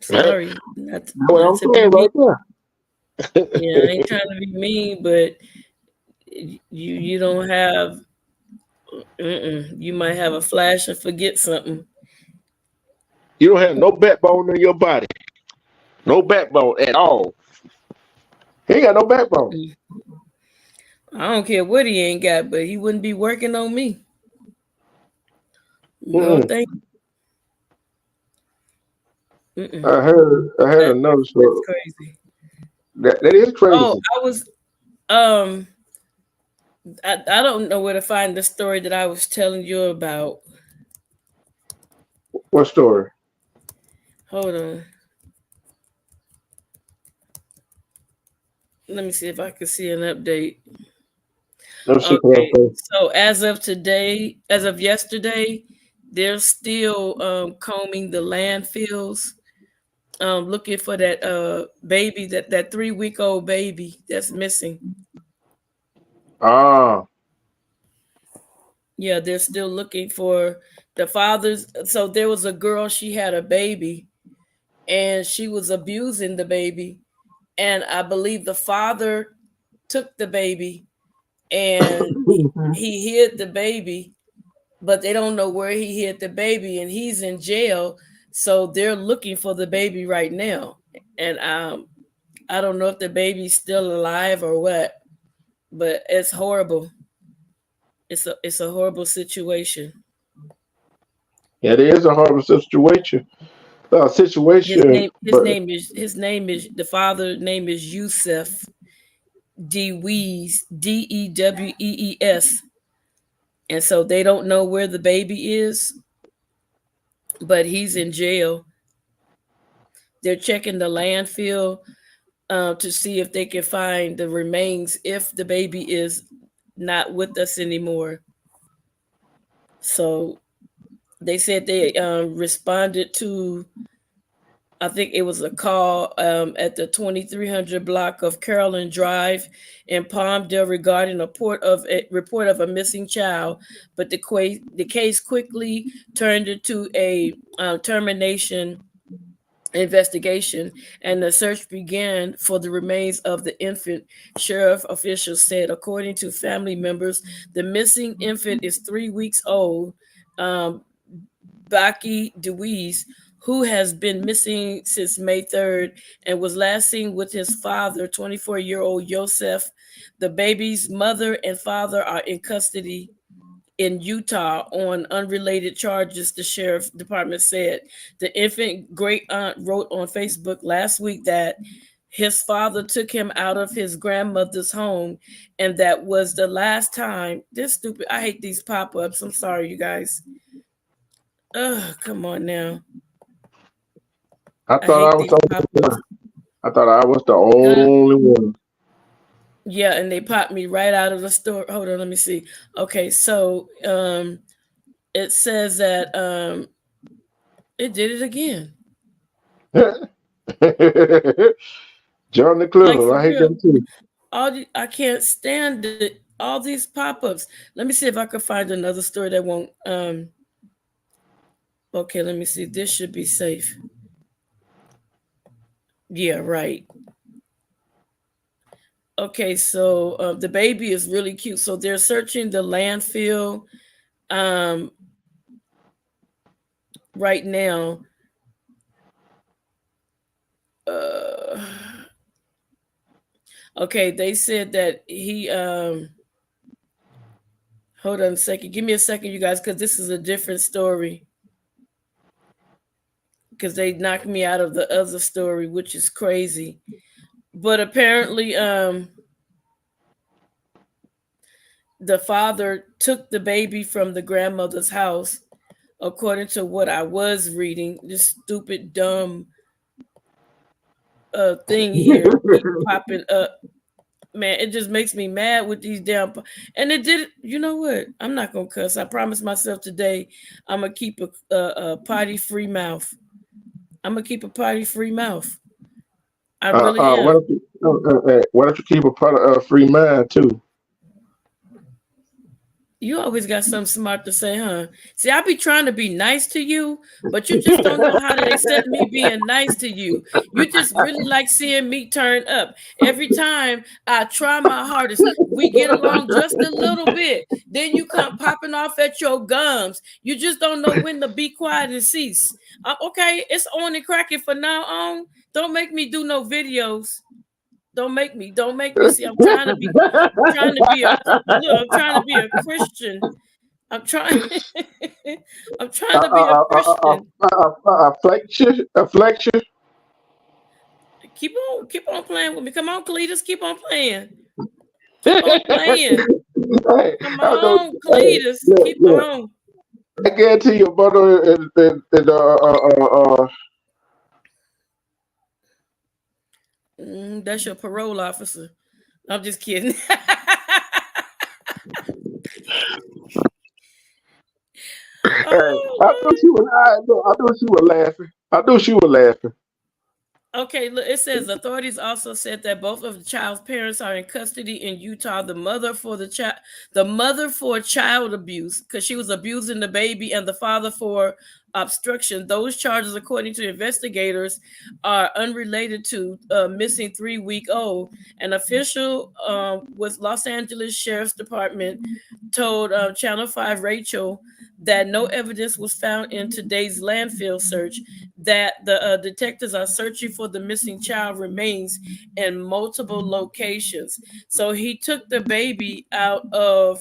That's Sorry. what Not I'm to be saying mean. right Yeah, I there. ain't trying to be mean, but you don't have you might have a flash and forget something. You don't have no backbone in your body. No backbone at all. He ain't got no backbone. Mm. I don't care what he ain't got, but he wouldn't be working on me. No, Mm-mm. thank mm-mm. I heard That, another that's story. crazy. That is Oh, crazy. I was um I don't know where to find the story that I was telling you about. What story? Hold on. Let me see if I can see an update. Let me see what Okay. So as of yesterday, they're still combing the landfills, looking for that baby, that 3-week-old baby that's missing. Ah, Yeah, they're still looking for the fathers. So there was a girl, she had a baby and she was abusing the baby. And I believe the father took the baby and he hid the baby, but they don't know where he hid the baby and he's in jail. So they're looking for the baby right now. And I don't know if the baby's still alive or what, but it's horrible. It's a horrible situation. yeah, it is a horrible situation. His Situation, name his but name is his name is the father's name is Yusuf Dewees, Dewees. And so they don't know where the baby is, but he's in jail. They're checking the landfill to see if they can find the remains if the baby is not with us anymore. So they said they responded to, I think it was a call at the 2300 block of Carolyn Drive in Palmdale regarding a report of a missing child, but the case quickly turned into a termination investigation and the search began for the remains of the infant, sheriff officials said. According to family members, the missing infant is 3 weeks old. um, Baki Dewees, who has been missing since May 3rd and was last seen with his father, 24-year-old Yosef. The baby's mother and father are in custody in Utah on unrelated charges, the sheriff department said. The infant great aunt wrote on Facebook last week that his father took him out of his grandmother's home, and that was the last time. This stupid, I hate these pop ups. I'm sorry, you guys. Ugh, come on now. I I thought I hate was these the pop only ups. one. I thought I was the only one. Yeah, and they popped me right out of the store. Hold on, let me see. Okay, so it says that it did it again. John the Like Clipper, for I hate real. that too. I can't stand it. All these pop-ups. Let me see if I can find another story that won't okay, let me see. This should be safe. Yeah, right. Okay, so the baby is really cute. So they're searching the landfill um right now. Uh okay, they said that he hold on a second. Give me a second, you guys, because this is a different story. Because they knocked me out of the other story, which is crazy. But apparently, the father took the baby from the grandmother's house, according to what I was reading. This stupid, dumb thing here keep popping up. Man, it just makes me mad with these damn. And it did. You know what? I'm not gonna cuss. I promised myself today I'm gonna keep a potty free mouth. I'm gonna keep a potty free mouth. I really Why am. don't you keep a part of free mind too? You always got something smart to say, huh? See, I be trying to be nice to you, but you just don't know how to accept me being nice to you. You just really like seeing me turn up. Every time I try my hardest, we get along just a little bit. Then you come popping off at your gums. You just don't know when to be quiet and cease. Okay, it's on and cracking for now on. Don't make me do no videos. Don't make me. See, I'm trying to be a Christian. I'm trying I'm trying to be a Christian. A flexion. Keep on playing with me. Come on, Cletus, keep on playing. Keep on playing. Hey, Come on, Cletus. Keep look. on. I guarantee your brother That's your parole officer. I'm just kidding. I knew she was laughing. I knew she was laughing. Okay, look, it says authorities also said that both of the child's parents are in custody in Utah. The mother for child abuse, because she was abusing the baby, and the father for obstruction. Those charges, according to investigators, are unrelated to missing 3-week-old. An official with Los Angeles Sheriff's Department told Channel 5 Rachel that no evidence was found in today's landfill search, that the detectives are searching for the missing child remains in multiple locations. So he took the baby out of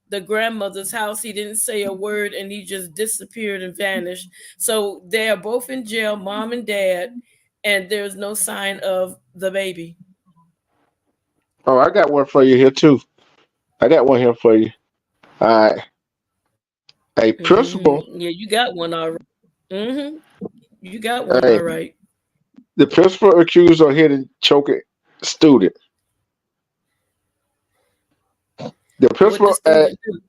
the grandmother's house. He didn't say a word, and he just disappeared and vanished. So they are both in jail, mom and dad, and there's no sign of the baby. Oh, I got one for you here too. I got one here for you. All right. A principal. Yeah, you got one all right. You got one Hey, all right. the principal accused of hitting choking student. The What principal the student do?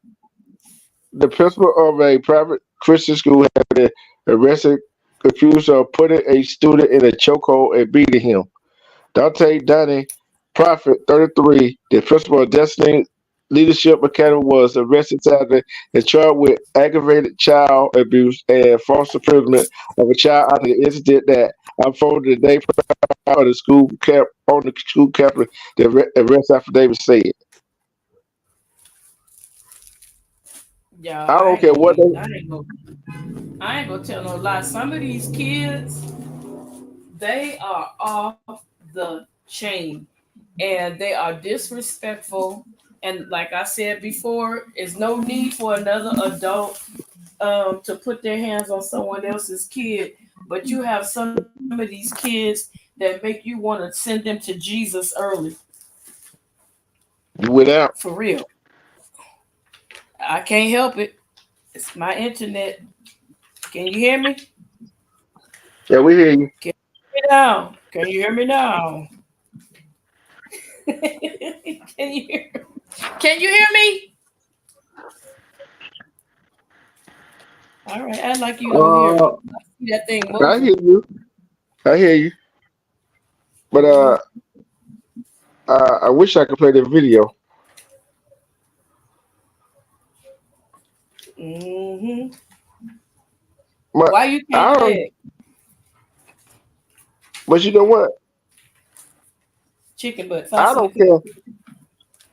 the principal of a private Christian school has been arrested, accused of putting a student in a chokehold and beating him. Dante Donnie Prophet, 33, the principal of Destiny Leadership Academy, was arrested Saturday and charged with aggravated child abuse and false imprisonment of a child after the incident that unfolded the day prior of the school campus. The arrest affidavit said. Yeah, I don't care what they. I ain't gonna tell no lie. Some of these kids, they are off the chain, and they are disrespectful. And like I said before, there's no need for another adult to put their hands on someone else's kid. But you have some of these kids that make you want to send them to Jesus early. Without. For real. I can't help it. It's my internet. Can you hear me? Yeah, we hear you. Can you hear me now? Can you hear me now? Can you hear me? All right, I'd like you to hear me. I see that thing moving. I hear you. But I wish I could play the video. But why you can't play it? But you know what? Chicken butt. I don't care.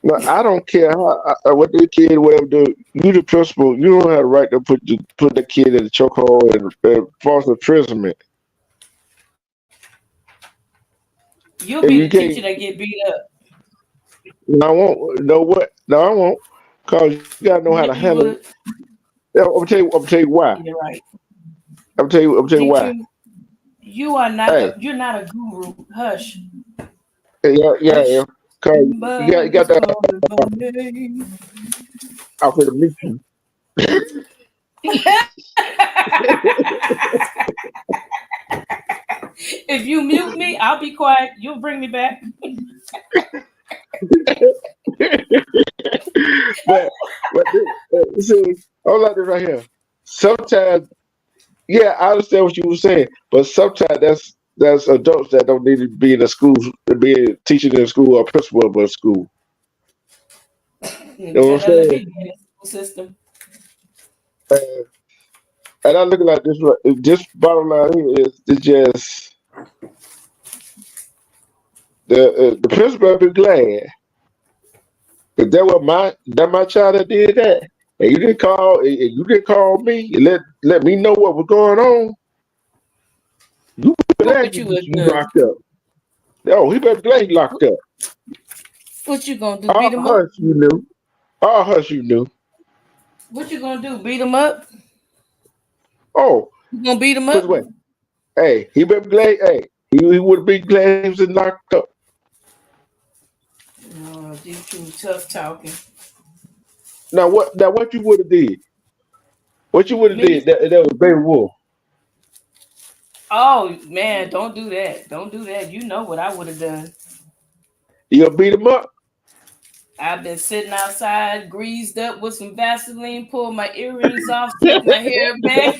No, I don't care what the kid whatever do. You the principal. You don't have the right to put the kid in the chokehold and false imprisonment. You'll be the teacher that get beat up. No, I won't. No, what? No, I won't. Cause you gotta know how to handle it. I'm tell you why. You're right. I'm tell you why. You are not. You're not a guru. Hush. Yeah. Cause you got that. I'm gonna meet you. If you mute me, I'll be quiet. You'll bring me back. but see, hold like this right here. Sometimes, yeah, I understand what you were saying, but sometimes that's adults that don't need to be in the school, be teaching in school or principal of a school. You know what I'm Better let me saying? be in the school system. And I look like this. This bottom line here is it's just the principal be glad because that my child that did that, and you didn't call me and let me know what was going on. You better glad What you would you do? locked up. Oh, he better glad he locked up. What you gonna do? All Beat him up? hush you knew. All hush you knew. What you gonna do? Beat him up? Oh, You gonna beat him put up? away. Hey, he better glad. Hey, he would have been glad he was locked up. Oh, you too tough talking. Now what you would have did? What you would have Me? did? That was Baby Wolf. Oh man, don't do that. Don't do that. You know what I would have done. You gonna beat him up? I've been sitting outside, greased up with some Vaseline, pulled my earrings off, slicked my hair back.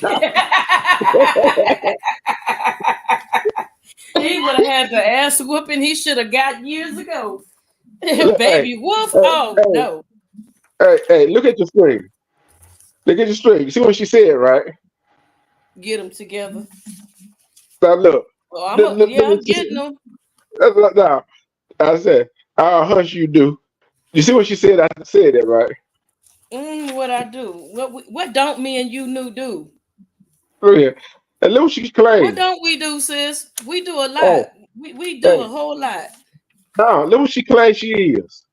He would have had the ass whooping he should have got years ago. Hey, Baby wolf? hey, Oh hey, no. hey, look at your screen. Look at your screen. You see what she said, right? Get them together. Now look. Oh, Look I'm what she getting them. look, now. I said, I'll hush you do. You see what she said? I said that, right? What I do? What don't me and you new do? Look here. And look what she What claimed. don't we do, sis? We do a lot. Oh, We do a hey. whole lot. Now, look what she claims she is.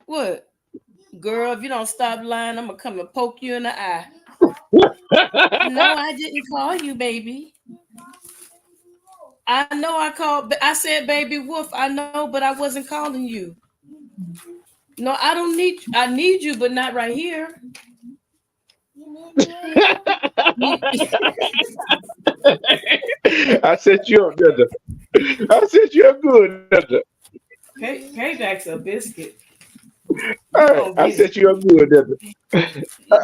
What? Girl, if you don't stop lying, I'm gonna come and poke you in the eye. No, I didn't call you, baby. I know I said baby wolf. I know, but I wasn't calling you. No, I don't need you. I need you, but not right here. I set you up, Nanda. I set you up good, Nanda. Payback's a biscuit. You Hey, gonna I get it. set you up good, Nanda.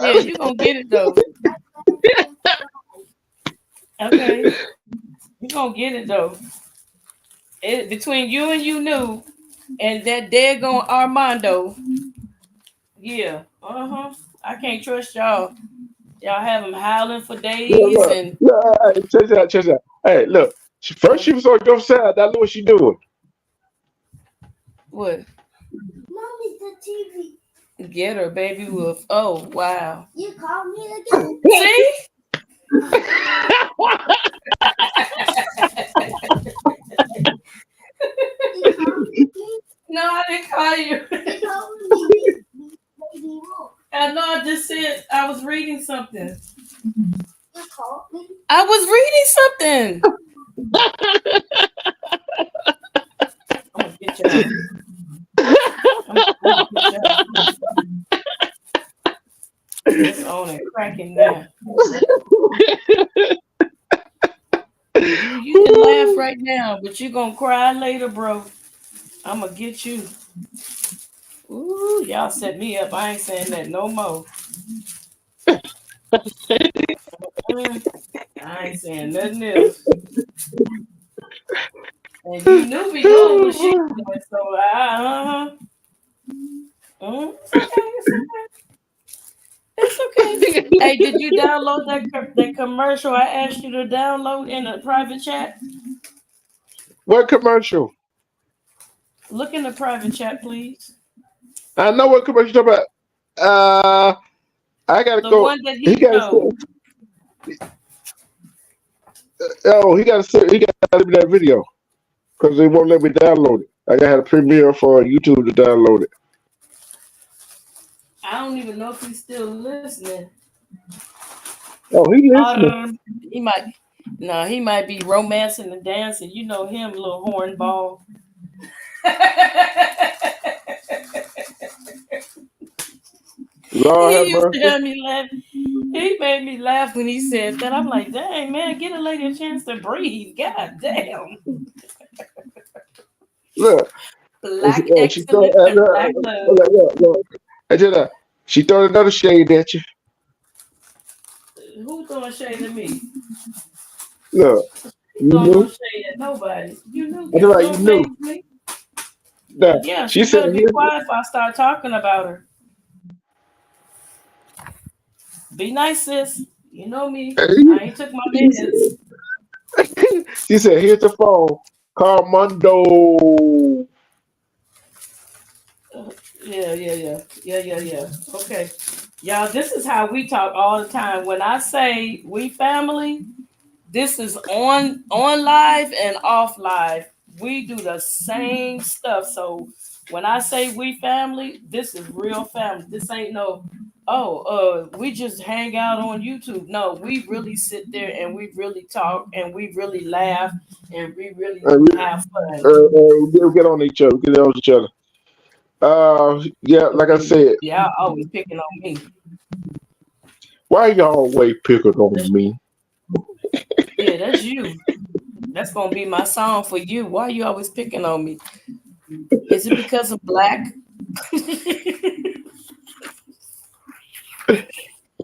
Yeah, you gonna get it though. Okay, you gonna get it though. Between you and you knew, and that daggone Armando. Yeah, I can't trust y'all. Y'all have him howling for days Look, and hey, check it out. Hey, look. First she was on your side. Now look what she doing. what? Mommy's the TV. Get her, baby wolf. Oh wow. You called me again. See? No, I didn't call you. You called me, baby wolf. I know. I just said I was reading something. You called me. I was reading something. I'm gonna get y'all. I'm gonna get y'all. It's on and cracking now. You can laugh right now, but you're gonna cry later, bro. I'm gonna get you. Ooh, y'all set me up. I ain't saying that no more. I ain't saying nothing else. And you knew me knowing what she was doing, so it's okay. It's okay. Hey, did you download that commercial I asked you to download in a private chat? What commercial? Look in the private chat, please. I know what commercial you're talking about. I gotta The go. one that He he gotta showed. he gotta leave me that video because they won't let me download it. I gotta have a premiere for YouTube to download it. I don't even know if he's still listening. Oh, he listening. He might. No, he might be romancing and dancing. You know him, little hornball. Lord have He used to mercy. have me laughing. He He made me laugh when he said that. I'm like, dang man, get a lady a chance to breathe. God damn. Look, Black she throw excellence and black love. look. I just, she throwing another shade at you. Who throwing shade at me? Look, He you throwing no knew. shade at nobody. You knew. I just like Throwing you shade knew. at me. Nah, Yeah, she she said better be here. quiet if I start talking about her. Be nice, sis. You know me. I ain't took my She meds. she said, here's the phone. Carmundo. Yeah. Okay. Y'all, this is how we talk all the time. When I say we family, this is on live and off live. We do the same stuff. So when I say we family, this is real family. This ain't no we just hang out on YouTube. No, we really sit there and we really talk and we really laugh and we really And have fun. we'll get on each other. Get on each other. Yeah, like I said, Y'all always picking on me. why y'all always picking on me? Yeah, that's you. That's gonna be my song for you. Why you always picking on me? Is it because of black?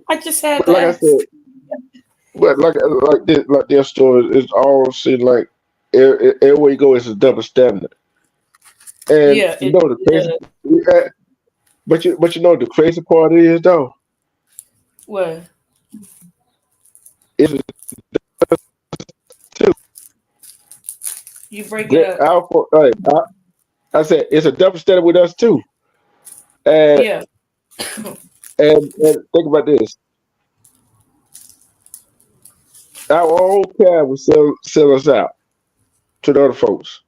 I just had But to like I ask. said, but like their story is all seem like everywhere you go it's a double standard. And Yeah, you know the crazy, yeah, but you know the crazy part is though well, is too you breaking that up. I said it's a double standard with us too. And Yeah, and think about this. Our own car will sell us out to the other folks.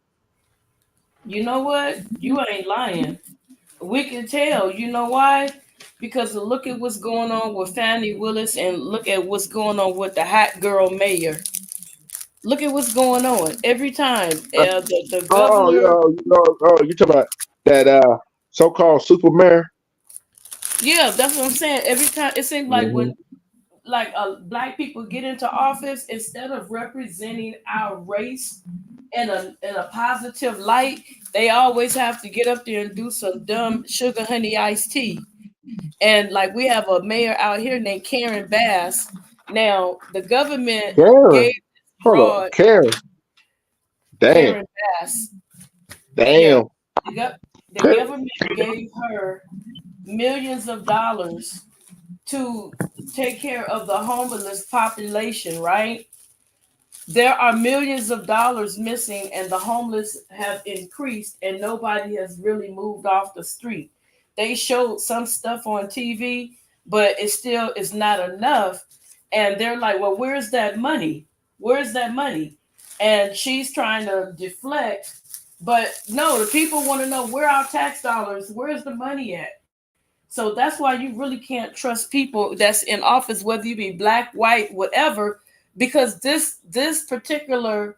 you know what? You ain't lying. We can tell. You know why? Because look at what's going on with Fannie Willis and look at what's going on with the hot girl mayor. Look at what's going on every time. The Oh, governor. you talking about that so-called super mayor? Yeah, that's what I'm saying. Every time it seems like Hmm. when black people get into office, instead of representing our race in a positive light, they always have to get up there and do some dumb sugar honey iced tea. And like we have a mayor out here named Karen Bass. Now the government Karen, gave hold up, broad Karen. Damn, Karen Bass. Yeah, damn. the government gave her millions of dollars to take care of the homeless population, right? There are millions of dollars missing, and the homeless have increased, and nobody has really moved off the street. They showed some stuff on TV, but it still is not enough. And they're like, well, where's that money? Where's that money? And she's trying to deflect, but no, the people want to know where our tax dollars, where's the money at? So that's why you really can't trust people that's in office, whether you be black, white, whatever, because this particular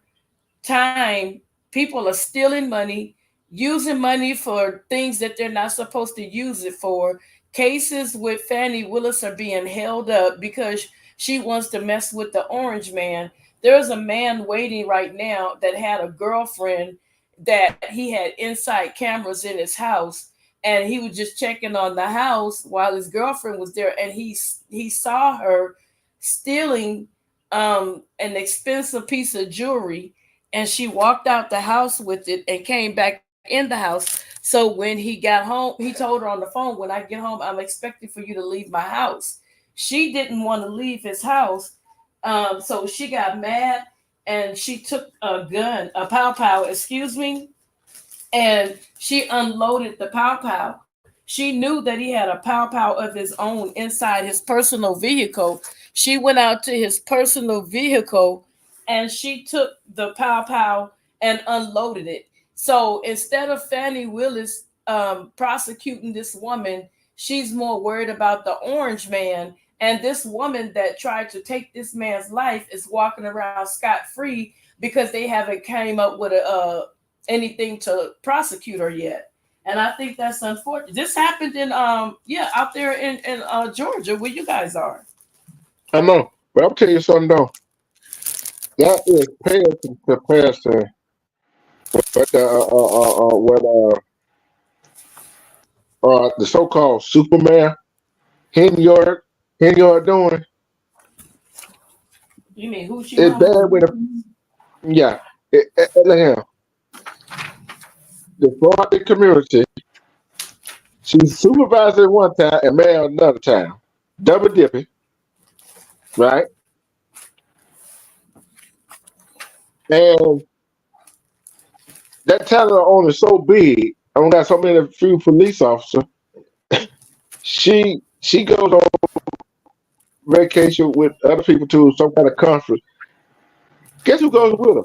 time, people are stealing money, using money for things that they're not supposed to use it for. Cases with Fannie Willis are being held up because she wants to mess with the orange man. There's a man waiting right now that had a girlfriend that he had inside cameras in his house, and he was just checking on the house while his girlfriend was there, and he saw her stealing an expensive piece of jewelry, and she walked out the house with it and came back in the house. So when he got home, he told her on the phone, when I get home, I'm expecting for you to leave my house. She didn't want to leave his house. So she got mad and she took a gun, a pow pow, excuse me, and she unloaded the pow pow. She knew that he had a pow pow of his own inside his personal vehicle. She went out to his personal vehicle and she took the pow pow and unloaded it. So instead of Fannie Willis prosecuting this woman, she's more worried about the orange man. And this woman that tried to take this man's life is walking around scot free because they haven't came up with anything to prosecute her yet. And I think that's unfortunate. This happened in out there in Georgia where you guys are. I know, but I'll tell you something though. That is pale in comparison what the so-called Superman Henyard Henyard doing. You mean Hoochie It's Mama? bad with a yeah. Look here, the Florida community. She's supervisor one time and mayor another time. Double dipping, right? And that town owner is so big. I don't got so many few police officers. She goes on vacation with other people to some kind of conference. Guess who goes with her?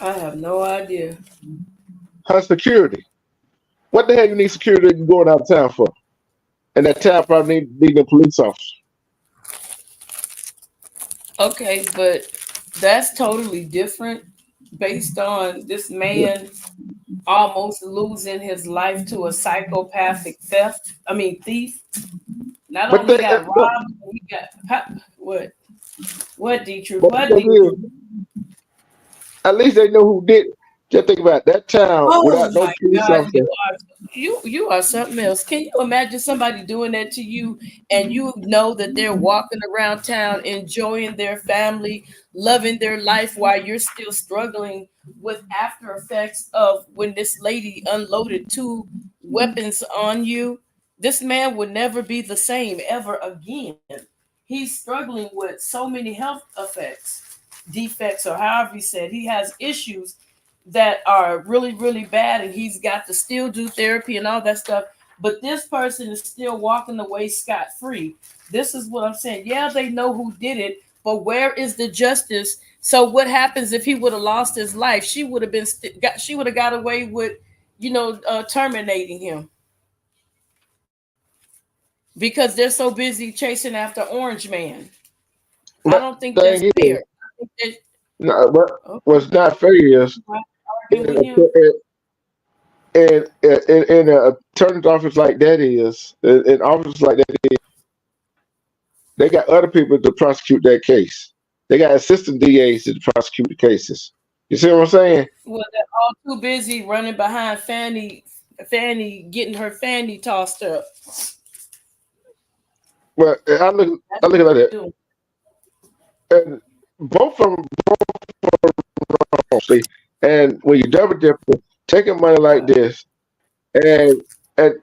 I have no idea. Her security. What the hell you need security you going out of town for? And that town probably need a police officer. Okay, but that's totally different based on this man almost losing his life to a psychopathic thief. Not But only they, got robbed, he got what? What, Dietrich? but the What, thing Dietrich? is, at least they know who did it. Just think about it. That town Oh without no my police God, officer. you are something else. Can you imagine somebody doing that to you and you know that they're walking around town enjoying their family, loving their life while you're still struggling with after effects of when this lady unloaded 2 weapons on you? This man would never be the same ever again. He's struggling with so many health defects, or however he said. He has issues that are really, really bad, and he's got to still do therapy and all that stuff. But this person is still walking away scot free. This is what I'm saying. Yeah, they know who did it, but where is the justice? So what happens if he would have lost his life? She would have she would have got away with, terminating him because they're so busy chasing after Orange Man. I But don't think the that's thing is, fair. I think no, okay, what's not fair is I'm in, arguing with him. in a attorney's office like that is, in office like that is, they got other people to prosecute that case. They got assistant DAs to prosecute the cases. You see what I'm saying? Well, they're all too busy running behind Fanny getting her fanny tossed up. But That's I look what at it, they're doing. and both of them wrong. See, and when you double dip, taking money like this, and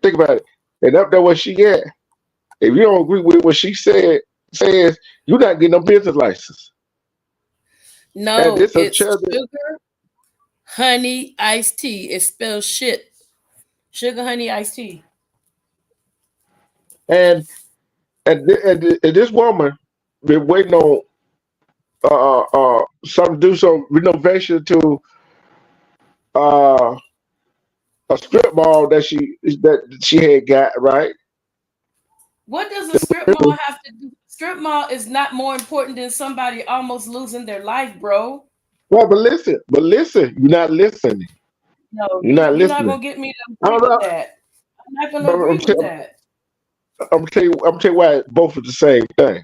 think about it, and up there where she at, if you don't agree with what she says you're not getting no business license. And No, it's a it's charity, sugar honey iced tea. It spells shit. Sugar honey iced tea. and and this woman been waiting on some do some renovation to uh a strip mall that she had got right. What does a strip mall have to do? Strip mall is not more important than somebody almost losing their life, bro. Well, but listen, you're not listening. No, You're not you're not listening. gonna get me to I agree don't with know. that. I'm not gonna I'm, agree I'm, with tell, that. I'm tell you why both are the same thing.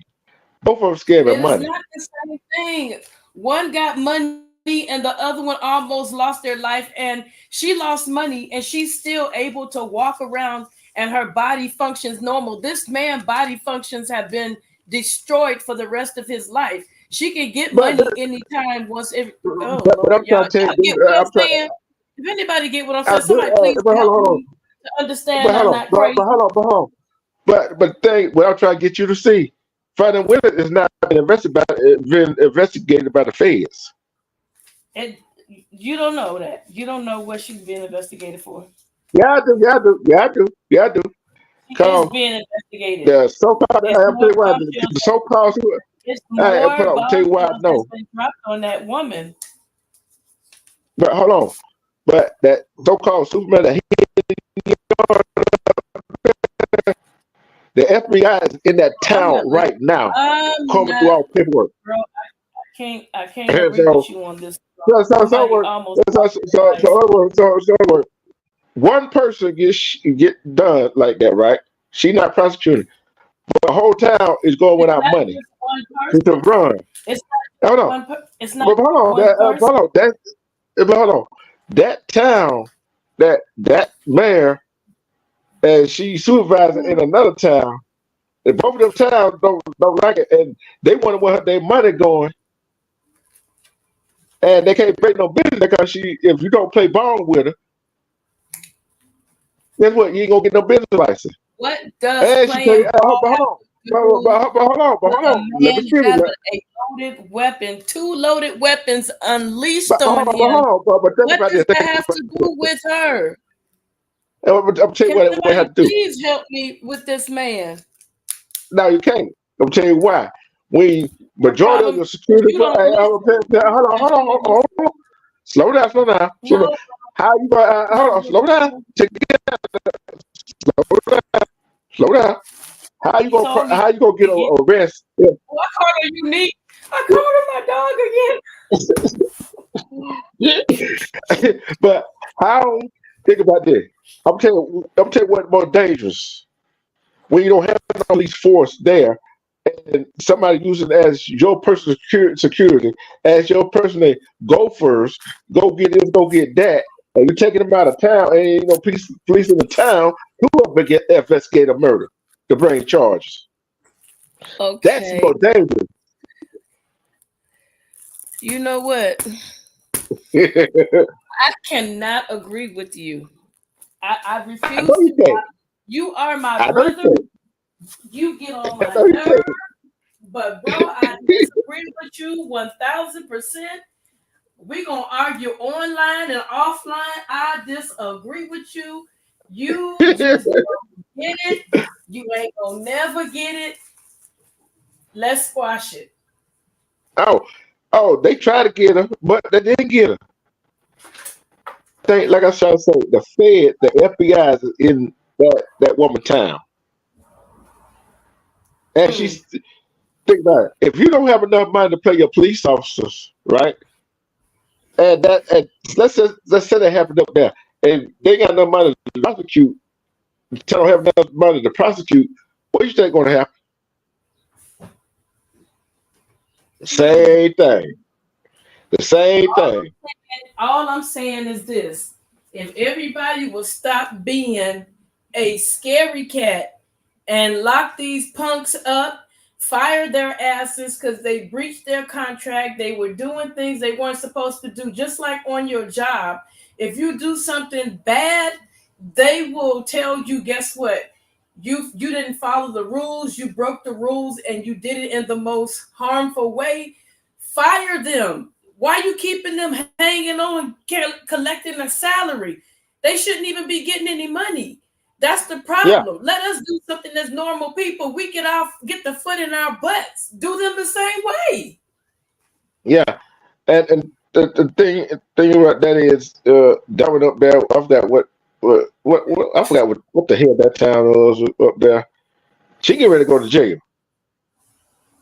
Both of them scared of It is money. not the same thing. One got money and the other one almost lost their life, and she lost money and she's still able to walk around and her body functions normal. This man body functions have been destroyed for the rest of his life. She can get But money anytime once every oh but Lord, I'm trying to tell y'all get you, what I'm I'm trying. saying? If anybody get what I'm I saying, do, somebody please but help hold on, me to understand but I'm hold on, not crazy. but thing what I'm trying to get you to see, finding women is not been investigated by the feds. And you don't know that. You don't know what she's being investigated for. Yeah, I do, yeah, I do. She is Cause being investigated. the so-called, It's I'll tell more you why, bombshells. the so-called, It's more I'll tell you why I bombshells that's know. been dropped on that woman. But hold on, but that so-called Superman, the FBI is in that I'm not town listening. right now, I'm combing through not, all paperwork. bro. I can't And agree so, with you on this. so, Somebody work, almost lost their life. work. One person get done like that, right? She not prosecuted. the whole town is going It's without not money just one to person. run. It's Hold on, it's not but hold on, one person. hold on. But hold on. That town, that mayor, and she supervising in another town. And both of them towns don't like it, and they want to want their money going, and they can't break no business because if you don't play ball with her, guess what? You ain't gonna get no business license. What does And she pay. playing ball But have hold on, to do but with hold a on. Let me man finish having that. a loaded weapon, two loaded weapons But unleashed hold on on, but him? hold on. But think What about does this. that have to do with her? I'm tell you Can what I somebody had to do. please help me with this man? Now you can't. I'm tell you why. When The majority of problem your is security, you don't hold on, listen. hold on. Slow down, slow down, slow down. No, How you going? Hold on, slow down. no. Slow down. How you He gonna told me how you gonna get again. arrest? Oh, I called her unique. I called her my dog again. But how? Think about this. I'm telling you what more dangerous when you don't have no police force there, and somebody using it as your personal security, as your person to go first, go get this, go get that, and you're taking them out of town, and you know police in the town who up to get investigate a murder to bring charges. That's Okay. more dangerous. You know what? I I cannot agree with you. I know refuse you to. can't. You are my I know you brother. can't. You get on I my know you nerve. can't. But bro, I disagree with you 1000%. We're gonna argue online and offline. I disagree with you. You just don't get it. You ain't gonna never get it. Let's squash it. Oh, oh, they tried to get her, but they didn't get her. Think, like I was trying to say, the Fed, the FBI is in that woman town, and Hmm. she's think about it. If you don't have enough money to pay your police officers, right? And let's say that happened up there, and they got enough money to prosecute. They don't have enough money to prosecute. What do you think going to happen? Hmm. Same thing. The same thing. All I'm saying is this: if everybody would stop being a scary cat and lock these punks up, fire their asses because they breached their contract, they were doing things they weren't supposed to do, just like on your job. If you do something bad, they will tell you, guess what? You didn't follow the rules, you broke the rules, and you did it in the most harmful way. Fire them. Why are you keeping them hanging on and collecting a salary? They shouldn't even be getting any money. That's the Yeah, problem. Let us do something as normal people. We get the foot in our butts. Do them the same way. yeah. And the thing about that is, that one up there, I forgot what I forgot what the hell that town was up there. She get ready to go to jail,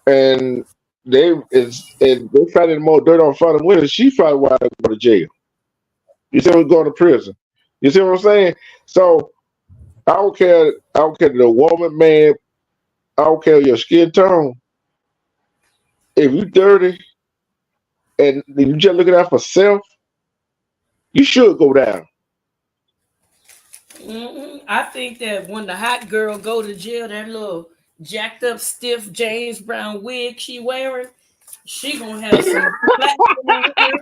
and they finding more dirt on front of with her. She probably why to go to jail. You see, what's going to prison. You see what I'm saying? So I don't care. I don't care the woman, man. I don't care your skin tone. If you dirty and you just looking out for self, you should go down. I think that when the hot girl go to jail, that little jacked up, stiff James Brown wig she wearing, she gonna have some platform with her.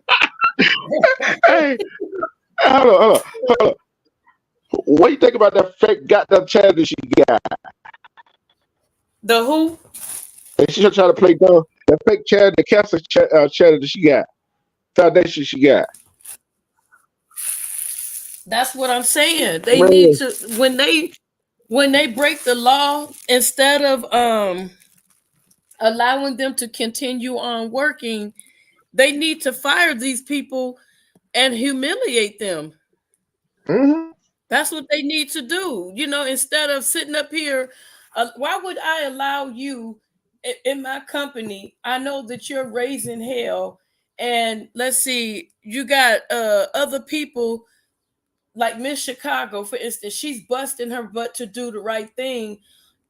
Hey, hold on. What do you think about that fake goddamn charity she got? The who? And she trying to play dumb. That fake charity, the cancer charity she got, foundation she got. That's what I'm saying. They need Man, to when they break the law, instead of allowing them to continue on working, they need to fire these people and humiliate them. hmm That's what they need to do. Instead of sitting up here, why would I allow you in my company? I know that you're raising hell, and let's see, you got other people like Miss Chicago, for instance. She's busting her butt to do the right thing,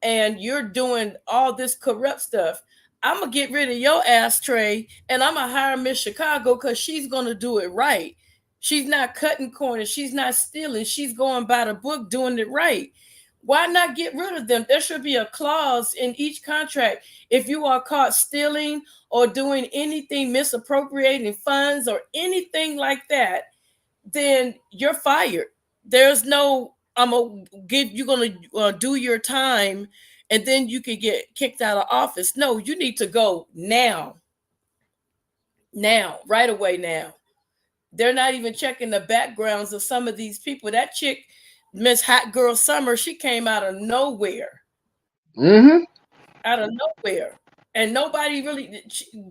and you're doing all this corrupt stuff, I'm gonna get rid of your ass tray and I'm gonna hire Miss Chicago because she's gonna do it right. She's not cutting corners, she's not stealing, she's going by the book, doing it right. Why not get rid of them? There should be a clause in each contract. If you are caught stealing or doing anything, misappropriating funds or anything like that, then you're fired. There's no, I'm gonna give, you're gonna do your time and then you can get kicked out of office. No, you need to go now, right away now. They're not even checking the backgrounds of some of these people. That chick, Miss Hot Girl Summer, she came out of nowhere. Mm-hmm. Out of nowhere. And nobody really,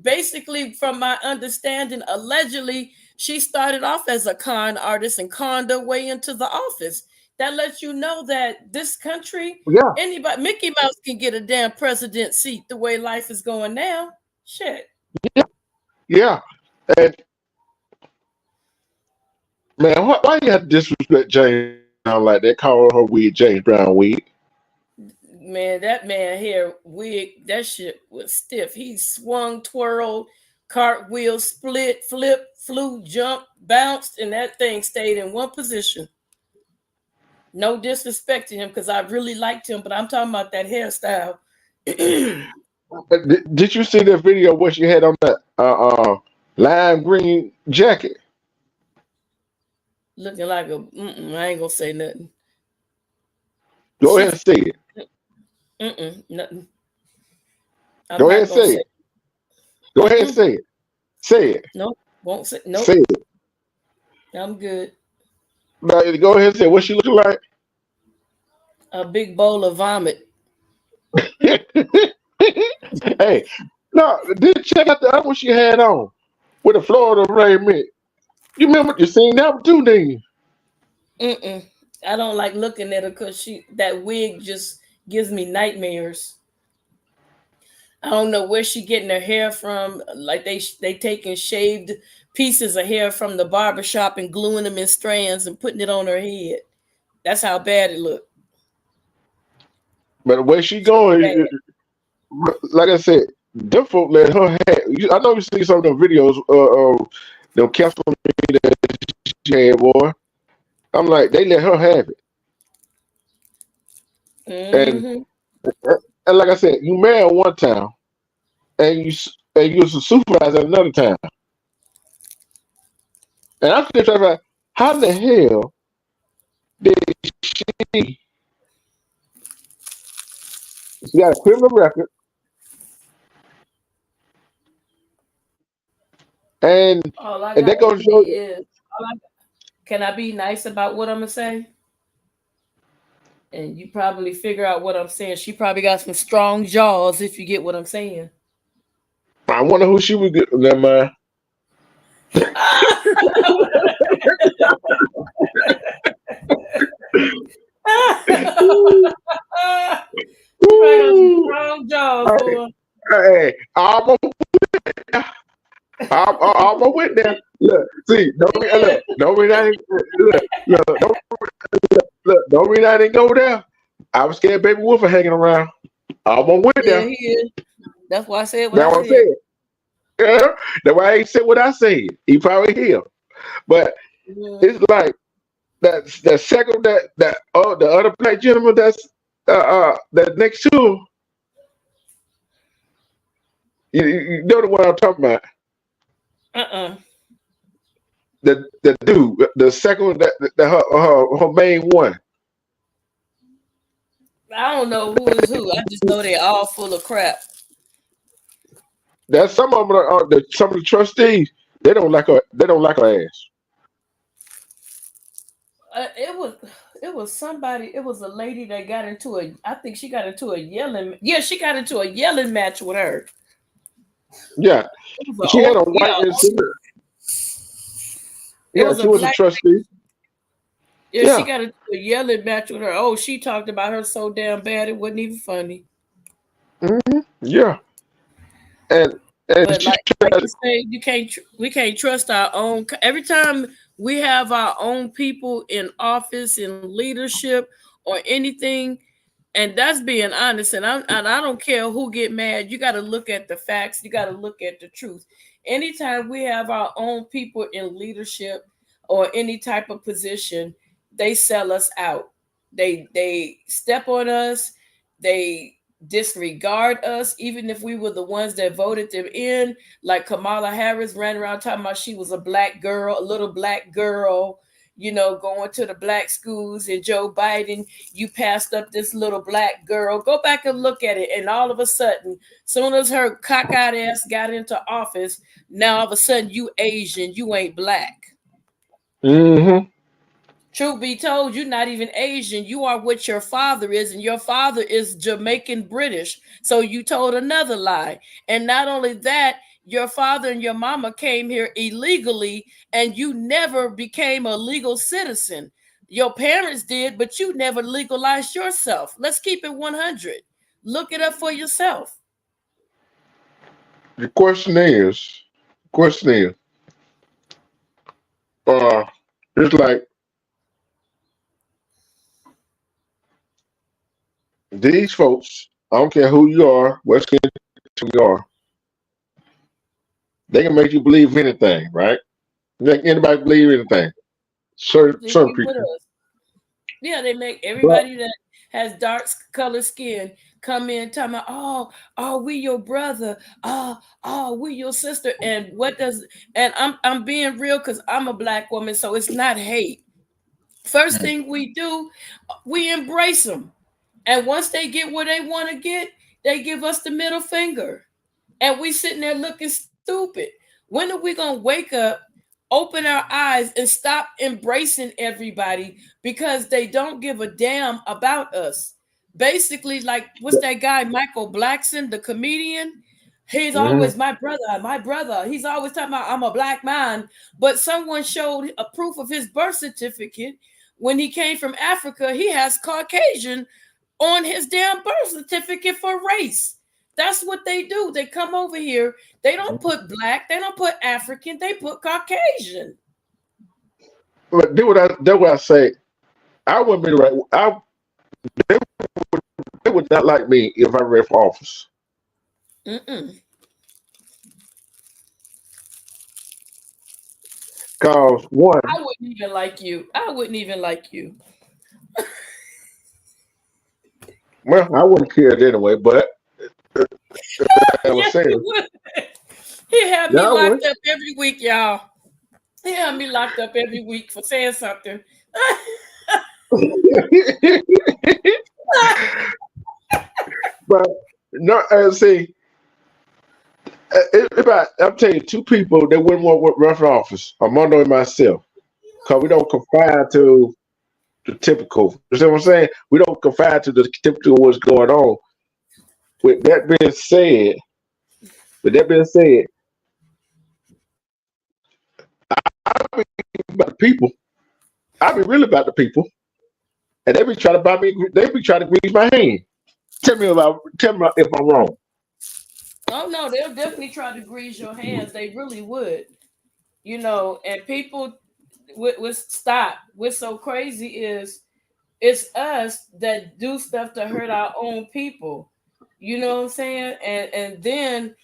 basically, from my understanding, allegedly, she started off as a con artist and conned her way into the office. That lets you know that this country, Yeah. anybody, Mickey Mouse can get a damn president seat the way life is going now. Shit. Yeah. And man, why you have to disrespect James Brown like that? Call her wig James Brown wig. Man, that man hair wig, that shit was stiff. He swung, twirled, cartwheel, split, flip, flew, jumped, bounced, and that thing stayed in one position. No disrespect to him because I really liked him, but I'm talking about that hairstyle. Did you see that video where she had on that lime green jacket? Looking like a, I ain't gonna say nothing. Go ahead and say it. Nothing. Go ahead and say it. Go ahead and say it. Say it. Nope. Won't say. Nope. Say it. I'm good. Now, go ahead and say what she looking like. A big bowl of vomit. Hey, no, did check out the other one she had on with the Florida raiment. You remember you seen that one too, didn't you? I don't like looking at her because that wig just gives me nightmares. I don't know where she getting her hair from. Like they taking shaved pieces of hair from the barbershop and gluing them in strands and putting it on her head. That's how bad it looked. But the way she going, like I said, them folk let her have. I know you see some of them videos them Castle that she had, boy. I'm like, they let her have it. And like I said, you married one time, and you was a supervisor another time. And I'm still trying to find how the hell did she got a criminal record, and they gonna show you. Can I be nice about what I'm gonna say? And you probably figure out what I'm saying. She probably got some strong jaws, if you get what I'm saying. I wonder who she would get. Never mind. Strong jaws, boy. Hey, I'm with them. Look, see, don't read that. Don't read that and go there. I was scared Baby Wolf for hanging around. I'm with them. He is. That's why I said what I said. Yeah, that's why I ain't said what I said. He probably here, but it's like that second that the other black gentleman that's that next to him. You know the one I'm talking about. The dude, the second her main one. I don't know who is who. I just know they're all full of crap. That's some of them. Some of the trustees, they don't like her. They don't like her ass. It was somebody. It was a lady that got into a. I think she got into a yelling. Yeah, she got into a yelling match with her. Yeah, she had a white incident. Yeah, she was a trustee. Yeah, she got into a yelling match with her. Oh, she talked about her so damn bad it wasn't even funny. Yeah. And but like you say, we can't trust our own. Every time we have our own people in office, in leadership, or anything, And that's being honest. And I don't care who get mad. You got to look at the facts. You got to look at the truth. Anytime we have our own people in leadership or any type of position, they sell us out. They step on us. They disregard us, even if we were the ones that voted them in. Like Kamala Harris ran around talking about she was a black girl, a little black girl, going to the black schools. And Joe Biden, you passed up this little black girl. Go back and look at it. And all of a sudden, soon as her cockeyed ass got into office, now all of a sudden you Asian, you ain't black. Mm-hmm. Truth be told, you're not even Asian. You are what your father is, and your father is Jamaican British. So you told another lie. And not only that, your father and your mama came here illegally, and you never became a legal citizen. Your parents did, but you never legalized yourself. Let's keep it 100. Look it up for yourself. The question is, it's like these folks, I don't care who you are, what skin you are, they can make you believe anything, right? Make anybody believe anything. Certain people. Yeah, they make everybody that has dark colored skin come in talking about, oh, we your brother, we your sister. And I'm being real because I'm a black woman, so it's not hate. First thing we do, we embrace them. And once they get where they want to get, they give us the middle finger. And we sitting there looking stupid. When are we going to wake up, open our eyes, and stop embracing everybody because they don't give a damn about us? Basically, like, what's that guy, Michael Blackson, the comedian? He's always my brother. He's always talking about, I'm a black man. But someone showed a proof of his birth certificate. When he came from Africa, he has Caucasian on his damn birth certificate for race. That's what they do. They come over here. They don't put black. They don't put African. They put Caucasian. But that's what I say. I wouldn't be right. They would not like me if I ran for office. Cause one, I wouldn't even like you. Well, I wouldn't care anyway, but I was saying. He had me locked up every week, y'all. He had me locked up every week for saying something. But no, see, I'm telling you, two people that wouldn't want to run for office, Armando and myself, because we don't confine to the typical. You see what I'm saying? We don't confine to the typical what's going on. With that being said, I be about the people. I be really about the people, and they be trying to buy me. They be trying to grease my hand. Tell me if I'm wrong. Oh no, they'll definitely try to grease your hands. They really would, And people would stop. What's so crazy is it's us that do stuff to hurt our own people. You know what I'm saying? And then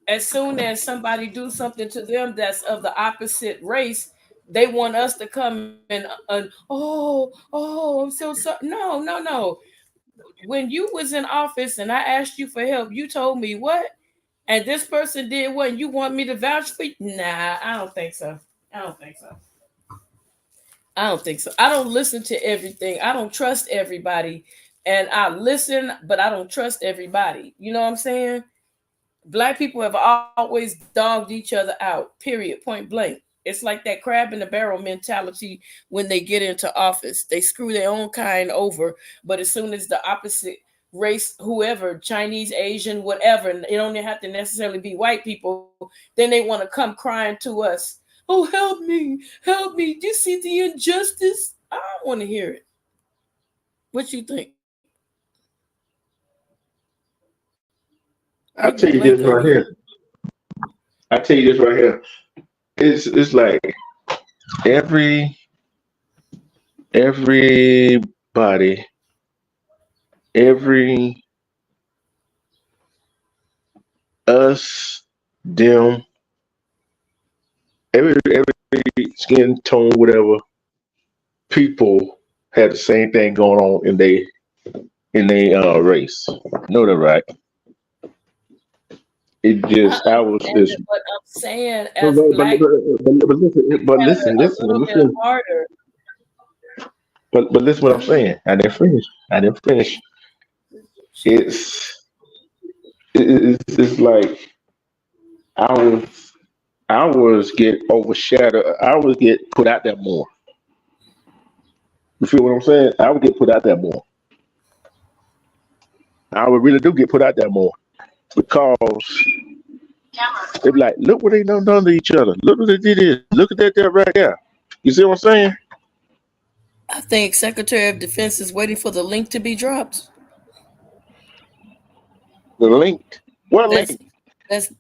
as soon as somebody do something to them that's of the opposite race, they want us to come and I'm so sorry. No. When you was in office and I asked you for help, you told me what? And this person did what? And you want me to vouch for you? Nah, I don't think so. I don't think so. I don't listen to everything. I don't trust everybody. And I listen, but I don't trust everybody. You know what I'm saying? Black people have always dogged each other out, period, point blank. It's like that crab in the barrel mentality when they get into office. They screw their own kind over, but as soon as the opposite race, whoever, Chinese, Asian, whatever, it don't have to necessarily be white people, then they want to come crying to us. Oh, help me. Do you see the injustice? I don't want to hear it. What you think? I'll tell you this right here. It's like everybody every us, them, every skin tone, whatever people had the same thing going on in their race. Know that, right? It I just I was understand just it, but I'm saying but, as black, but have it listen, a little bit listen, harder. but listen what Go I'm ahead. saying. I didn't finish. I didn't finish. It's it's like I was I was get overshadowed. I would get put out there more. You feel what I'm saying? I would get put out there more. I would really do get put out there more because they be like, look what they done to each other. Look what they did this. Look at that right there. You see what I'm saying? I think Secretary of Defense is waiting for the link to be dropped. The link. What That's link? that's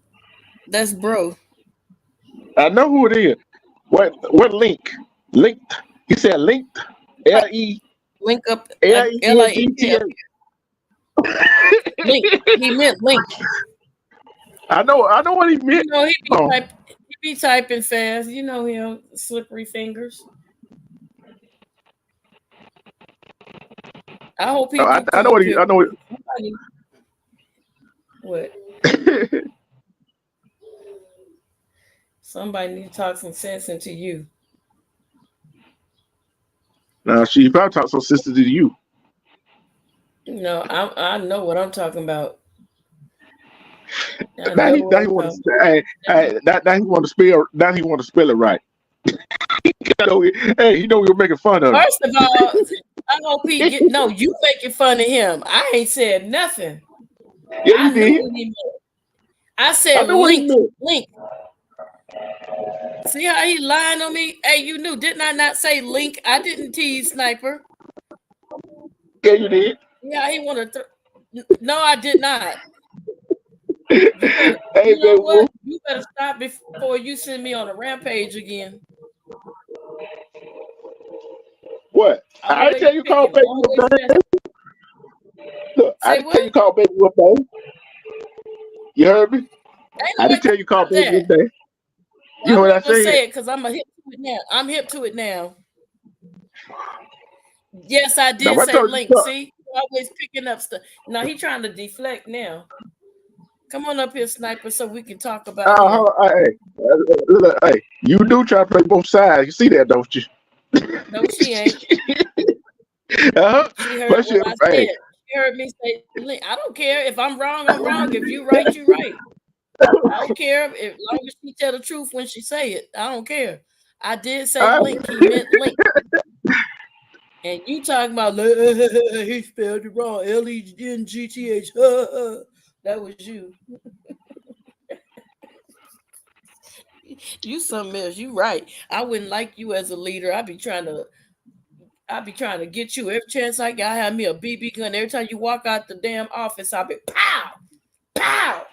that's bro. I know who it is. What link? Linked. He said linked. Like, L E link up L like E N G LINK T up A. here. Link. He meant link. I know what he You meant. know Oh, he be typing fast. You know him, slippery fingers. I hope he do I come know up what here. I know. Somebody, what? Somebody need to talk some sense into you. Now she probably talks so sister to you. No, I know what I'm talking about. I Now know he what I'm want talking to now he want to spell it right. Hey, you know we were making fun of about. him. First of all, I hope he get. No, you making fun of him. I ain't said nothing. Yeah, you I know did. what he meant. I I said know what he link, meant. link. See how he lying on me? Hey, you knew, didn't I not say link? I didn't tease Sniper. Yeah, you did. Yeah, he wanted to. No, I did not. You better. Hey, You know baby, what? You better stop before you send me on a rampage again. what? I'm I didn't always tell you call picking. baby Always Whoop. better. Look, I Say didn't tell what? you call baby Whoop. You heard me? Ain't I nobody didn't tell you talking call about baby that. Whoop. You Well, heard I'm what I not gonna said? say it because I'm hip to it now. I'm hip to it now. Yes, I Now did I say told you. link. See, you're always picking up stuff. Now he trying to deflect now. Come on up here, Sniper, so we can talk about him. Hey, you do try to play both sides. You see that, don't you? No, she ain't. Uh-huh. She heard But what I said. hey, She heard me say link. I don't care if I'm wrong. I'm wrong. If you right, you right. I don't care as long as she tell the truth when she say it. I don't care. I did say I, link. He meant link. And you talking about he spelled it wrong. LENGTH. That was you. You something else. You right. I wouldn't like you as a leader. I'd be trying to get you every chance I got. Have me a BB gun. Every time you walk out the damn office, I'll be pow, pow.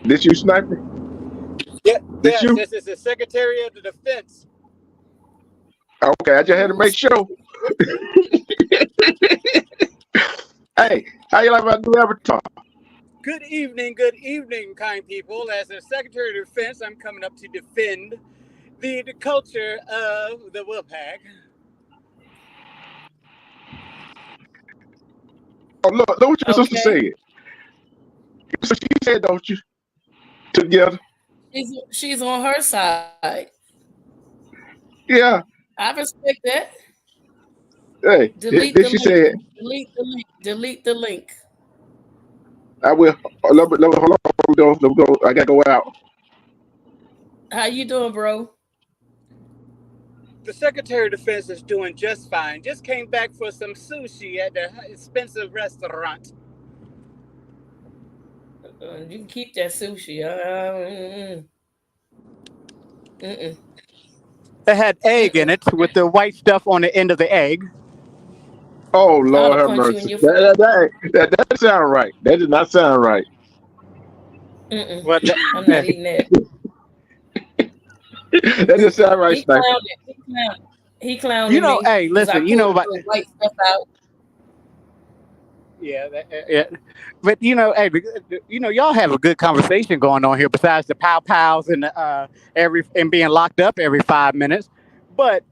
this you sniper? Yeah, This yes, you? this is the Secretary of the Defense. Okay, I just had to make sure. Hey, how you like my new avatar? Good evening, kind people. As the Secretary of Defense, I'm coming up to defend the culture of the Wolfpack. Oh, look what your sister Okay. said. So she said, don't you? Together. She's on her side. Yeah. I respect that. Hey, Delete then the she link. said, Delete the link. Delete the link. I will. Hold on. Let me go. I gotta go out. How you doing, bro? The Secretary of Defense is doing just fine. Just came back for some sushi at the expensive restaurant. You can keep that sushi. Mm-mm. It had egg in Mm-mm. it with the white stuff on the end of the egg. Oh I ought Lord to have punch you in mercy. your face. That doesn't sound right. That did not sound right. Mm-mm. Well, I'm not eating that. That didn't sound right, He Sniper. clowned it. He clowning me Hey, because I listen, pulled the white stuff out. yeah. But hey, y'all have a good conversation going on here. Besides the pow pows and and being locked up every 5 minutes, but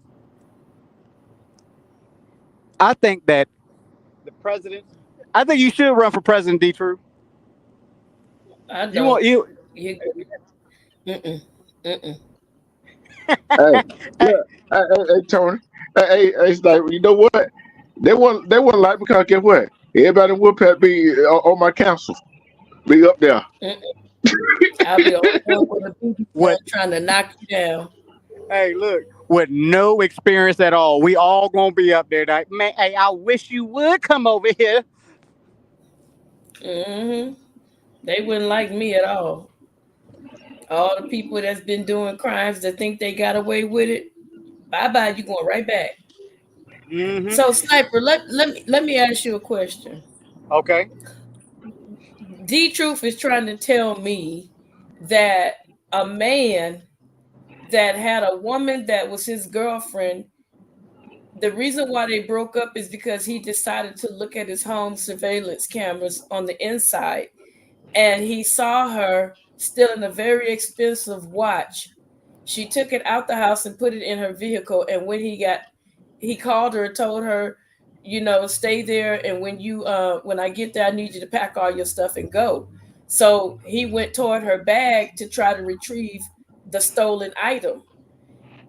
I think that the president, I think you should run for president, D. True. I You want don't. you? You, mm-mm, mm-mm. Hey, Hey, look, hey, Tony. It's like, you know what? They wouldn't like, because guess what? Everybody in Woodpet be on my council, be up there. Mm-mm. I'll be on with a BB gun what? trying to knock you down. Hey, look, with no experience at all, we all gonna be up there. Like, man, hey, I wish you would come over here. Hmm. They wouldn't like me at all. All the people that's been doing crimes that think they got away with it, bye bye. You going right back. Hmm. So, Sniper, let me ask you a question. Okay. D Truth is trying to tell me that a man that had a woman that was his girlfriend, the reason why they broke up is because he decided to look at his home surveillance cameras on the inside, and he saw her still in a very expensive watch. She took it out the house and put it in her vehicle, and when he called her and told her, stay there, and when I get there, I need you to pack all your stuff and go. So he went toward her bag to try to retrieve the stolen item,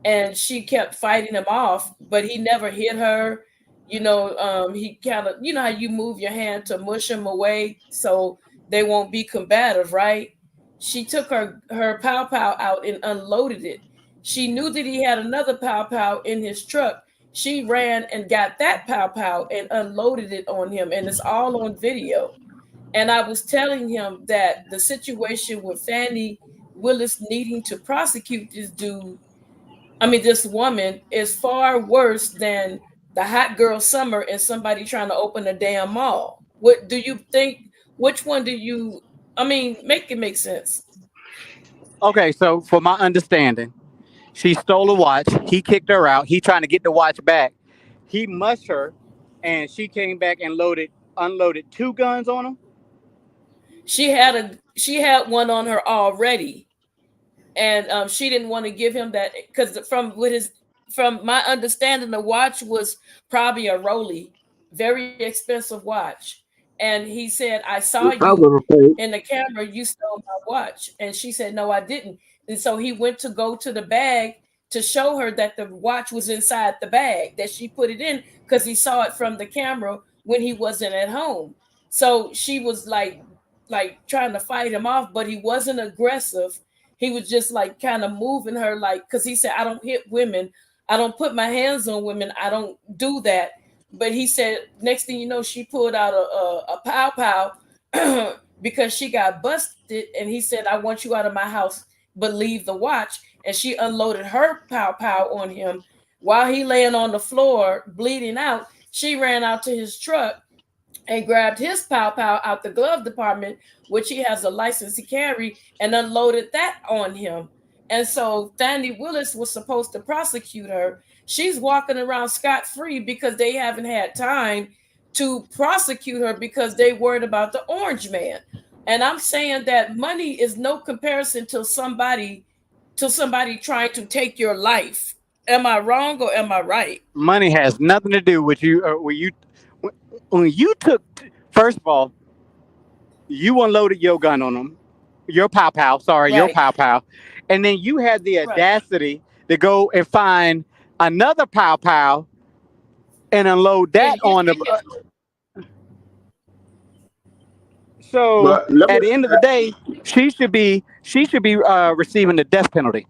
and she kept fighting him off, but he never hit her. He kind of, how you move your hand to mush him away so they won't be combative, right? She took her pow pow out and unloaded it. She knew that he had another pow pow in his truck. She ran and got that pow pow and unloaded it on him, and it's all on video. And I was telling him that the situation with Fannie Willis needing to prosecute this woman, is far worse than the hot girl summer and somebody trying to open a damn mall. What do you think? Which one do you, make it make sense? Okay. So, for my understanding, she stole a watch. He kicked her out. He trying to get the watch back. He mushed her, and she came back and unloaded two guns on him. She had one on her already, and she didn't want to give him that because from my understanding, the watch was probably a Rolex, very expensive watch. And he said, I saw I you was afraid. in the camera, you stole my watch. And she said, no, I didn't. And so he went to go to the bag to show her that the watch was inside the bag that she put it in, because he saw it from the camera when he wasn't at home. So she was like trying to fight him off, but he wasn't aggressive. He was just like kind of moving her, like, because he said, I don't hit women. I don't put my hands on women. I don't do that. But he said, next thing you know, she pulled out a pow pow because she got busted. And he said, I want you out of my house, but leave the watch. And she unloaded her pow pow on him while he laying on the floor bleeding out. She ran out to his truck and grabbed his pow pow out the glove department, which he has a license to carry, and unloaded that on him. And so Fannie Willis was supposed to prosecute her. She's walking around scot-free because they haven't had time to prosecute her because they worried about the orange man. And I'm saying that money is no comparison to somebody trying to take your life. Am I wrong or am I right? Money has nothing to do with you. When you took, first of all, you unloaded your gun on them, your pow pow. Sorry, your Right. pow pow, and then you had the Right. audacity to go and find another pow pow and unload that on the. So But let me, at the end of the day, she should be receiving the death penalty.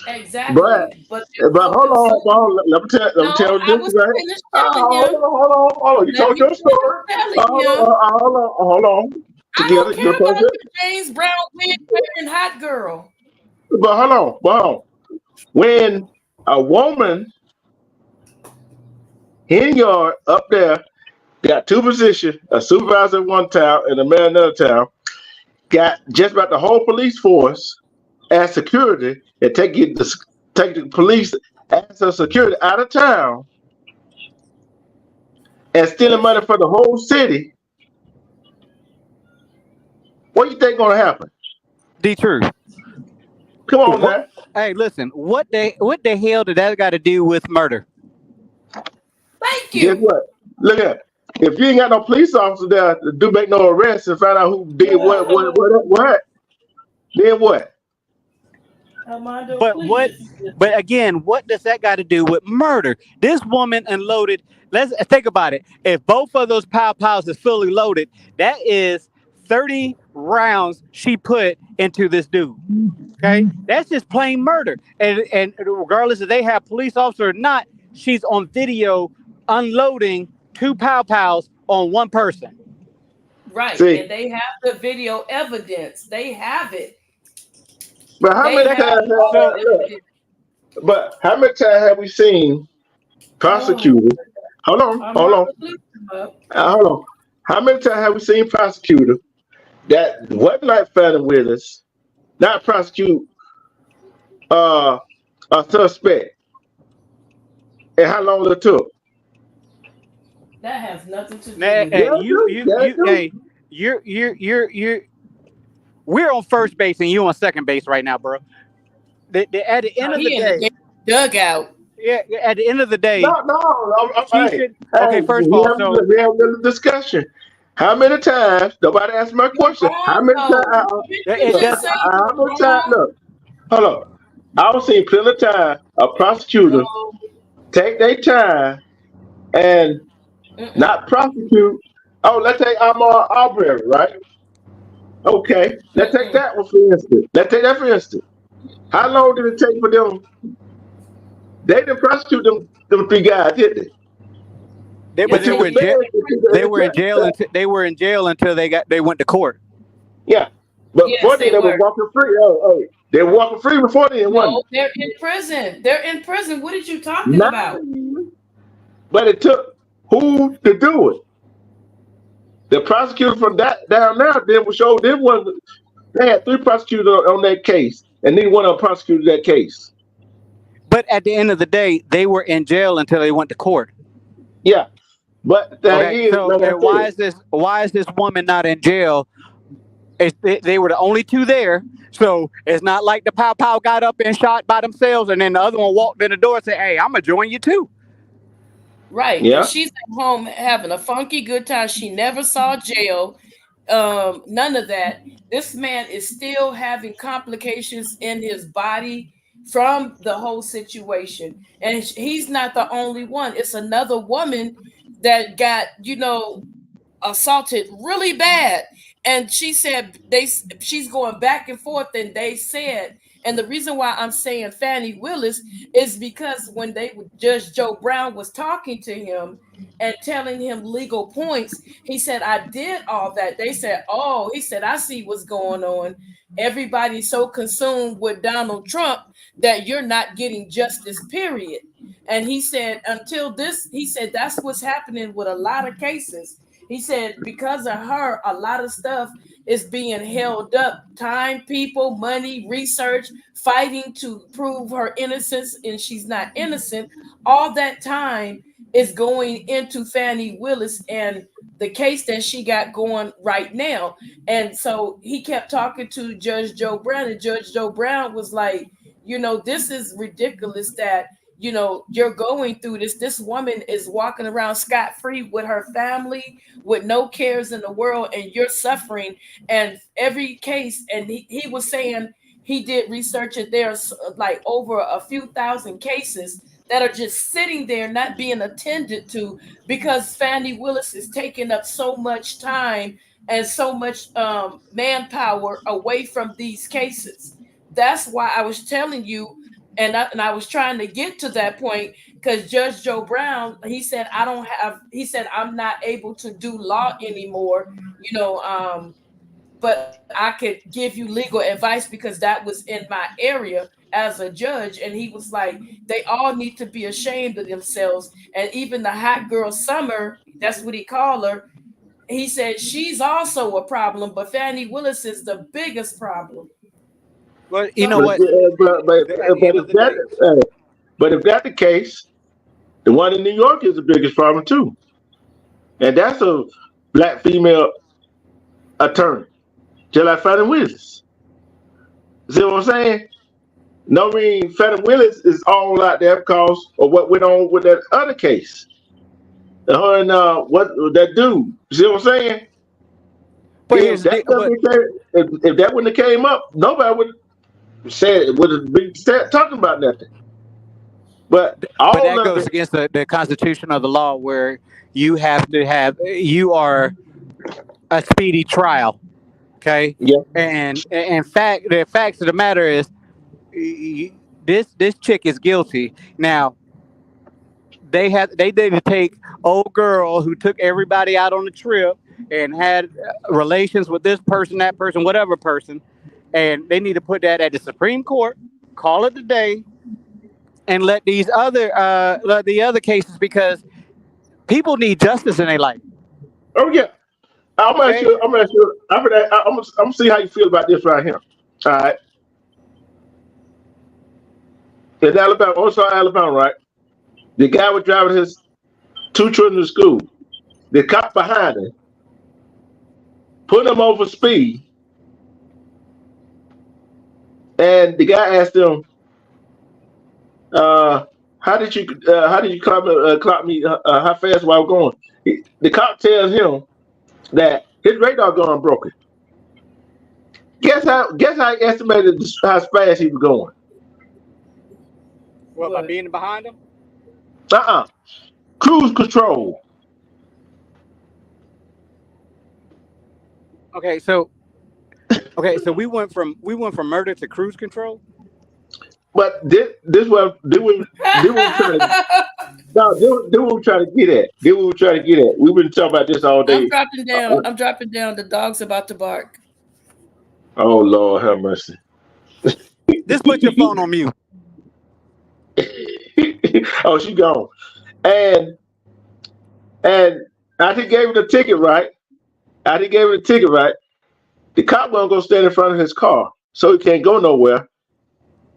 Exactly. but But hold on. Let me tell I this, was right? finished telling him. Hold on. You Let told me your finish story. telling him. Hold on. I don't care about the James Brown wig wearing hot girl. But hold on. When a woman in your up there got two positions, a supervisor in one town and a man in another town, got just about the whole police force as security, and take the police as a security out of town and stealing money for the whole city, what do you think gonna happen? The truth. Come on, What? man. Hey, listen. What the hell did that got to do with murder? Thank Guess you. what? Look at if you ain't got no police officer there to do make no arrests and find out who did what, then what? Armando, But what? please. But again, what does that got to do with murder? This woman unloaded. Let's think about it. If both of those pows is fully loaded, that is 30 rounds she put into this dude. Okay, that's just plain murder. And regardless if they have police officer or not, she's on video unloading 2 pows on one person. Right. See, And they have the video evidence. They have it. but how They many have times all So the evidence. but how many times have we seen Oh, prosecutors? Hold on. Armando, please come up. Hold on. How many times have we seen prosecutors that wasn't like Fannie Willis not prosecute a suspect, and how long it took? That has nothing to do Hey, with hey, it. hey, you're we're on first base and you on second base right now, bro. At the end Oh, of the he in the day, damn dugout. yeah, at the end of the day, No. she Hey, should. Okay, first of we all, have so we have a discussion. How many times? Nobody asked my question. How many times? Armando, didn't you it just say doesn't. you How many times? wrong? Look, hold on. I was seeing plenty of time a prosecutor No. take their time and Mm-mm. not prosecute. Oh, let's take Ahmaud Arbery, right? Okay, let's take Mm-mm. that one for instance. Let's take that for instance. How long did it take for them? They didn't prosecute them 3 guys, did they? But Yes, they Until were they in the jail. did. feds, They were in jail until they went to court. yeah. But Yes, before then, they they were were. walking free. Oh, they were walking free before then, wasn't No, they're in prison. They're in prison. What are you it? talking about? No. But it took who to do it? The prosecutor from that down there then was showed them was they had 3 prosecutors on that case, and neither one of them prosecuted that case. But at the end of the day, they were in jail until they went to court. Yeah. But the thing Okay, is, so like I why is this woman not in jail? They were the only 2 there, so it's not like the pow got up and shot by themselves, and then the other one walked in the door and said, "Hey, I'm gonna join you too." Right. And yeah. she's at home having a funky good time. She never saw jail. None of that. This man is still having complications in his body from the whole situation. And he's not the only one. It's another woman that got, assaulted really bad, and she said she's going back and forth, and they said, and the reason why I'm saying Fannie Willis is because when Judge Joe Brown was talking to him and telling him legal points, he said, I did all that. They said, oh, he said, I see what's going on. Everybody's so consumed with Donald Trump that you're not getting justice, period. And he said, until this, he said, that's what's happening with a lot of cases. He said, because of her, a lot of stuff is being held up. Time, people, money, research, fighting to prove her innocence, and she's not innocent. All that time is going into Fannie Willis and the case that she got going right now. And so he kept talking to Judge Joe Brown, and Judge Joe Brown was like, this is ridiculous that you're going through this. This woman is walking around scot-free with her family, with no cares in the world, and you're suffering. And every case, and he was saying he did research, and there's like over a few thousand cases that are just sitting there not being attended to because Fannie Willis is taking up so much time and so much manpower away from these cases. That's why I was telling you. And I was trying to get to that point because Judge Joe Brown, he said, I'm not able to do law anymore, but I could give you legal advice because that was in my area as a judge. And he was like, they all need to be ashamed of themselves. And even the hot girl Summer, that's what he called her. He said, she's also a problem, but Fannie Willis is the biggest problem. Well, you So know what? But At the end of the day, But if that's the case, the one in New York is the biggest problem too. And that's a black female attorney, just like Fannie Willis. See what I'm saying? No, I mean, Fannie Willis is all out there because of what went on with that other case. Her and what that dude. See what I'm saying? But If that wouldn't have came up, nobody would have said it, would have been talking about nothing. But that goes against the Constitution of the law, where you are a speedy trial. Okay. Yeah. And the facts of the matter is, this chick is guilty. Now, they did to take old girl who took everybody out on the trip and had relations with this person, that person, whatever person, and they need to put that at the Supreme Court, call it a day, and let the other cases, because people need justice in their life. Oh yeah, I'm gonna see how you feel about this right here. All right, in Alabama, also Alabama, right? The guy was driving his 2 children to school. The cop behind him put him over speed, and the guy asked him, how did you clock me? How fast was I going? The cop tells him that his radar gun broken. Guess how he estimated how fast he was going? Well, by being behind him? Cruise control. Okay, so we went from murder to cruise control. But this what we're trying to get at. We've been talking about this all day. I'm dropping down. The dog's about to bark. Oh Lord, have mercy. Just put your phone on mute. Oh, she gone. And I think gave him the ticket, right? The cop won't go stand in front of his car, so he can't go nowhere.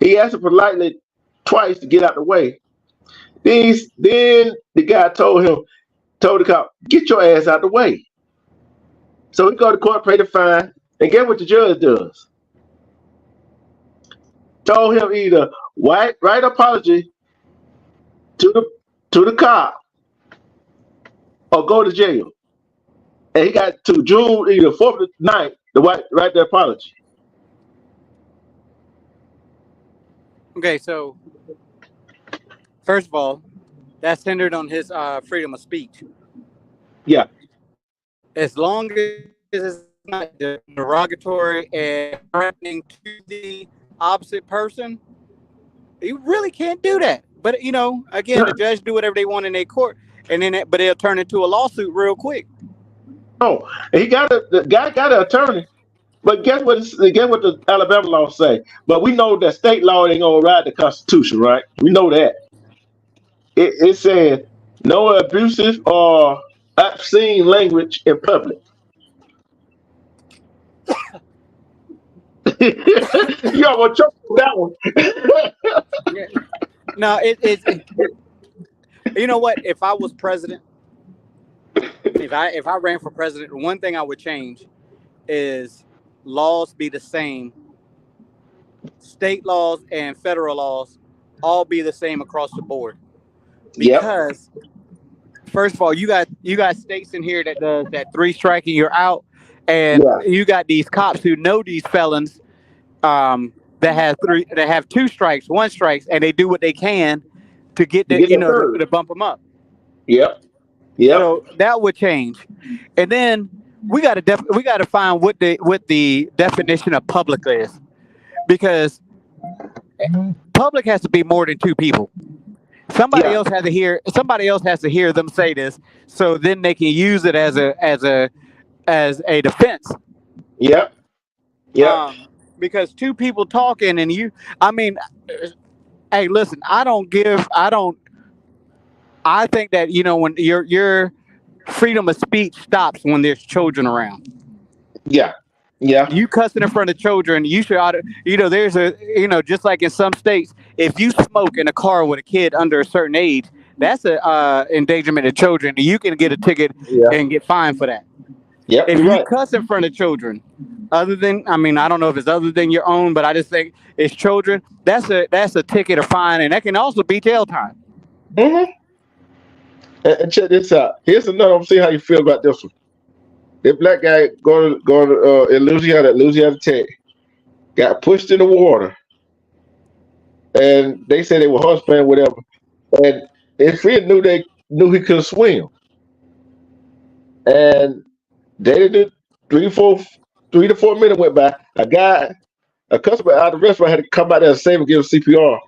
He asked him politely twice to get out the way. Then the guy told the cop, get your ass out the way. So he go to court, pay the fine, and get what the judge does. Told him either write apology to the cop or go to jail. And he got to June either 4th or 9th to write the apology. Okay, so first of all, that's centered on his freedom of speech. Yeah. As long as it's not derogatory and threatening to the opposite person, you really can't do that. But again, the judge do whatever they want in their court, but they'll turn into a lawsuit real quick. Oh, the guy got an attorney, but guess what the Alabama law say? But we know that state law ain't gonna ride the Constitution, right? We know that. It says no abusive or obscene language in public. You almost choked on that one. No, it's you know what? If I was president, if I ran for president, one thing I would change is laws be the same. State laws and federal laws all be the same across the board. Because first of all, you got states in here that does that 3 strike and you're out, and you got these cops who know these felons that have 2 strikes, 1 strikes, and they do what they can to get to bump them up. Yep. So that would change, and then we got to find what the definition of public is, because public has to be more than 2 people. Somebody else has to hear them say this, so then they can use it as a defense. Yep. Because 2 people talking and hey, listen, I think that when your freedom of speech stops when there's children around. Yeah. You cussing in front of children, you should there's just like in some states, if you smoke in a car with a kid under a certain age, that's a endangerment of children. You can get a ticket Yeah. and get fined for that. Yep. If You're you right. cuss in front of children, other than, I mean, I don't know if it's other than your own, but I just think it's children. That's a ticket or fine, and that can also be jail time. hmm and check this out. Here's another. I'm see how you feel about this one. This black guy going to in Louisiana Tech, got pushed in the water, and they said they were horse playing, whatever. And his friend knew he could swim, and they didn't do 3 to 4 minutes went by. A customer out of the restaurant had to come out there and save and give him CPR.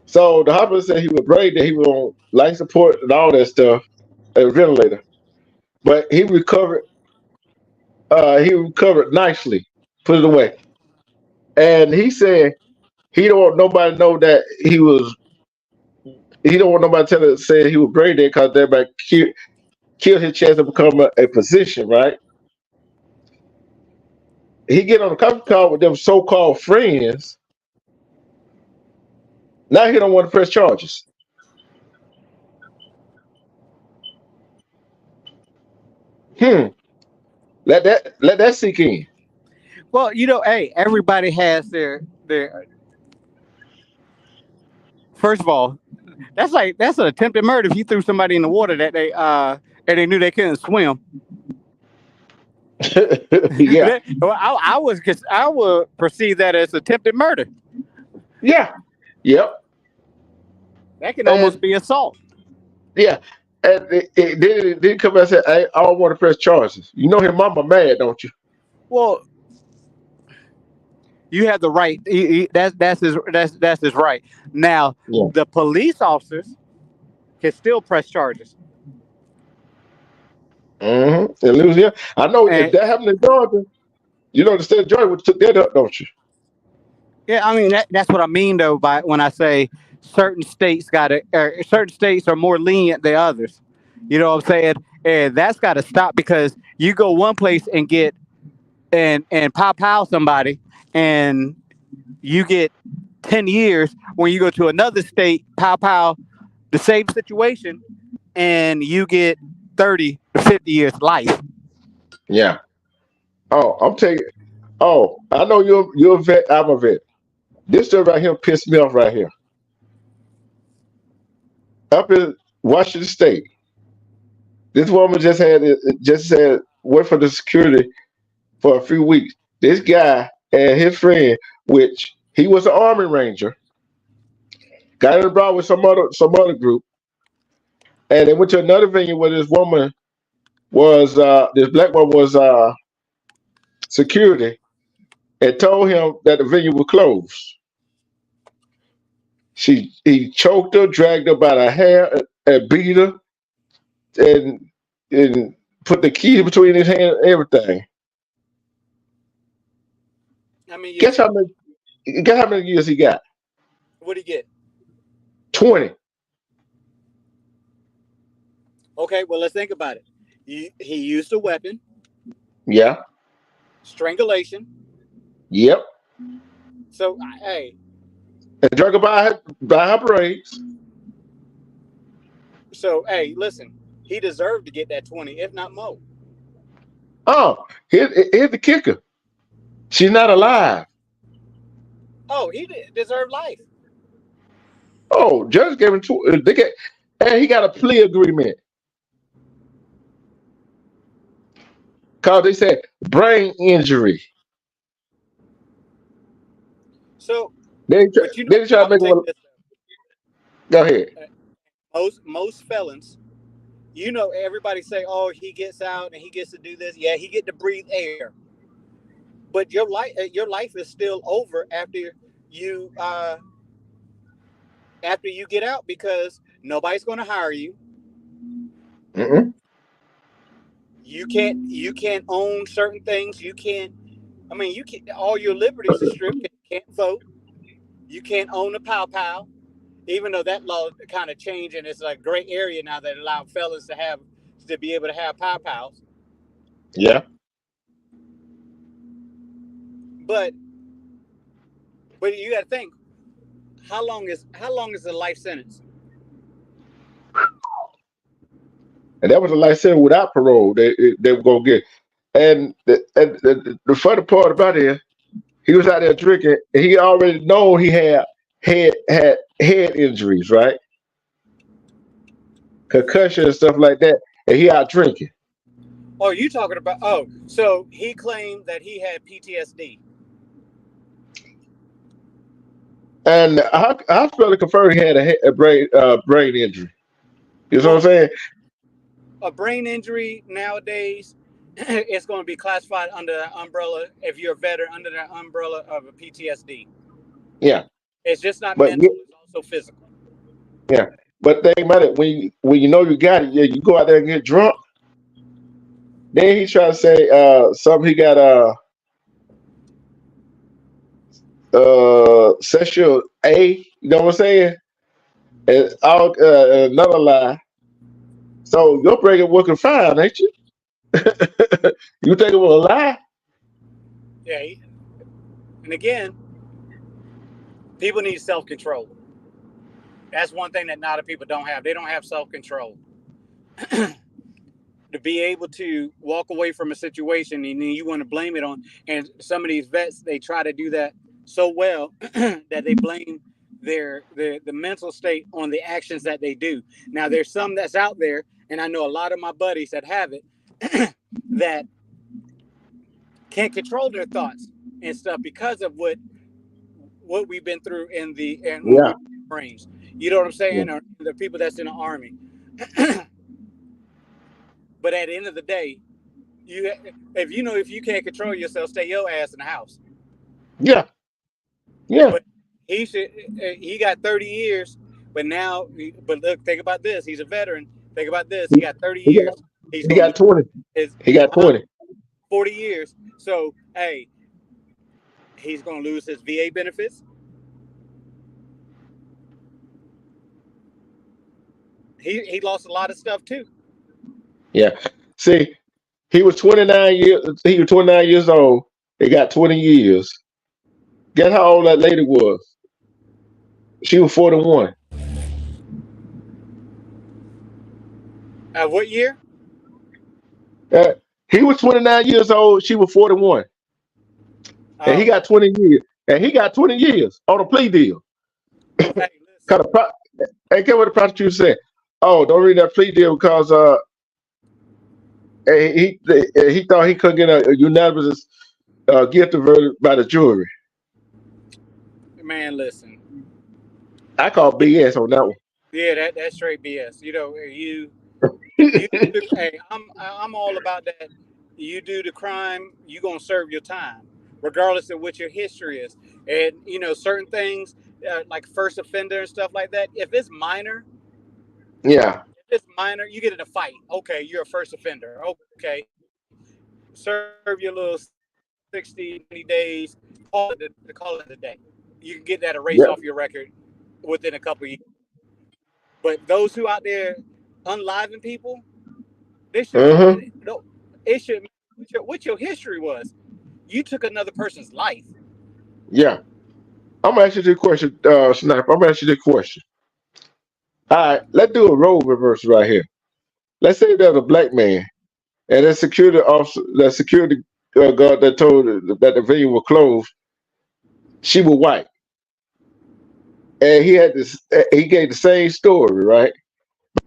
So the hospital said he was brain dead, he was on life support and all that stuff, a ventilator. But he recovered. He recovered nicely. Put it away. And he said he don't want nobody to know that he was. He don't want nobody to say he was brain dead because that might kill his chance to become a physician, right? He get on a conference call with them so-called friends. Now he don't want to press charges. Hmm. Let that sink in. Well, hey, everybody has their. First of all, that's an attempted murder if you threw somebody in the water that and they knew they couldn't swim. Yeah. Well, I would perceive that as attempted murder. Yeah. Yep. That can And almost be assault. yeah. And it didn't come out and say, I don't want to press charges. You know his mama mad, don't you? Well, you have the right. That's his right. Now, Yeah. the police officers can still press charges. Mm-hmm. In Louisiana. I know if And that happened in Georgia, you know the state of Georgia would took that up, don't you? yeah, I mean that's what I mean though by when I say certain states are more lenient than others. You know what I'm saying? And that's got to stop because you go one place and get and pow somebody, and you get 10 years. When you go to another state, pow the same situation, and you get 30 to 50 years life. Yeah. Oh, I'm taking. Oh, I know you're a vet. I'm a vet. This stuff right here pissed me off right here. Up in Washington State, this woman just said wait for the security for a few weeks. This guy and his friend, which he was an Army Ranger, got in a brawl with some other group, and they went to another venue where this black woman was security, and told him that the venue was closed. He choked her, dragged her by the hair, and beat her, and and put the key between his hand and everything. I mean, Guess how many years he got? what do you get? 20. Okay, well let's think about it. He used a weapon, Yeah. strangulation. Yep. So hey, And drug her by her braids. listen, he deserved to get that 20, if not more. Oh, here's the kicker. She's not alive. Oh, he deserved life. Oh, judge gave him two. And he got a plea agreement. Cause they said brain injury. So, They but they try to I'm gonna make take him. this. Go ahead. Most felons, everybody say, "Oh, he gets out and he gets to do this." Yeah, he get to breathe air, but your life is still over you uh, after you get out because nobody's going to hire you. Mm-mm. You can't own certain things. You can't. I mean, you can. All your liberties are stripped. You can't vote. You can't own a pow. Even though that law kind of changed and it's a gray area now that allow felons to be able to have pows. Yeah. But you got to think, how long is the life sentence? And that was a life sentence without parole. They were gonna get. And the funny part about it, he was out there drinking, and he already know he had head injuries, right? Concussion and stuff like that, and he out drinking. Oh, you talking about? Oh, so he claimed that he had PTSD. And the hospital confirmed he had a brain injury. You know what I'm Well, saying? a brain injury nowadays, it's going to be classified under that umbrella. If you're a veteran, under that umbrella of a PTSD. Yeah, It's just not but mental; it's also physical. yeah, but think about it. When you know you got it, yeah, you go out there and get drunk. Then he try to say something. He got sexual A. You know what I'm saying? And all another lie. So your breaking working fine, ain't you? You think it was a lie? Yeah, and again, people need self-control. That's one thing that not a people don't have. They don't have self-control. To be able to walk away from a situation and then you want to blame it on, and some of these vets, they try to do that so well that they blame the mental state on the actions that they do. Now there's some that's out there, and I know a lot of my buddies that have it that can't control their thoughts and stuff because of what we've been through in when we Yeah. were Marines. You know what I'm Yeah. saying? Or the people that's in the Army. But at the end of the day, if you can't control yourself, stay your ass in the house. Yeah. Yeah. But he got 30 years, but look, think about this. He's a veteran. Think about this. He got 30 He got, years. He's he gonna got lose 20. his He got 20. 40 years. So hey, he's gonna lose his VA benefits. He lost a lot of stuff too. Yeah. See, he was 29 years. He was 29 years old. He got 20 years. Guess how old that lady was? She was 41. What year? Uh, he was 29 years old. She was 41, and he Oh, got 20 years. And he got 20 years on a plea deal. hey, Kind listen. of. And get what the prosecutor said. Oh, don't read that plea deal because he thought he couldn't get a unanimous guilty verdict by the jury. Man, listen. I call BS on that one. Yeah, that's straight BS. You know, you hey, I'm all about that. You do the crime, you gonna serve your time, regardless of what your history is. And certain things like first offender and stuff like that. Yeah. If it's minor, you get in a fight. Okay, you're a first offender. Okay, serve your little 60, 90 days. Call it a day. You can get that erased Yeah. off your record within a couple of years. But those who out there unliving people, they should Mm-hmm. no. It should what your history was. You took another person's life. Yeah. I'm gonna ask you this question, Sniper. I'm gonna ask you this question. All right, let's do a role reversal right here. Let's say there's a black man and that security officer, that security guard that told her that the venue was closed, she was white, and he had this. He gave the same story, right?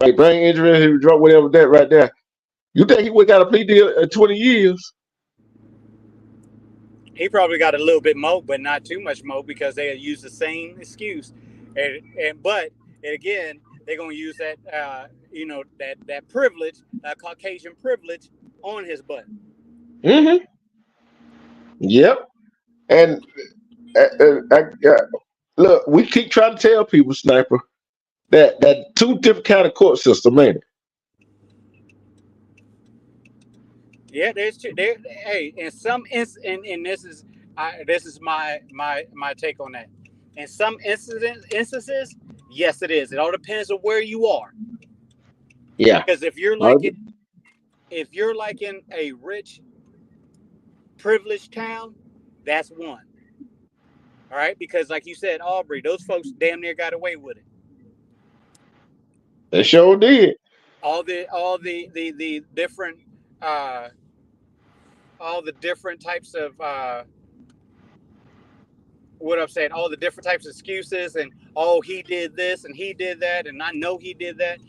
Like brain injury, he was drunk, whatever. That right there. You think he would got a plea deal in 20 years? He probably got a little bit more, but not too much more because they use the same excuse. But again, they're gonna use that that privilege, Caucasian privilege, on his butt. Mm-hmm. Yep. And look, we keep trying to tell people, Sniper, that two different kind of court system, ain't it? Yeah, there's two. Hey, in some and this is my take on that. In some instances, yes, it is. It all depends on where you are. Yeah. Because if you're Uh, like in a rich, privileged town, that's one. All right, because like you said, Aubrey, those folks damn near got away with it. They sure did. All the different all the different types of what I'm saying, all the different types of excuses, and oh, he did this and he did that, and I know he did that.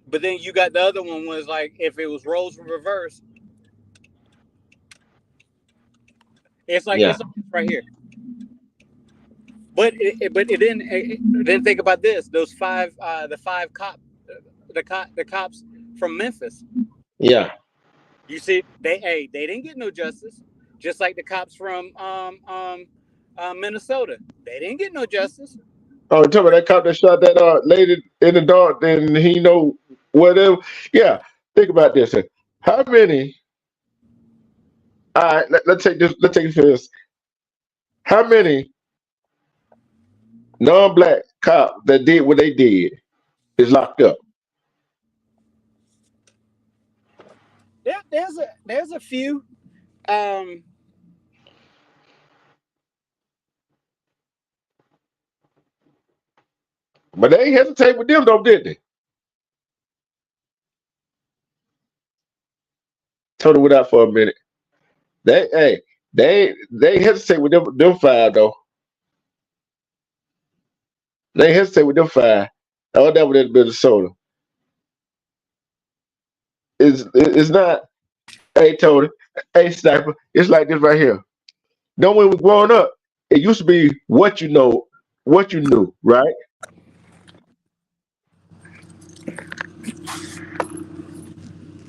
But then you got the other one was like, if it was roles reversed, it's like Yeah. it's right here. But it didn't think about this. Those the cops from Memphis. Yeah. You see, they didn't get no justice, just like the cops from Minnesota. They didn't get no justice. Oh, tell me that cop that shot that lady in the dark, then he know whatever. Yeah. Think about this. How many? All right. Let's take this. Let's take it first. How many non-black cops that did what they did is locked up? Yeah, there's a few. But they ain't hesitate with them, though, did they? Told it without for a minute. They hesitate with them five though. They hesitate with them five. Oh, that was in Minnesota. It's not. Hey, Tony. Hey, Sniper. It's like this right here. Know when we growing up, it used to be what you know, what you knew, right?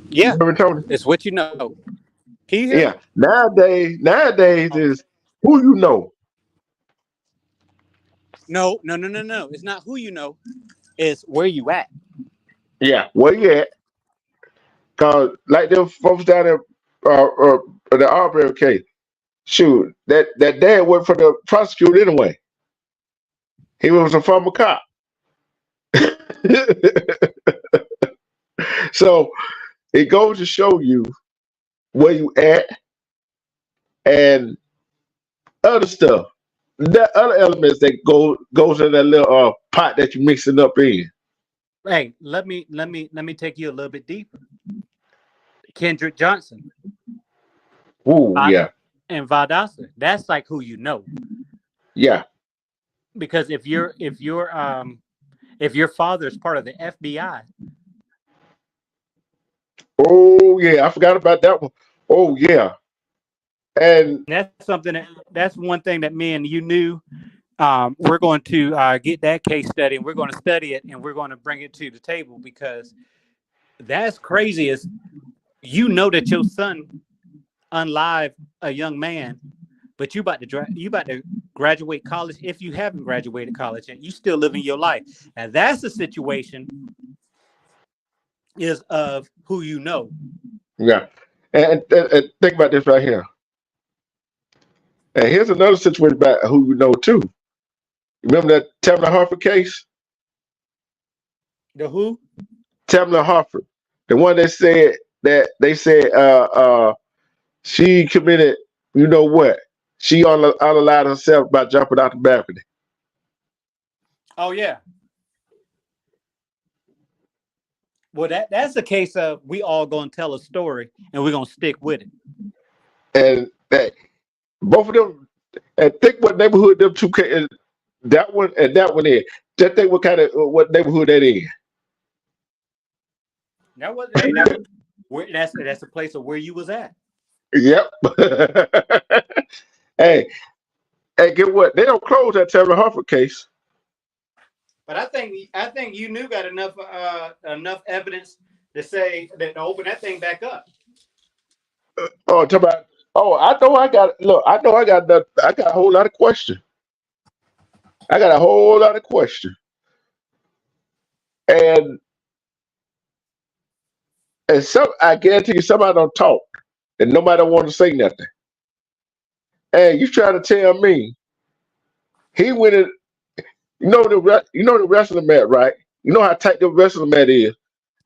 Yeah, Remember, Tony? it's what you know. Can you hear Yeah. me? Nowadays is who you know. No. It's not who you know. It's where you at. Yeah. Where you at? Cause like them folks down there, the Aubrey case. Shoot, that dad worked for the prosecutor anyway. He was a former cop. So it goes to show you where you at and other stuff. That other elements that goes in that little pot that you're mixing up in. Hey, let me take you a little bit deeper. Kendrick Johnson. Ooh, yeah. And Valdosta. That's like who you know. Yeah. Because if your father is part of the FBI. Oh yeah, I forgot about that one. Oh yeah. And that's one thing that me and you knew. We're going to get that case study and we're going to study it and we're going to bring it to the table because that's crazy. Is you know that your son unlive a young man, but you about to graduate college. If you haven't graduated college and you still living your life, and that's the situation is of who you know. Yeah, and think about this right here. And here's another situation about who you know too. Remember that Tamla Harford case? The who? Tamla Harford, the one that said that they said she committed, you know what? She unallowed herself by jumping out the balcony. Oh yeah. Well, that's the case of we all gonna tell a story and we're gonna stick with it. And both of them, and think what neighborhood them two cases, that one and that one is. Just think what neighborhood that is. That was that's a place of where you was at. Yep. Hey, get what? They don't close that Tamla Harford case. But I think you knew got enough evidence to say that to open that thing back up. I know I got a whole lot of questions. I got a whole lot of questions. And I guarantee you somebody don't talk and nobody don't want to say nothing. And you trying to tell me he went in, you know the wrestling mat, right? You know how tight the wrestling mat is.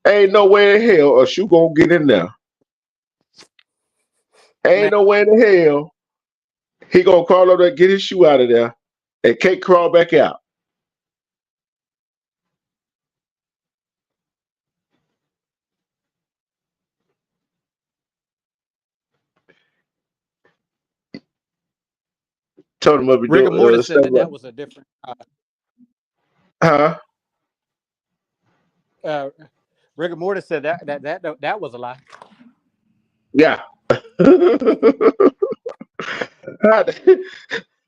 Ain't no way in hell a shoe gonna get in there. Ain't no way in hell He gonna crawl over there, get his shoe out of there, and can't crawl back out. Told him what we do. Rigor Mortis said Stuff that like, was a different. huh? Uh, Rigor Mortis said that was a lie. Yeah.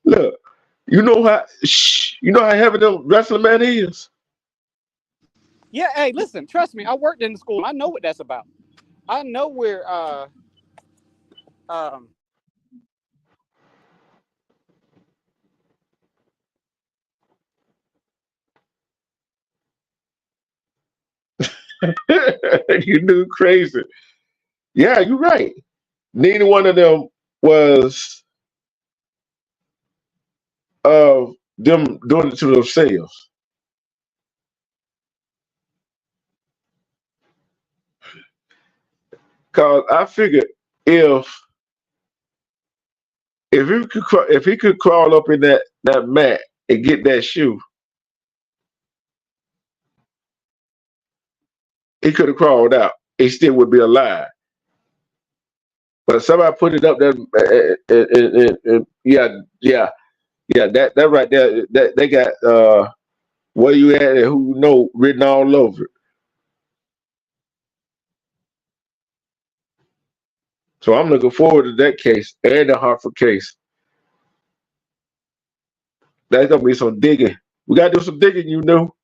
Look, you know how heavy the wrestling man is. Yeah, hey, listen, trust me. I worked in the school. I know what that's about. I know where. Um, You knew crazy. Yeah, you're right. Neither one of them was them doing it to themselves. Cause I figured if if he could crawl up in that mat and get that shoe, he could have crawled out. He still would be alive. But somebody put it up there, yeah, that right there, that they got where you at and who you know written all over it. So I'm looking forward to that case and the Hartford case. That's gonna be some digging. We gotta do some digging, you know.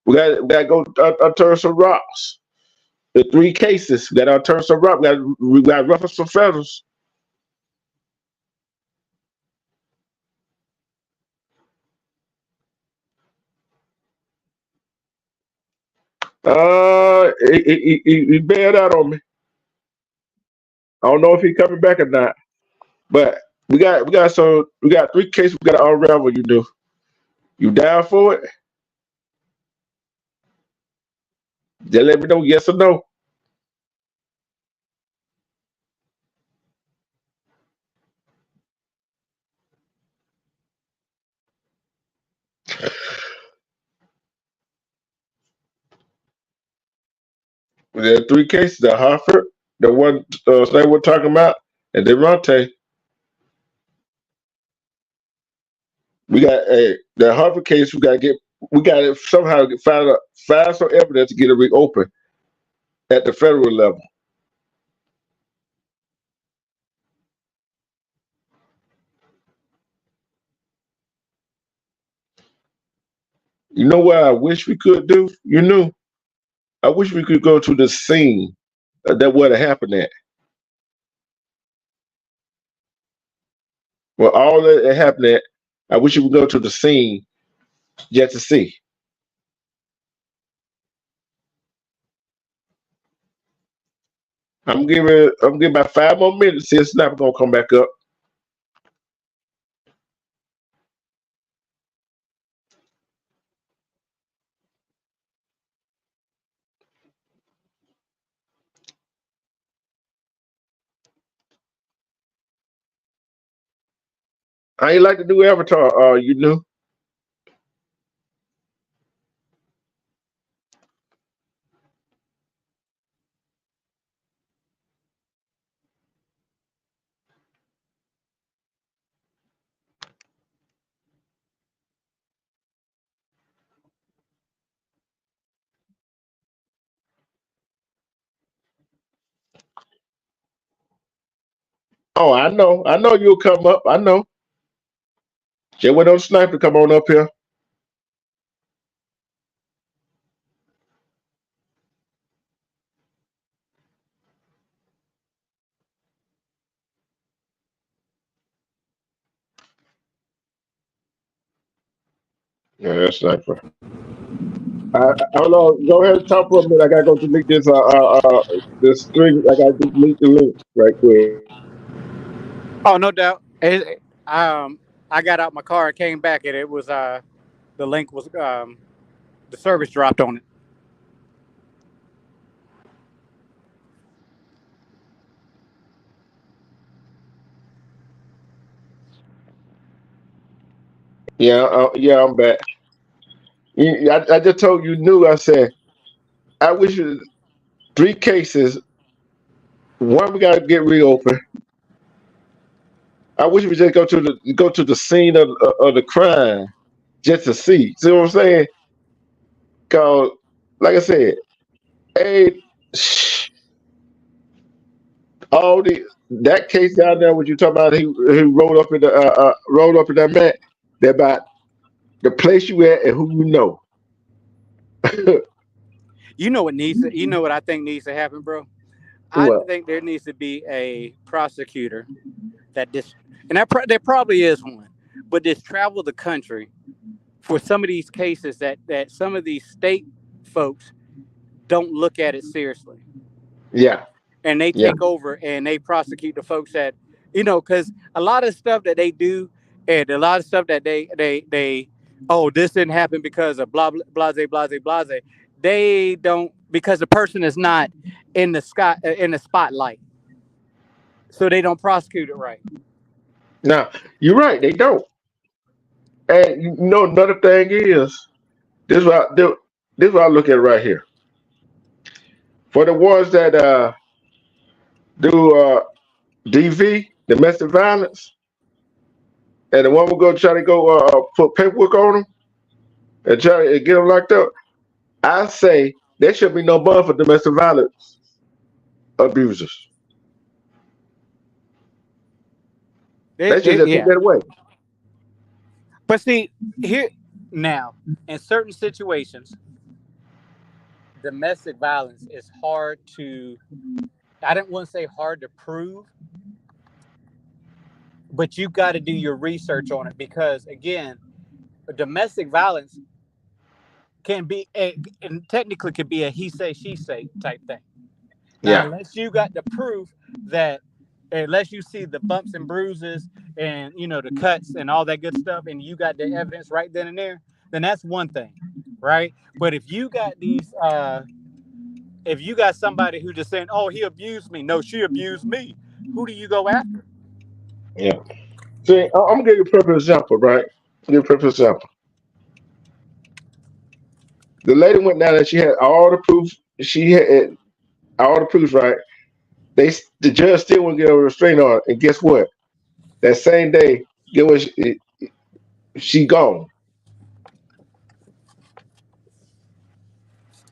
We gotta go unturn some rocks. The three cases, we gotta unturn some rocks. We gotta ruffle some feathers. He bailed out on me. I don't know if he coming back or not. But we got three cases we gotta unravel, you know. You down for it? Just let me know yes or no. There are three cases: the Hartford, the one Snake we're talking about, and Devontae. We got the Hartford case. We got to somehow find some evidence to get it reopened at the federal level. You know what I wish we could do? You know, I wish we could go to the scene that would have happened at. Well, all that happened at, I wish we could go to the scene just to see. I'm giving about 5 more minutes. See if Snapper gonna come back up. I ain't like to do Avatar. You know. Oh, I know. I know you'll come up. I know. Just wait on Sniper to come on up here. Yeah, that's Sniper. Hold on. Go ahead and talk for a minute. I gotta go delete this string. I gotta delete the link right quick. oh, no doubt. I got out my car and came back, and it was the link was the service dropped on it. Yeah, I'm back. I just told you knew. I said I wish it, 3 cases. One we got to get reopened. I wish we just go to the scene of the crime just to see. See what I'm saying? Cause like I said, hey, all the that case down there, what you talking about? He rolled up in that mat. That about the place you at and who you know. You know what needs to, you know what I think needs to happen, bro? I Well, think there needs to be a prosecutor that this, and there probably is one, but just travel the country for some of these cases that some of these state folks don't look at it seriously, yeah, and they yeah, take over and they prosecute the folks that, because a lot of stuff that they do, and a lot of stuff that they oh, this didn't happen because of blah blah blase blase blase. They don't, because the person is not in the sky in the spotlight, so they don't prosecute it right. now you're right. They don't. And you know another thing is this is what I do. This is what I look at right here. For the ones that do DV, domestic violence, and the one will go try to go put paperwork on them and try to get them locked up. I say there should be no bond for domestic violence abusers. They should just take Yeah, that away. but see here now, in certain situations, domestic violence is hard to. I didn't want to say hard to prove, but you got to do your research on it because again, domestic violence can be and technically could be a he say she say type thing. Now, Yeah. unless you got the proof that, unless you see the bumps and bruises and the cuts and all that good stuff, and you got the evidence right then and there, then that's one thing, right? But if you got if you got somebody who just saying, "Oh, he abused me," no, she abused me, who do you go after? Yeah. See, I'm gonna give you a perfect example, right? Give you a perfect example. The lady went down and she had all the proof. She had all the proof, right? The judge still wouldn't get a restraining order, and guess what? That same day, get what she gone.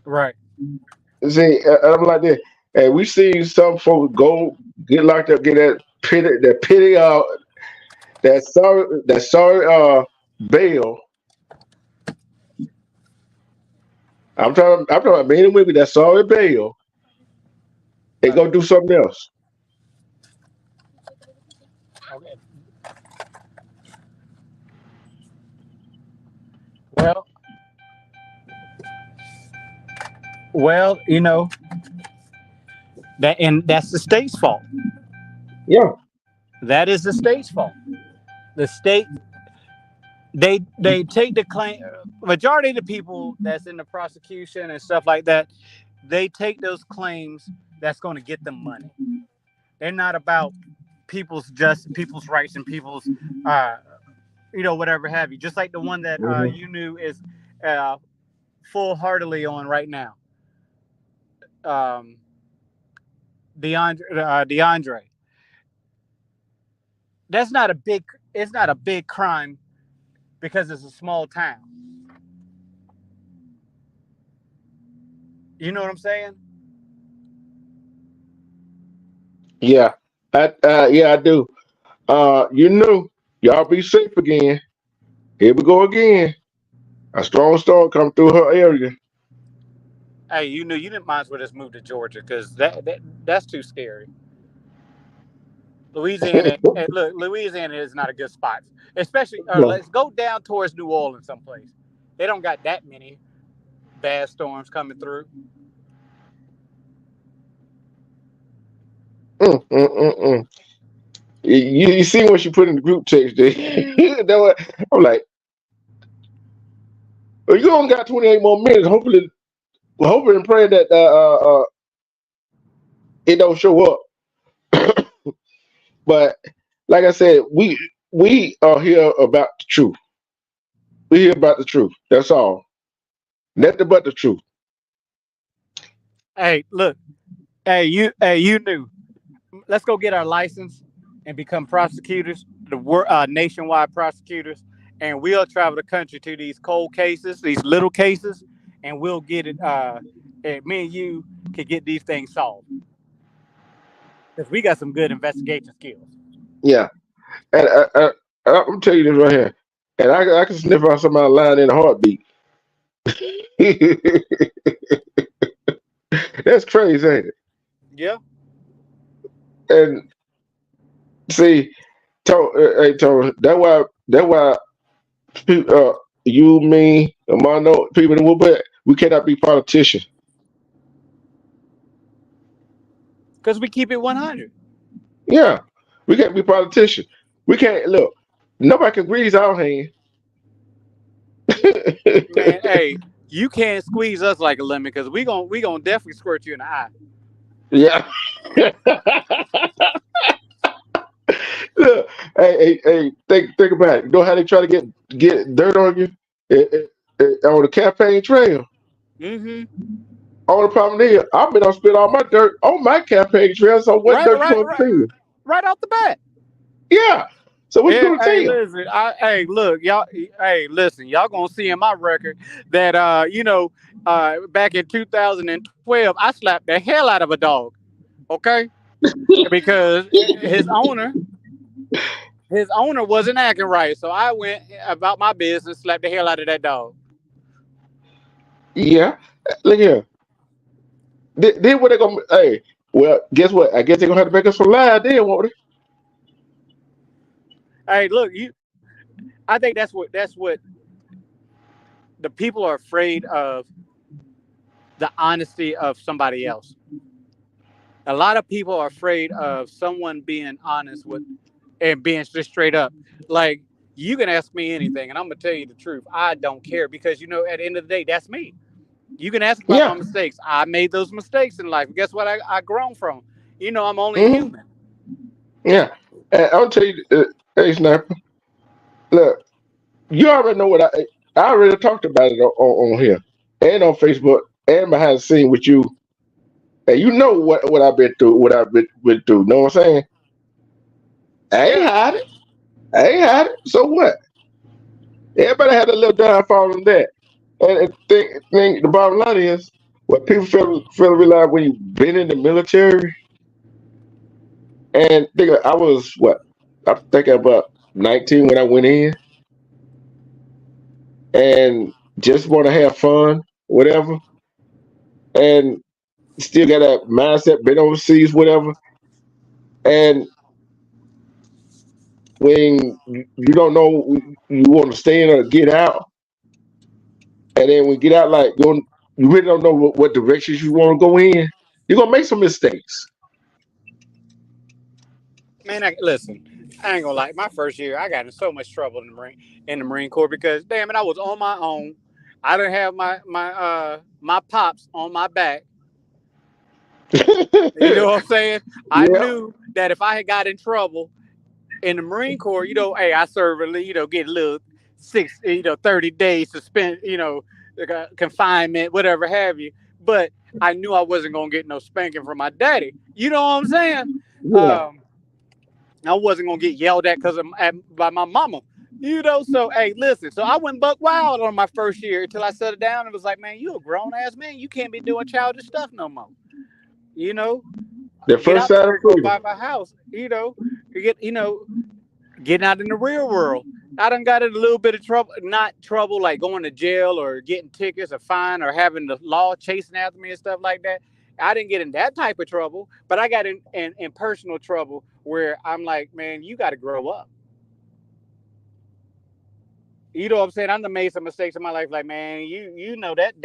Right. See, I'm like this, and we see some folks go get locked up, get that pity, that sorry bail. I'm talking about men and women that sorry bail and Right. go do something else. Okay. Well, well, and that's the state's fault. Yeah. That is the state's fault. The state, they take the claim. Majority of the people that's in the prosecution and stuff like that, they take those claims that's going to get them money. They're not about people's rights and people's uh whatever have you. Just like the one that Hmm. you knew is uh full heartedly on right now. Um, DeAndre. That's not a big. It's not a big crime because it's a small town. You know what I'm saying? Yeah. Yeah, I do. Y'all be safe again. Here we go again. A strong storm come through her area. Hey, you didn't might as well just move to Georgia because that's too scary. Louisiana, look, Louisiana is not a good spot, especially. No. Let's go down towards New Orleans, someplace. They don't got that many bad storms coming through. Mm. You see what she put in the group text there. I'm like, well, you only got 28 more minutes. Hopefully and praying that it don't show up. But like I said, we are here about the truth. We hear about the truth. That's all. Nothing but the truth. Hey, look. You knew. Let's go get our license and become prosecutors, nationwide prosecutors, and we'll travel the country to these cold cases, these little cases, and we'll get it. And me and you can get these things solved because we got some good investigation skills. Yeah. And I'm telling you this right here. And I can sniff out somebody lying in a heartbeat. That's crazy, ain't it? Yeah. And see, hey, Tony, that's why you, me, Amano, people in the Woodbury, we cannot be politicians. Because we keep it 100. Yeah, we can't be politicians. We can't look. Nobody can grease our hand. Man, hey, you can't squeeze us like a lemon because we gonna definitely squirt you in the eye. Yeah. Look, hey, think about it. You know how they try to get dirt on you on the campaign trail? Mm-hmm. All the problem is, I've been on spit all my dirt on my campaign trail. So what dirt you gonna tell? Right off the bat. Yeah. So what you gonna tell? Listen, look, y'all. Hey, listen, y'all gonna see in my record that back in 2012, I slapped the hell out of a dog. Okay, because his owner wasn't acting right, so I went about my business, slapped the hell out of that dog. Yeah. Look here. Then what they gonna? Hey, well, guess what? I guess they're gonna have to make us some lies then, won't they? Hey, look, I think that's what the people are afraid of, the honesty of somebody else. A lot of people are afraid of someone being honest with and being just straight up. Like, you can ask me anything and I'm gonna tell you the truth. I don't care because at the end of the day, that's me. You can ask about my mistakes. I made those mistakes in life. Guess what? I grown from. I'm only human. Yeah. And I'll tell you, hey Snapper, look, you already know what I already talked about it on here and on Facebook and behind the scene with you. And you know what I've been through, what I've been through. Know what I'm saying? I ain't hide it. So what? Everybody had a little downfall on that. And the bottom line is, what people feel to realize when you've been in the military, and I was I think about 19 when I went in, and just want to have fun, whatever, and still got that mindset, been overseas, whatever, and when you don't know you want to stay in or get out, and then when you get out, like you really don't know what directions you want to go in, you're gonna make some mistakes. Man, listen, I ain't gonna lie. My first year, I got in so much trouble in the Marine Corps because, damn it, I was on my own. I didn't have my pops on my back. You know what I'm saying? I knew that if I had got in trouble in the Marine Corps, hey, I serve get a little 30 days suspend, confinement, whatever have you. But I knew I wasn't gonna get no spanking from my daddy. You know what I'm saying? Yeah. I wasn't gonna get yelled at by my mama. So hey, listen. So I went buck wild on my first year until I settled down and was like, man, you a grown ass man. You can't be doing childish stuff no more. The first side of freedom. Buy my house. Getting out in the real world. I done got in a little bit of trouble, not trouble like going to jail or getting tickets or fine or having the law chasing after me and stuff like that. I didn't get in that type of trouble, but I got in personal trouble where I'm like, man, you got to grow up. You know what I'm saying? I done made some mistakes in my life. Like, man, you know that's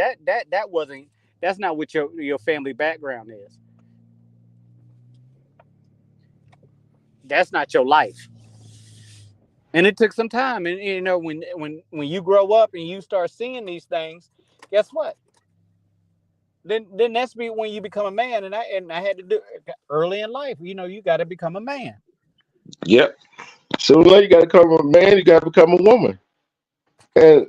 not what your family background is. That's not your life. And it took some time. And when you grow up and you start seeing these things, guess what? Then that's when you become a man. And I had to do it early in life. You got to become a man. Yep. So you got to become a man. You got to become a woman. And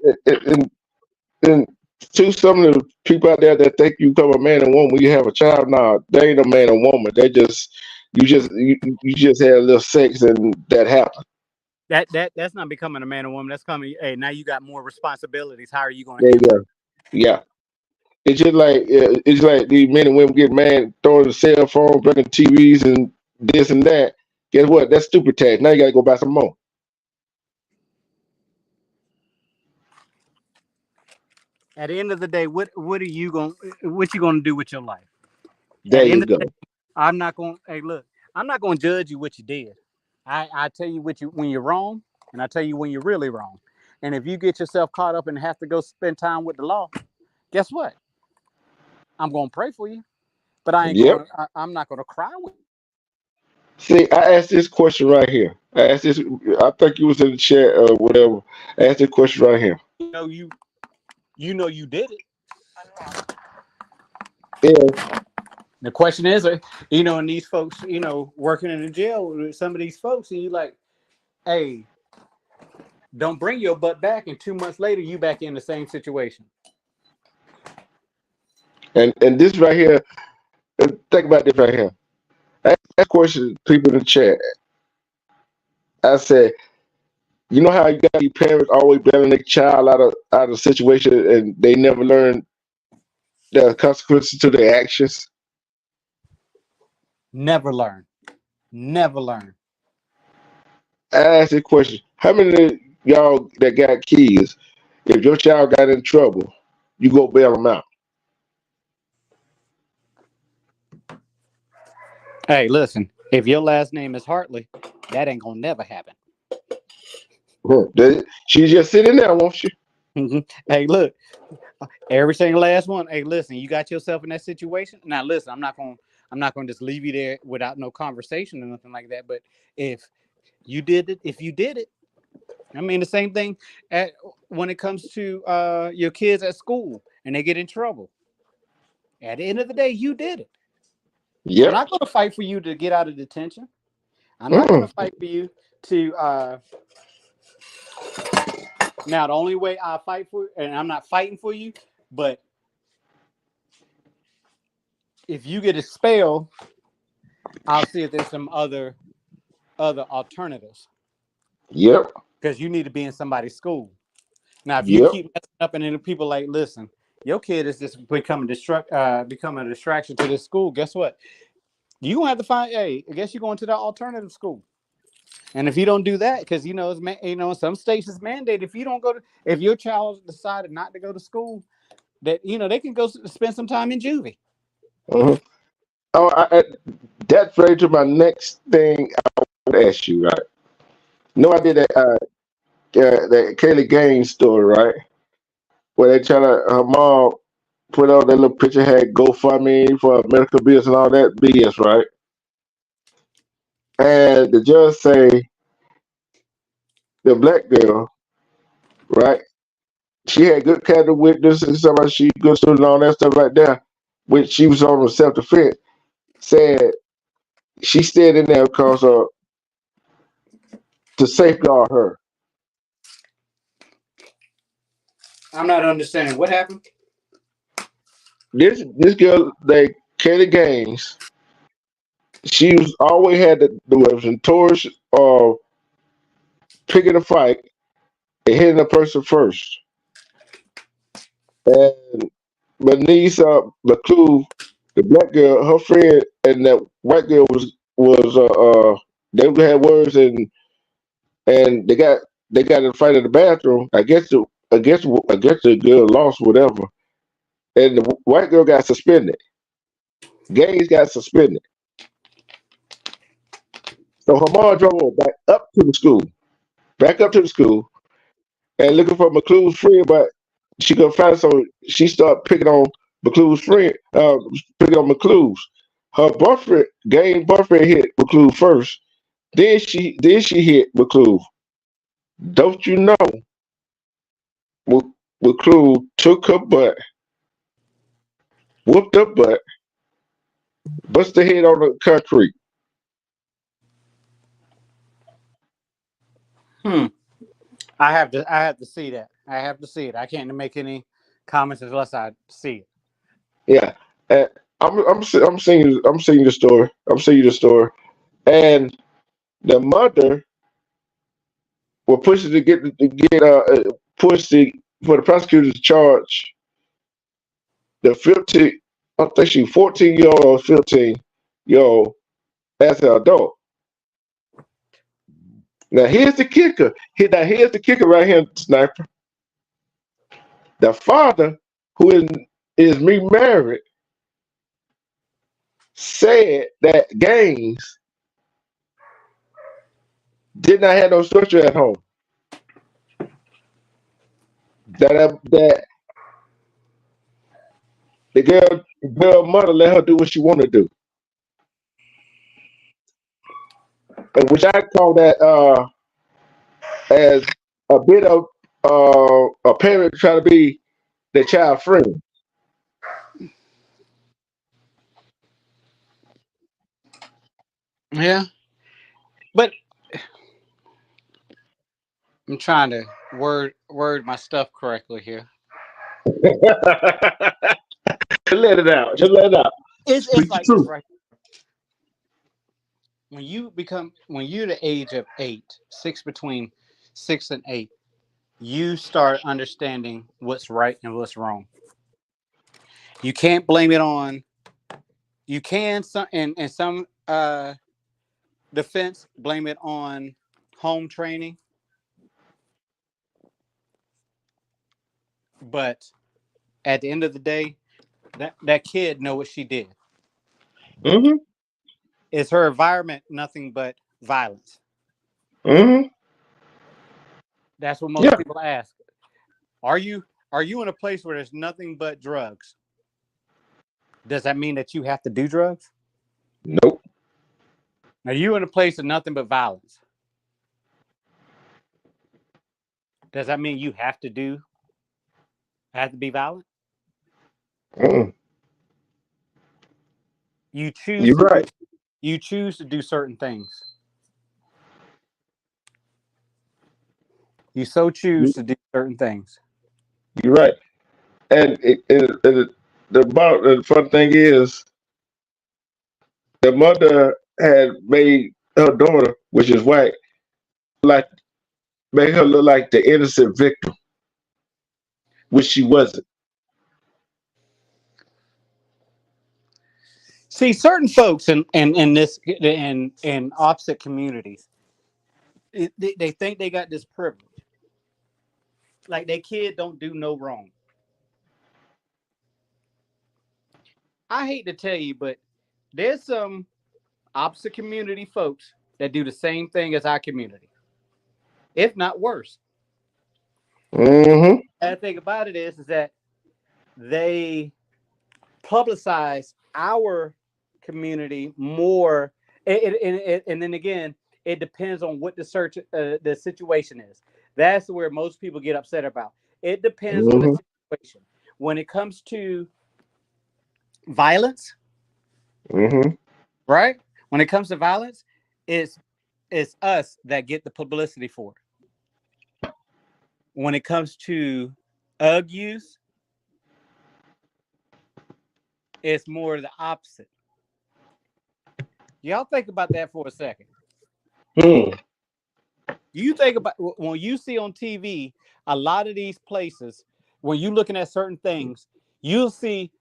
and to some of the people out there that think you become a man and woman when you have a child, nah, they ain't a man and woman. They just you just had a little sex and that happened. That's not becoming a man or woman. That's coming. Hey, now you got more responsibilities. How are you going to There you handle go. Yeah. It's like these men and women get mad, throwing the cell phone, breaking TVs and this and that. Guess what? That's stupid tax. Now you gotta go buy some more. it? At the end of the day, what are you going? What you going to do with your life? At There the you end of go. the day, I'm not going. Hey, look, I'm not going to judge you what you did. I tell you what you when you're wrong, and I tell you when you're really wrong. And if you get yourself caught up and have to go spend time with the law, guess what? I'm going to pray for you, but I ain't Yep. going. I'm not going to cry with See, I asked this question right here. I asked this. I think you was in the chat or whatever. I asked this question right here. you. You know you did it. Yeah. The question is, and these folks, working in the jail with some of these folks, and you like, hey, don't bring your butt back, and 2 months later, you back in the same situation. And this right here. Think about this right here. I asked that question to people in the chat. I said, you know how you got these parents always bailing their child out of a situation and they never learn the consequences to their actions. Never learn. Never learn. I asked this question: how many of y'all that got kids, if your child got in trouble, you go bail them out? Hey, listen, if your last name is Hartley, that ain't gonna never happen. She just sitting there, won't she? Hey, look, every single last one. Hey, listen, you got yourself in that situation. Now, listen, I'm not gonna just leave you there without no conversation or nothing like that. But if you did it, I mean, the same thing when it comes to your kids at school and they get in trouble. At the end of the day, you did it. I'm Yep. not going to fight for you to get out of detention. I'm not going to Mm. fight for you to. Now, the only way I fight for, and I'm not fighting for you, but if you get expelled, I'll see if there's some other alternatives Yep. because you need to be in somebody's school. Now, if you Yep. keep messing up and then people like, listen, your kid is just becoming becoming a distraction to this school. Guess what? You gonna have to find. Hey, I guess you're going to the alternative school. And if you don't do that, because in some states it's mandated. If you don't go to, if your child decided not to go to school, that they can go spend some time in juvie. Mhm. Oh, that's right to my next thing I want to ask you. Right? No, I did that Kaylee Gaines story, right? Where they try to her mom put out that little picture had GoFundMe for medical bills and all that BS, right? And the judge say the black girl, right? She had good character witness and somebody she good student and all that stuff right there, which she was on self defense. Said she stayed in there because to safeguard her. I'm not understanding what happened. This girl, they Kaylee Gaines, she was always had the was notorious of picking a fight and hitting a person first. And Bernice McClue, the black girl, her friend, and that white girl was they had words and they got in a fight in the bathroom. I guess the girl lost whatever, and the white girl got suspended. Gaines got suspended. So her mom drove her back up to the school, and looking for McClue's friend, but she couldn't find it, so she started picking on McClue's friend, picking on McClue's. Her boyfriend, Gaines' boyfriend, hit McClue first. Then she hit McClue. Don't you know? McClue took her butt, whooped her butt, bust her head on the concrete. Hmm. I have to see that. I have to see it. I can't make any comments unless I see it. Yeah, and I'm seeing the story. I'm seeing the story, and the mother were pushing push for the prosecutor to charge the 15. I think she 14-year old or 15-year old as an adult. Now here's the kicker. Here's the kicker right here, Sniper. The father, who is remarried, said that Gaines did not have no structure at home. That the girl mother let her do what she wanted to do, and which I call that as a bit of a parent trying to be the child friend. Yeah, but I'm trying to word my stuff correctly here. Just let it out. Just let it out. It's Speak the like this, truth. right? When you're the age of 8, between 6 and 8, you start understanding what's right and what's wrong. You can't blame it on. You can some in some defense blame it on home training, but at the end of the day, that kid know what she did. Mm-hmm. Is her environment nothing but violence? Mm-hmm. That's what most Yeah. people ask. Are you in a place where there's nothing but drugs? Does that mean that you have to do drugs? Nope. Are you in a place of nothing but violence? Does that mean you have to be violent? Mm-mm. You choose You're to do right. you choose to do certain things. You so choose You- to do certain things. You're right. And the fun thing is, the mother had made her daughter, which is white, like made her look like the innocent victim, which she wasn't. See, certain folks in this in opposite communities, they think they got this privilege. Like their kid don't do no wrong. I hate to tell you, but there's some opposite community folks that do the same thing as our community, if not worse. Mm-hmm. The thing about it is that they publicize our community more, and then again, it depends on what the situation is. That's where most people get upset about. It depends on the Mm-hmm. situation. When it comes to violence, Mm-hmm. right? When it comes to violence, it's it's us that get the publicity for it. When it comes to UGG use, it's more the opposite. Y'all think about that for a second. Mm. You think about when you see on TV a lot of these places, when you're looking at certain things, you'll see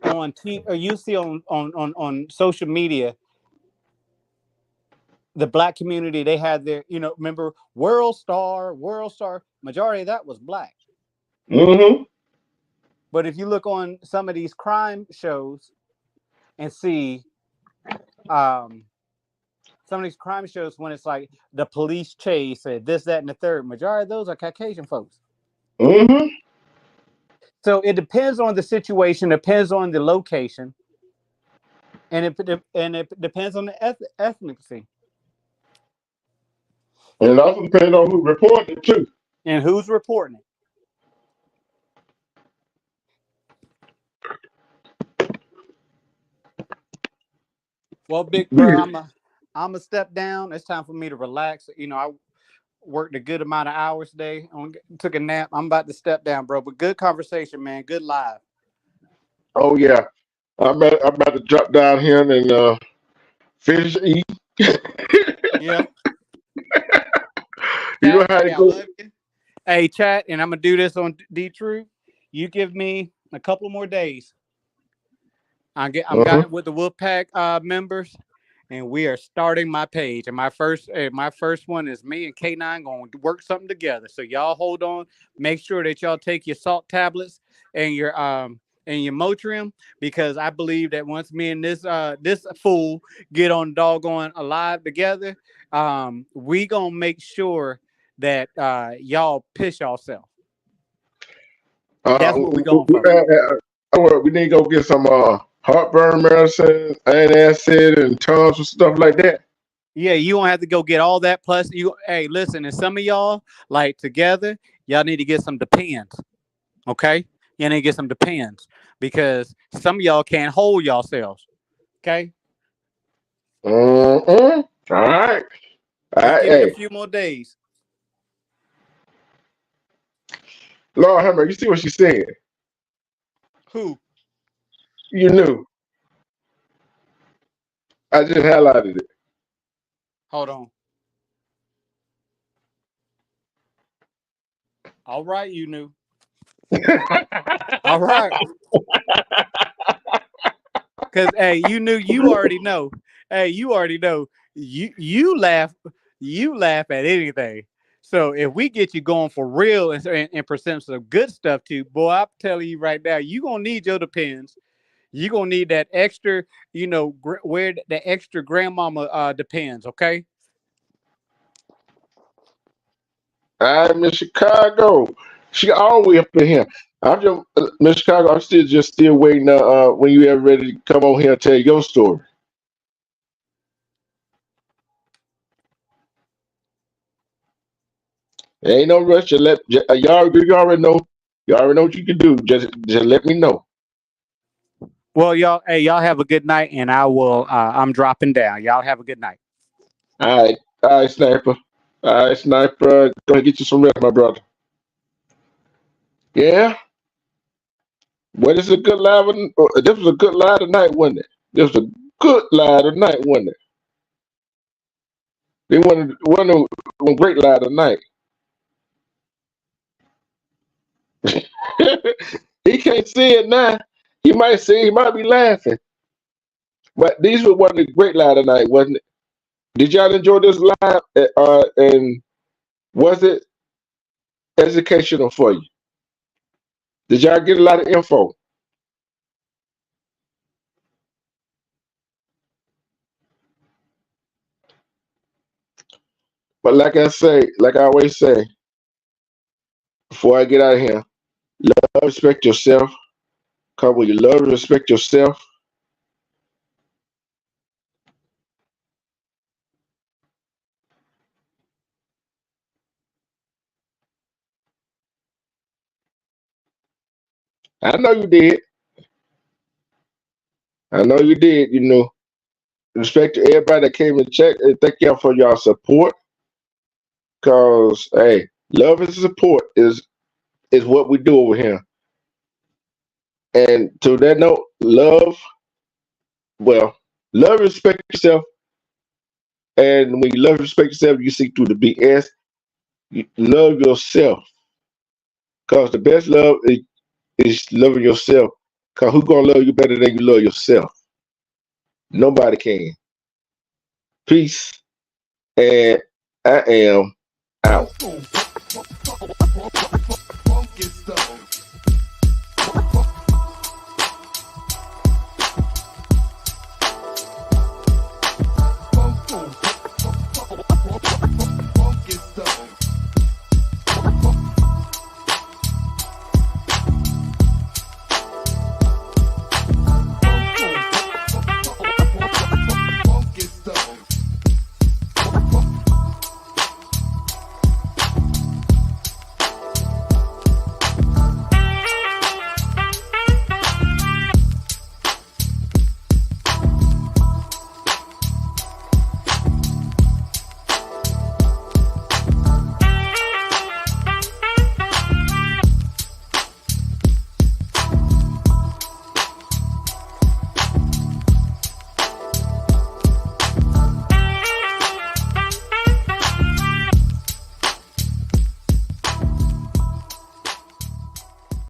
on T or you see on social media, the black community, they had their, remember World Star, majority of that was black. Mm-hmm. But if you look on some of these crime shows and see some of these crime shows when it's like the police chase and this, that, and the third, majority of those are Caucasian folks. Mm-hmm. So it depends on the situation, depends on the location, and it depends on the ethnicity And it also depends on who reported it too. and who's reporting it. Well, big bro, I'm a step down. It's time for me to relax. worked a good amount of hours today. Took a nap. I'm about to step down, bro. But good conversation, man. Good live. Oh yeah, I'm about to drop down here and finish eating. Yeah. You know Chat, how hey, it I goes. love you. Hey, chat, and I'm gonna do this on D-True. You give me a couple more days. I'm Uh-huh. got with the Wolfpack members, and we are starting my page. And my first one is me and K9 going to work something together. So y'all hold on. Make sure that y'all take your salt tablets and your Motrin, because I believe that once me and this fool get on doggone alive together, we gonna make sure that y'all piss yourself. That's what we going for. We need to go get some heartburn medicine, antacid, and tons of stuff like that. Yeah, you don't have to go get all that. Plus, hey, listen, and some of y'all, like together, y'all need to get some Depends. Okay? You need to get some Depends, because some of y'all can't hold yourselves. Okay? All right. Just give me a Hey, few more days. Lord have mercy. You see what she said? Who? You knew. I just highlighted it. Hold on. All right, you knew. All right. Because hey, you already know. Hey, you already know. You laugh at anything. So if we get you going for real and present some good stuff too, boy, I'm telling you right now, you gonna need your Depends. You gonna need that extra, where the extra grandmama Depends. Okay. I'm in Chicago. She always up in here. I'm just Miss Chicago. I'm still waiting. When you ever ready to come on here and tell your story. There ain't no rush. You already know. You already know what you can do. Just let me know. Well, y'all have a good night, and I will. I'm dropping down. Y'all have a good night. All right, sniper. All right, sniper. Gonna get you some rest, my brother. Yeah. What is a good live? This was a good live tonight, wasn't it? This was a good live tonight, wasn't it? They wanted one great live tonight. He can't see it now. He might see. He might be laughing. But these were one of the great live tonight, wasn't it? Did y'all enjoy this live? And was it educational for you? Did y'all get a lot of info? But like I always say, before I get out of here, love, respect yourself. Cause when you love and respect yourself, I know you did. I know you did. Respect to everybody that came and checked, and thank y'all for y'all support. Cause hey, love and support is what we do over here. And to that note, love and respect yourself. And when you love and respect yourself, you see through the BS. You love yourself. Cause the best love is loving yourself. Cause who gonna love you better than you love yourself? Nobody can. Peace. And I am out.